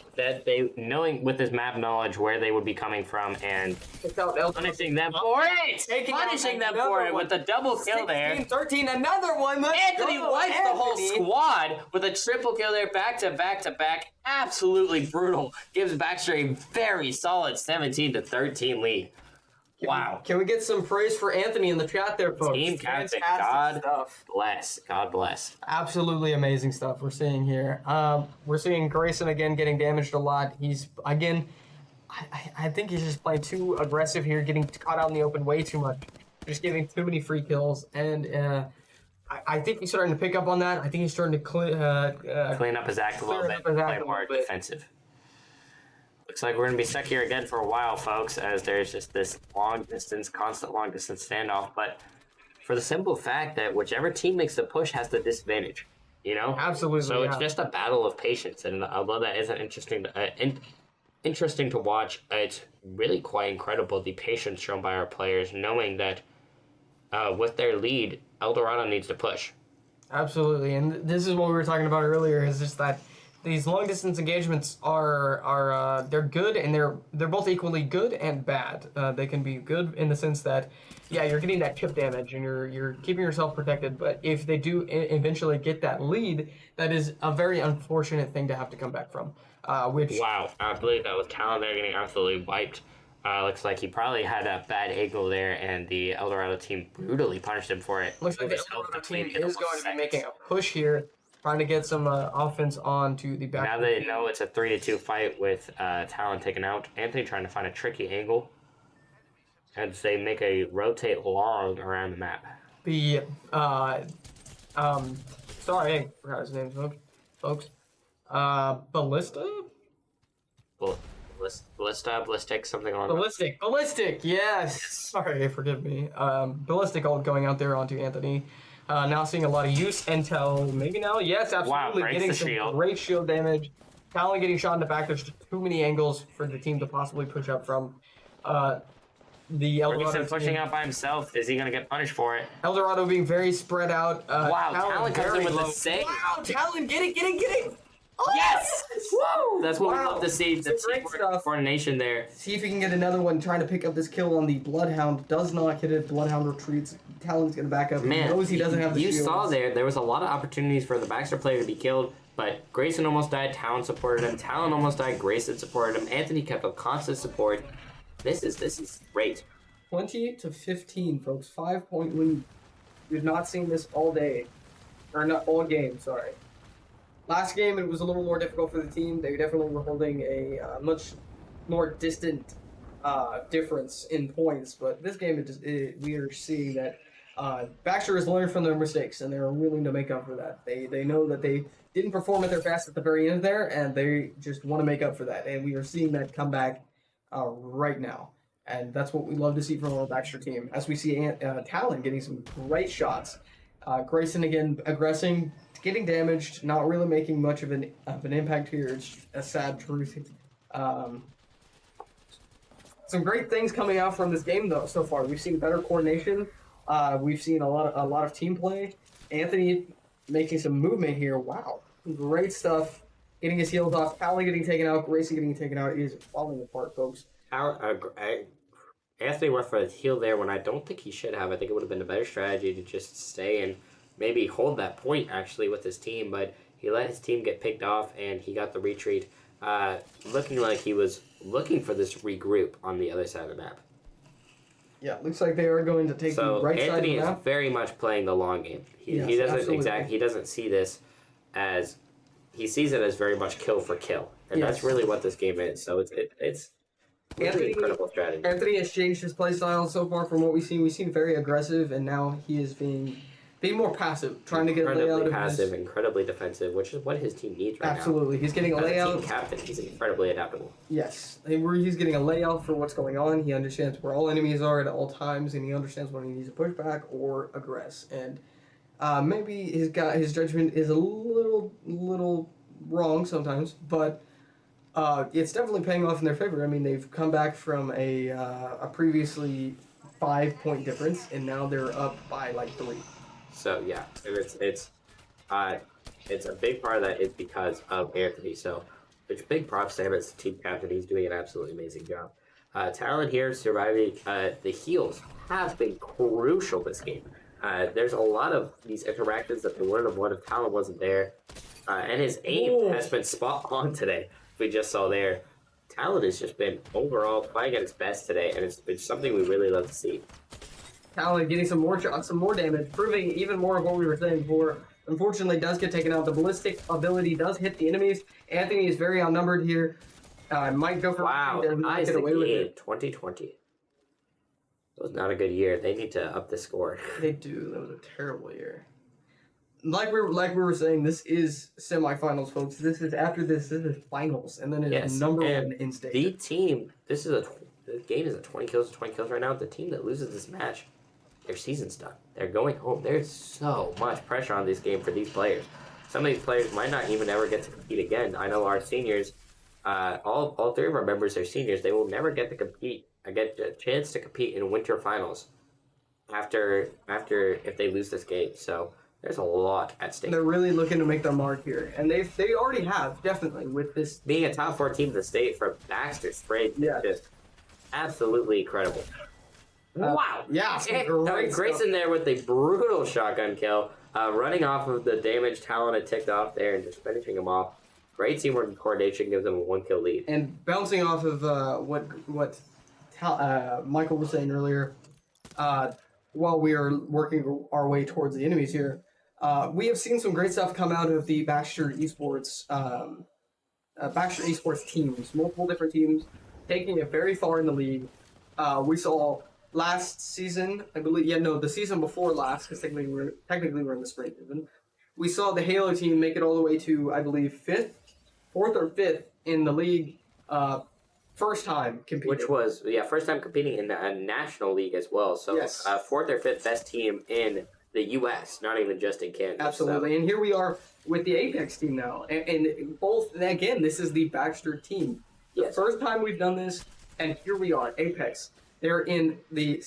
with his map knowledge where they would be coming from, and punishing them for it. Punishing them for it with a double kill there. 13, another one. Anthony wipes the whole squad with a triple kill there, back to back. Absolutely brutal. Gives Baxter a very solid 17-13 lead. Wow. Can we get some praise for Anthony in the chat there, folks? Team captain, God bless. Absolutely amazing stuff we're seeing here. We're seeing Grayson again getting damaged a lot. He's, again, I think he's just playing too aggressive here, getting caught out in the open way too much. Just giving too many free kills. And I think he's starting to pick up on that. I think he's starting to clean up his act a little bit, play more defensive. Looks like we're going to be stuck here again for a while, folks, as there's just this constant long distance standoff. But for the simple fact that whichever team makes the push has the disadvantage, you know? Absolutely. So it's just a battle of patience. And although that isn't interesting to watch, it's really quite incredible the patience shown by our players, knowing that with their lead, Eldorado needs to push. Absolutely. And this is what we were talking about earlier, is just that these long distance engagements are they're good, and they're both equally good and bad. They can be good in the sense that, yeah, you're getting that chip damage and you're keeping yourself protected. But if they do eventually get that lead, that is a very unfortunate thing to have to come back from. Wow, I believe that was Talon there getting absolutely wiped. Looks like he probably had a bad angle there, and the Eldorado team brutally punished him for it. Looks like the Eldorado team is going to be making a push here, trying to get some offense on to the back. Now they know it's a 3-2 fight with Talon taken out. Anthony trying to find a tricky angle as they make a rotate long around the map. The sorry, I forgot his name, folks. Ballista? Ballistic, something along Ballistic, yes. Sorry, forgive me. Ballistic all going out there onto Anthony. Now seeing a lot of use. Intel, maybe now? Yes, absolutely. Wow, getting some great shield damage. Talon getting shot in the back. There's just too many angles for the team to possibly push up from. The Eldorado pushing out by himself. Is he going to get punished for it? Eldorado being very spread out. Wow, Talon comes in with the save. Wow, Talon, get it. Oh, yes! Woo! That's what we love to see. The teamwork coordination there. See if he can get another one, trying to pick up this kill on the Bloodhound. Does not hit it. Bloodhound retreats. Talon's going to back up. Man, he knows he doesn't have the shields. You saw there was a lot of opportunities for the Baxter player to be killed, but Grayson almost died. Talon supported him. Talon almost died. Grayson supported him. Anthony kept up constant support. This is great. 20-15, folks. 5-point lead. We've not seen this all day. Or not all game, sorry. Last game, it was a little more difficult for the team. They definitely were holding a much more distant difference in points. But this game, we are seeing that Baxter has learned from their mistakes, and they're willing to make up for that. They know that they didn't perform at their best at the very end there, and they just want to make up for that. And we are seeing that come back right now. And that's what we love to see from our Baxter team. As we see Talon getting some great shots. Grayson, again, aggressing, getting damaged, not really making much of an impact here. It's a sad truth. Some great things coming out from this game, though, so far. We've seen better coordination. We've seen a lot of team play. Anthony making some movement here. Wow. Great stuff. Getting his heels off. Talon getting taken out. Grayson getting taken out. It is falling apart, folks. Anthony went for a heal there when I don't think he should have. I think it would have been a better strategy to just stay and maybe hold that point, actually, with his team. But he let his team get picked off, and he got the retreat, looking like he was looking for this regroup on the other side of the map. Yeah, looks like they are going to take the right side of the map. Anthony is very much playing the long game. He doesn't see this as, he sees it as very much kill for kill, and that's really what this game is. So it's really incredible strategy. Anthony has changed his play style so far from what we've seen. We've seen very aggressive, and now he is being more passive, trying to get a layout. Incredibly passive, incredibly defensive, which is what his team needs right now. Absolutely, he's getting a layout. As a team captain, he's incredibly adaptable. Yes, he's getting a layout for what's going on. He understands where all enemies are at all times, and he understands when he needs to push back or aggress. And maybe his judgment is a little wrong sometimes, but it's definitely paying off in their favor. I mean, they've come back from a previously 5-point difference, and now they're up by like 3. So yeah, it's a big part of that is because of Anthony. So it's big props to him as the team captain. He's doing an absolutely amazing job. Talon here surviving. The heals have been crucial this game. There's a lot of these interactions that they wouldn't have won if Talon wasn't there. And his aim has been spot on today. We just saw there. Talon has just been overall playing at its best today, and it's something we really love to see. Talon getting some more shots, some more damage, proving even more of what we were saying before. Unfortunately, does get taken out. The ballistic ability does hit the enemies. Anthony is very outnumbered here. Might go for nice get away with it. 2020. It was not a good year. They need to up the score. They do. That was a terrible year. Like we were saying, this is semifinals, folks. This is after this is finals, and then it's number one in state. The team. The game is at 20 kills right now. The team that loses this match, their season's done. They're going home. There's so much pressure on this game for these players. Some of these players might not even ever get to compete again. I know our seniors, all 3 of our members are seniors. They will never get to compete. Get a chance to compete in winter finals after if they lose this game. So there's a lot at stake. They're really looking to make their mark here, and they already have, definitely, with this being a top 4 team in the state for Baxter Spray. Yeah, just absolutely incredible. Wow. Yeah, Grayson there with a brutal shotgun kill, running off of the damage Talon had ticked off there and just finishing him off. Great teamwork and coordination gives them a 1-kill lead. And bouncing off of what Michael was saying earlier, while we are working our way towards the enemies here, we have seen some great stuff come out of the Baxter Esports teams, multiple different teams, taking it very far in the league. We saw last season, I believe, the season before last, because technically we're in the spring season. We saw the Halo team make it all the way to, I believe, 4th or 5th in the league. First time competing. Which was, first time competing in a national league as well. So, yes. 4th or 5th best team in the U.S., not even just in Canada. Absolutely. So. And here we are with the Apex team now. And both, again, this is the Baxter team. The first time we've done this, and here we are, Apex. They're in the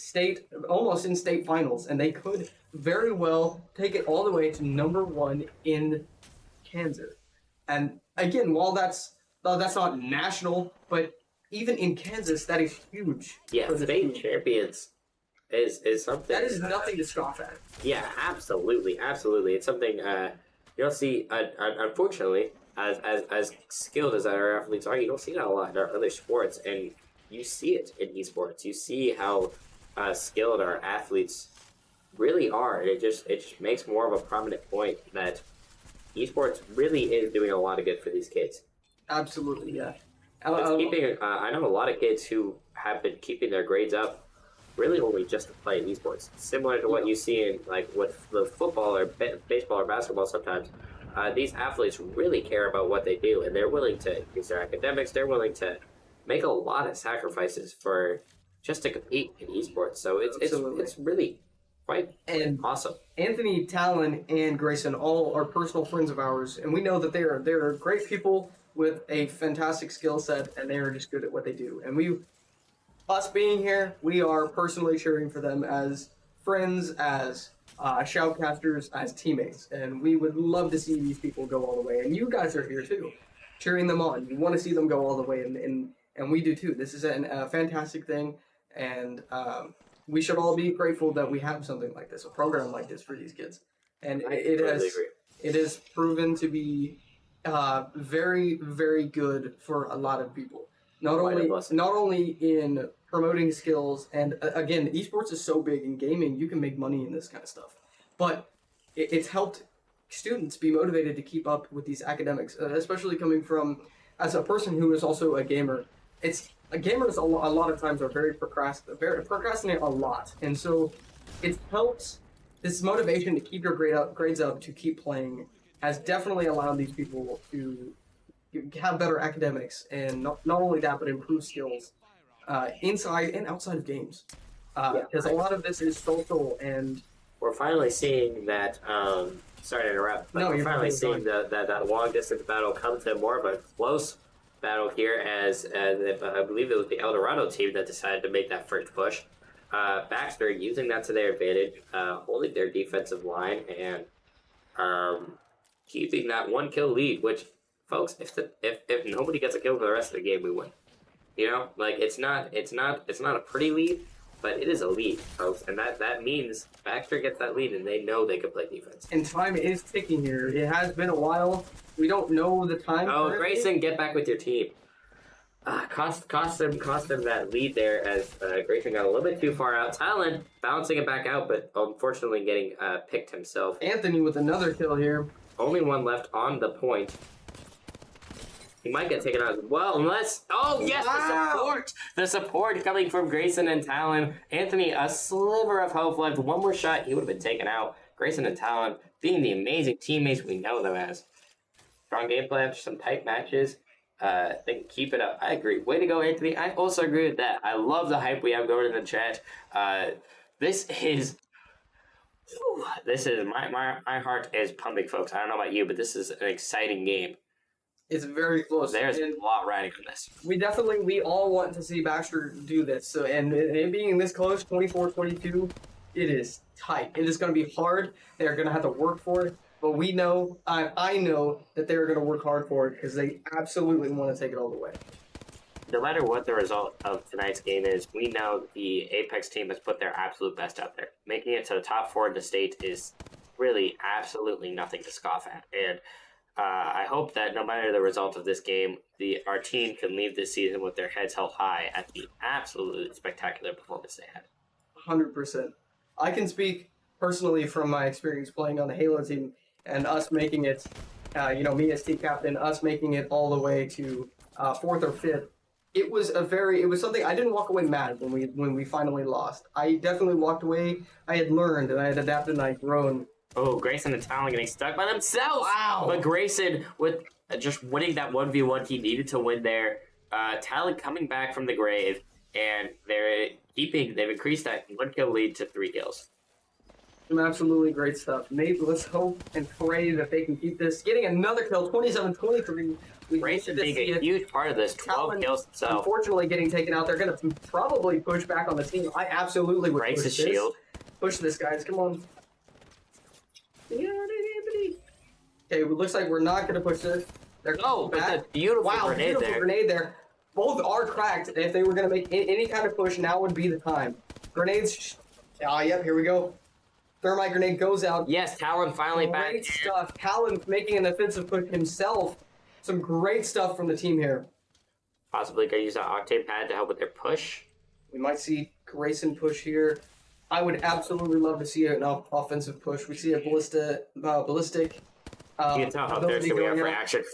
almost in state finals, and they could very well take it all the way to number 1 in Kansas. And again, while that's not national, but even in Kansas, that is huge. Yeah, state champions is something. That is nothing to scoff at. Yeah, absolutely. It's something you don't see, unfortunately, as skilled as our athletes are, you don't see that a lot in our other sports, and you see it in esports. You see how skilled our athletes really are, and it just makes more of a prominent point that esports really is doing a lot of good for these kids. Absolutely, yeah. I know a lot of kids who have been keeping their grades up really only just to play in esports. Similar to what you see in with the football or baseball or basketball sometimes. These athletes really care about what they do, and they're willing to increase their academics. They're willing to make a lot of sacrifices for just to compete in esports. So it's really quite awesome. Anthony, Talon, and Grayson all are personal friends of ours, and we know that they're great people with a fantastic skill set, and they are just good at what they do. And us being here, we are personally cheering for them as friends, as shoutcasters, as teammates, and we would love to see these people go all the way. And you guys are here too, cheering them on. You want to see them go all the way, and we do too. This is a fantastic thing, and we should all be grateful that we have something like this, a program like this for these kids. And it has proven to be very, very good for a lot of people. Not only in promoting skills, and again, esports is so big in gaming, you can make money in this kind of stuff. But it's helped students be motivated to keep up with these academics, especially coming from, as a person who is also a gamer. Gamers a lot of times are very procrastinate a lot, and so it's helped. This motivation to keep your grades up, to keep playing, has definitely allowed these people to have better academics, and not only that, but improve skills inside and outside of games. Because a lot of this is social, and we're finally seeing that. Sorry to interrupt, but we're finally seeing that long distance battle come to more of a close battle here, as I believe it was the Eldorado team that decided to make that first push. Baxter using that to their advantage, holding their defensive line and keeping that 1-kill lead. Which, folks, if nobody gets a kill for the rest of the game, we win. You know, like it's not a pretty lead, but it is a lead, folks, and that means Baxter gets that lead, and they know they can play defense. And time is ticking here. It has been a while. We don't know the time. Oh, Grayson, get back with your team. Cost them that lead there as Grayson got a little bit too far out. Talon bouncing it back out, but unfortunately getting picked himself. Anthony with another kill here. Only one left on the point. He might get taken out as well, unless... Oh, yes, wow. The support coming from Grayson and Talon. Anthony, a sliver of hope left. One more shot, he would have been taken out. Grayson and Talon being the amazing teammates we know them as. Strong gameplay after some tight matches. They can keep it up. I agree. Way to go, Anthony. I also agree with that. I love the hype we have going in the chat. This is my heart is pumping, folks. I don't know about you, but this is an exciting game. It's very close. There's a lot riding on this. We all want to see Baxter do this. So, and it being this close, 24-22, it is tight. It is going to be hard. They're going to have to work for it. But we know, I know that they're going to work hard for it because they absolutely want to take it all the way. No matter what the result of tonight's game is, we know the Apex team has put their absolute best out there. Making it to the top 4 in the state is really absolutely nothing to scoff at. And I hope that no matter the result of this game, our team can leave this season with their heads held high at the absolutely spectacular performance they had. 100%. I can speak personally from my experience playing on the Halo team and us making it, me as team captain, us making it all the way to 4th or 5th. It was something I didn't walk away mad when we finally lost. I definitely walked away. I had learned and I had adapted and I had grown. Oh, Grayson and Talon getting stuck by themselves. Wow. But Grayson, with just winning that 1v1 he needed to win there, Talon coming back from the grave, and they've increased that 1-kill lead to 3 kills. Some absolutely great stuff. Maybe let's hope and pray that they can keep this. Getting another kill, 27-23. Grayson being a huge part of this, 12 kills himself. Unfortunately getting taken out. They're going to probably push back on the team. I absolutely would breaks push his shield. Push this, guys. Come on. Okay, it looks like we're not going to push this. They're but that beautiful grenade there. Both are cracked. If they were going to make any kind of push, now would be the time. Grenades. Yep, here we go. Thermite grenade goes out. Yes, Talon finally back. Great stuff. Talon making an offensive push himself. Some great stuff from the team here. Possibly going to use that Octane pad to help with their push. We might see Grayson push here. I would absolutely love to see an offensive push. We see a ballistic. You can tell how thirsty we are for action.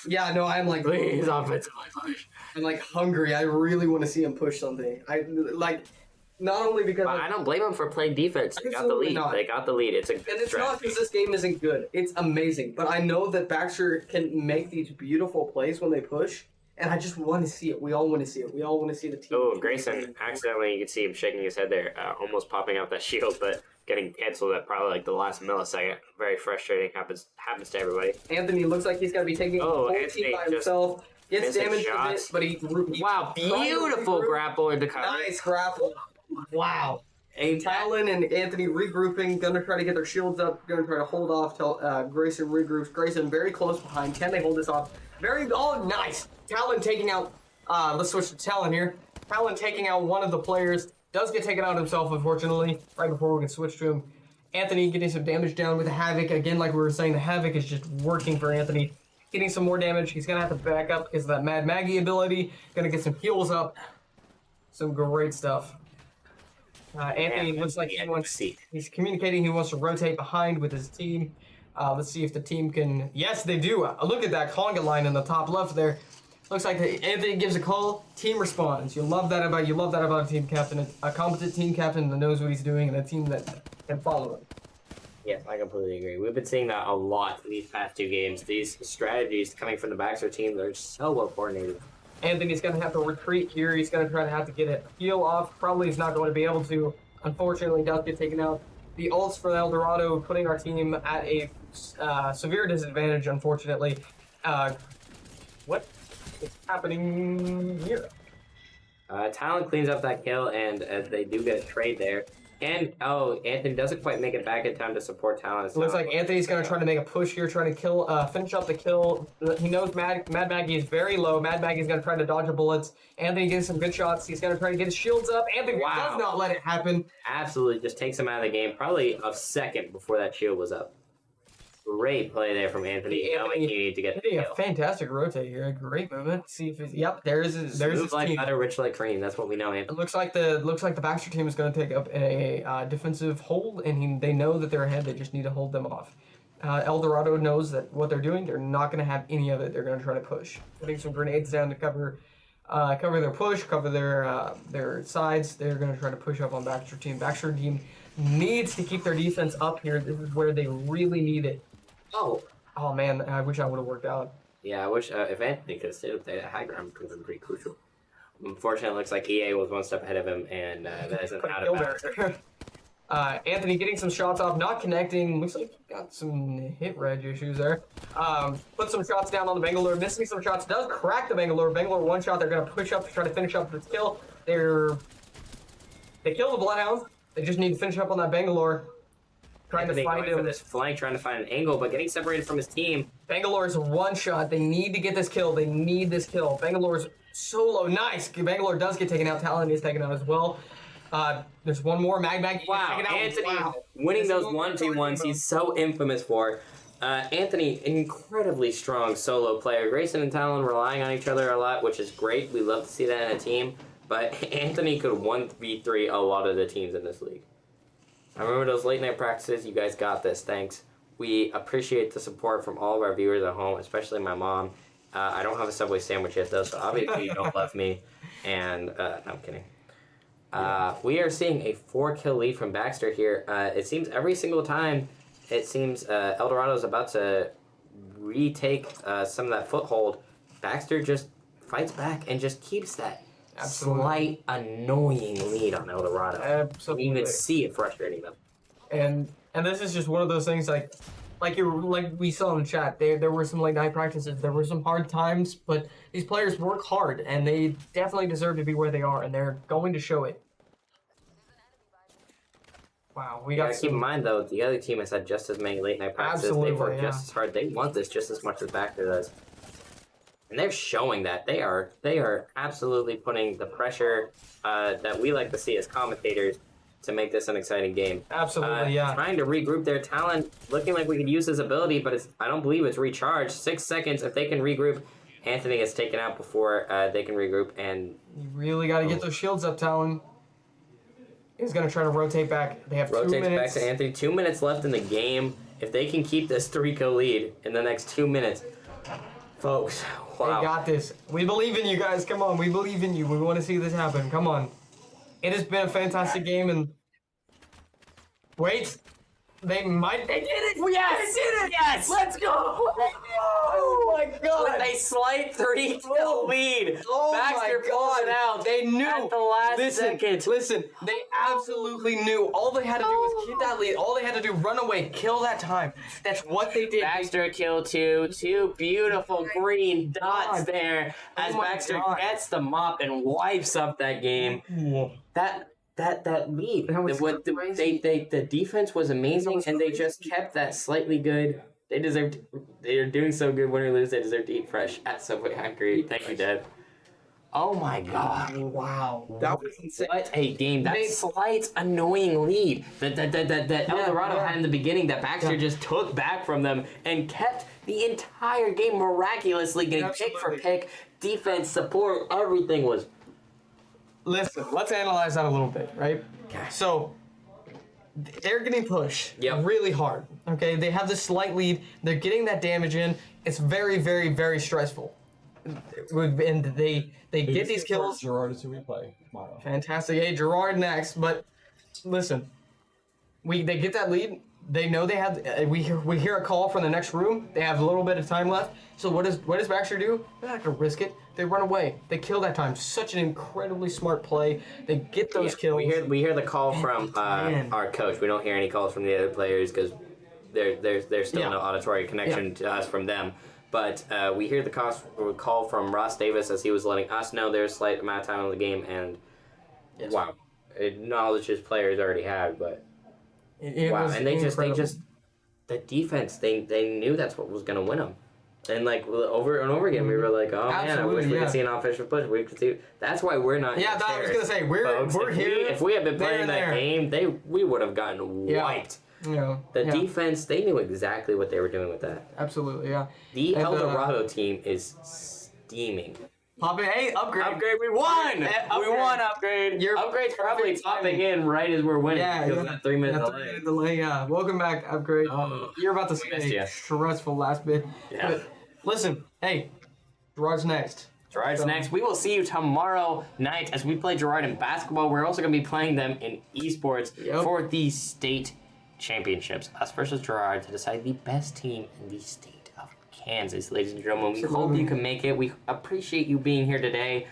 Yeah, no, I'm like, please, offensive push. I'm like hungry. I really want to see him push something. I like, not only because I don't blame him for playing defense. They got the lead. Not. They got the lead. It's a good and it's strategy. not because this game isn't good. It's amazing. But I know that Baxter can make these beautiful plays when they push. And I just want to see it. We all want to see it. We all want to see the team. Oh, Grayson, accidentally, you can see him shaking his head there, almost popping out that shield, but getting canceled at probably like the last millisecond. Very frustrating. Happens to everybody. Anthony looks like he's going to be taking the whole team by himself. Gets damaged a bit, but he wow, beautiful grapple into cover. Nice grapple. Wow. Talon and Anthony regrouping, gonna try to get their shields up, gonna try to hold off till Grayson regroups. Grayson very close behind. Can they hold this off? Nice. Talon taking out, let's switch to Talon here. Talon taking out one of the players. Does get taken out himself, unfortunately, right before we can switch to him. Anthony getting some damage down with the Havoc. Again, like we were saying, the Havoc is just working for Anthony. Getting some more damage. He's gonna have to back up because of that Mad Maggie ability. Gonna get some heals up. Some great stuff. Anthony looks like he's communicating he wants to rotate behind with his team. Let's see if the team can... Yes, they do. Look at that conga line in the top left there. Looks like Anthony gives a call, team responds. You love that about a team captain, a competent team captain that knows what he's doing and a team that can follow him. Yes, I completely agree. We've been seeing that a lot these past 2 games. These strategies coming from the Baxter team, they're so well coordinated. Anthony's going to have to retreat here. He's going to try to have to get a heal off. Probably he's not going to be able to. Unfortunately, does get taken out. The ults for El Dorado putting our team at a severe disadvantage, unfortunately. What is happening here? Talon cleans up that kill, and they do get a trade there. And, Anthony doesn't quite make it back in time to support Talon. It looks like Anthony's going to try to make a push here, trying to kill, finish up the kill. He knows Mad Maggie is very low. Mad Maggie's going to try to dodge the bullets. Anthony gets some good shots. He's going to try to get his shields up. Anthony does not let it happen. Absolutely just takes him out of the game. Probably a second before that shield was up. Great play there from Anthony. Knowing he needed to get the kill. A fantastic rotate here. A great movement. See if it's, yep, there's his like team. butter, rich like cream. That's what we know, Anthony. It looks like the Baxter team is going to take up a defensive hold, and they know that they're ahead. They just need to hold them off. El Dorado knows that what they're doing, they're not going to have any of it. They're going to try to push, putting some grenades down to cover their push, cover their sides. They're going to try to push up on Baxter team. Baxter team needs to keep their defense up here. This is where they really need it. Oh man, I wish I would have worked out. Yeah, I wish if Anthony could have stayed up there, that high ground could have been pretty crucial. Unfortunately, it looks like EA was one step ahead of him, and that isn't out of bounds. Anthony getting some shots off, not connecting. Looks like he got some hit reg issues there. Put some shots down on the Bangalore, missing some shots. Does crack the Bangalore. Bangalore one shot. They're going to push up to try to finish up this kill. They kill the Bloodhounds. They just need to finish up on that Bangalore. Trying to find him. For this flank, trying to find an angle, but getting separated from his team. Bangalore's one shot. They need to get this kill. They need this kill. Bangalore's solo. Nice. Bangalore does get taken out. Talon is taken out as well. There's one more. Mag. Wow, Anthony winning those 1v1s he's so infamous for. Anthony, incredibly strong solo player. Grayson and Talon relying on each other a lot, which is great. We love to see that in a team. But Anthony could 1v3 a lot of the teams in this league. I remember those late night practices. You guys got this. Thanks. We appreciate the support from all of our viewers at home, especially my mom. I don't have a Subway sandwich yet, though, so obviously you don't love me. And, no, I'm kidding. We are seeing a 4-kill lead from Baxter here. It seems every single time, El Dorado's about to retake some of that foothold. Baxter just fights back and just keeps that slight, annoying lead on El Dorado. Absolutely. You can even see it frustrating them. And this is just one of those things like we saw in the chat. There were some late night practices. There were some hard times, but these players work hard, and they definitely deserve to be where they are, and they're going to show it. Wow, we got. Keep in mind though, the other team has had just as many late night practices. Absolutely, they work just as hard. They want this just as much as Baxter does. And they're showing that. They are absolutely putting the pressure that we like to see as commentators to make this an exciting game. Absolutely, yeah. Trying to regroup their talent, looking like we could use his ability, but I don't believe it's recharged. 6 seconds, if they can regroup, Anthony gets taken out before they can regroup, and... You really got to get those shields up, Talon. He's going to try to rotate back. They have 2 minutes. Rotates back to Anthony. 2 minutes left in the game. If they can keep this 3-kill lead in the next 2 minutes... Folks, wow. They got this. We believe in you guys. Come on, we believe in you. We want to see this happen. Come on. It has been a fantastic game, and wait, they did it. Yes, they did it. Yes, let's go. Oh my God! With a slight 3-kill lead. Oh Baxter my pulls God! it out. They knew at the last second. Listen, they absolutely knew. All they had to do was keep that lead. All they had to do, run away, kill that time. That's what they did. Baxter kill two beautiful green dots there as Baxter gets the mop and wipes up that game. That lead. The defense was amazing, and they just kept that slightly good. They are doing so good, win or lose, they deserve to eat fresh at Subway. I agree. Thank you, Dad. Oh my God. Wow. That was insane. What a game. That slight, annoying lead that El Dorado had in the beginning that Baxter just took back from them and kept the entire game miraculously getting pick for pick. Defense, support, everything was... Listen, let's analyze that a little bit, right? Okay. So, they're getting pushed really hard, okay? They have this slight lead. They're getting that damage in. It's very, very, very stressful. And they get these kills. Gerard is who we play tomorrow. Fantastic. Hey, Gerard next. But, listen, they get that lead. They know they have. We hear a call from the next room. They have a little bit of time left. So what does Baxter do? They're not gonna risk it. They run away. They kill that time. Such an incredibly smart play. They get those kills. We hear the call from our coach. We don't hear any calls from the other players because there's still no auditory connection to us from them. But we hear the call from Ross Davis as he was letting us know there's a slight amount of time on the game, and wow, knowledge his players already had, but wow, and they just the defense they knew that's what was gonna win them, and like over and over again we were like, oh man, I wish we could see an offensive push. We could see that's why we're not. Yeah, I was gonna say we're here. If we had been playing that game, we would have gotten wiped. Yeah. The defense, they knew exactly what they were doing with that. Absolutely, yeah. The El Dorado team is steaming. Popping, hey, upgrade. Upgrade, we won! We won, upgrade. Upgrade's probably popping in right as we're winning. Yeah, because of that 3 minute delay. 3 minute delay, yeah. Welcome back, upgrade. Oh, you're about to see a stressful last bit. Yeah. But listen, hey, Gerard's next. Gerard's next. We will see you tomorrow night as we play Gerard in basketball. We're also going to be playing them in esports for the state championships. Us versus Gerard to decide the best team in the state of Kansas, ladies and gentlemen. We hope you can make it. We appreciate you being here today.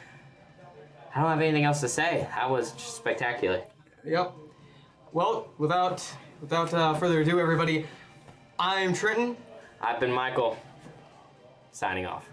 I don't have anything else to say. That was just spectacular. Yep. Well, without further ado, everybody, I'm Trenton. I've been Michael. Signing off.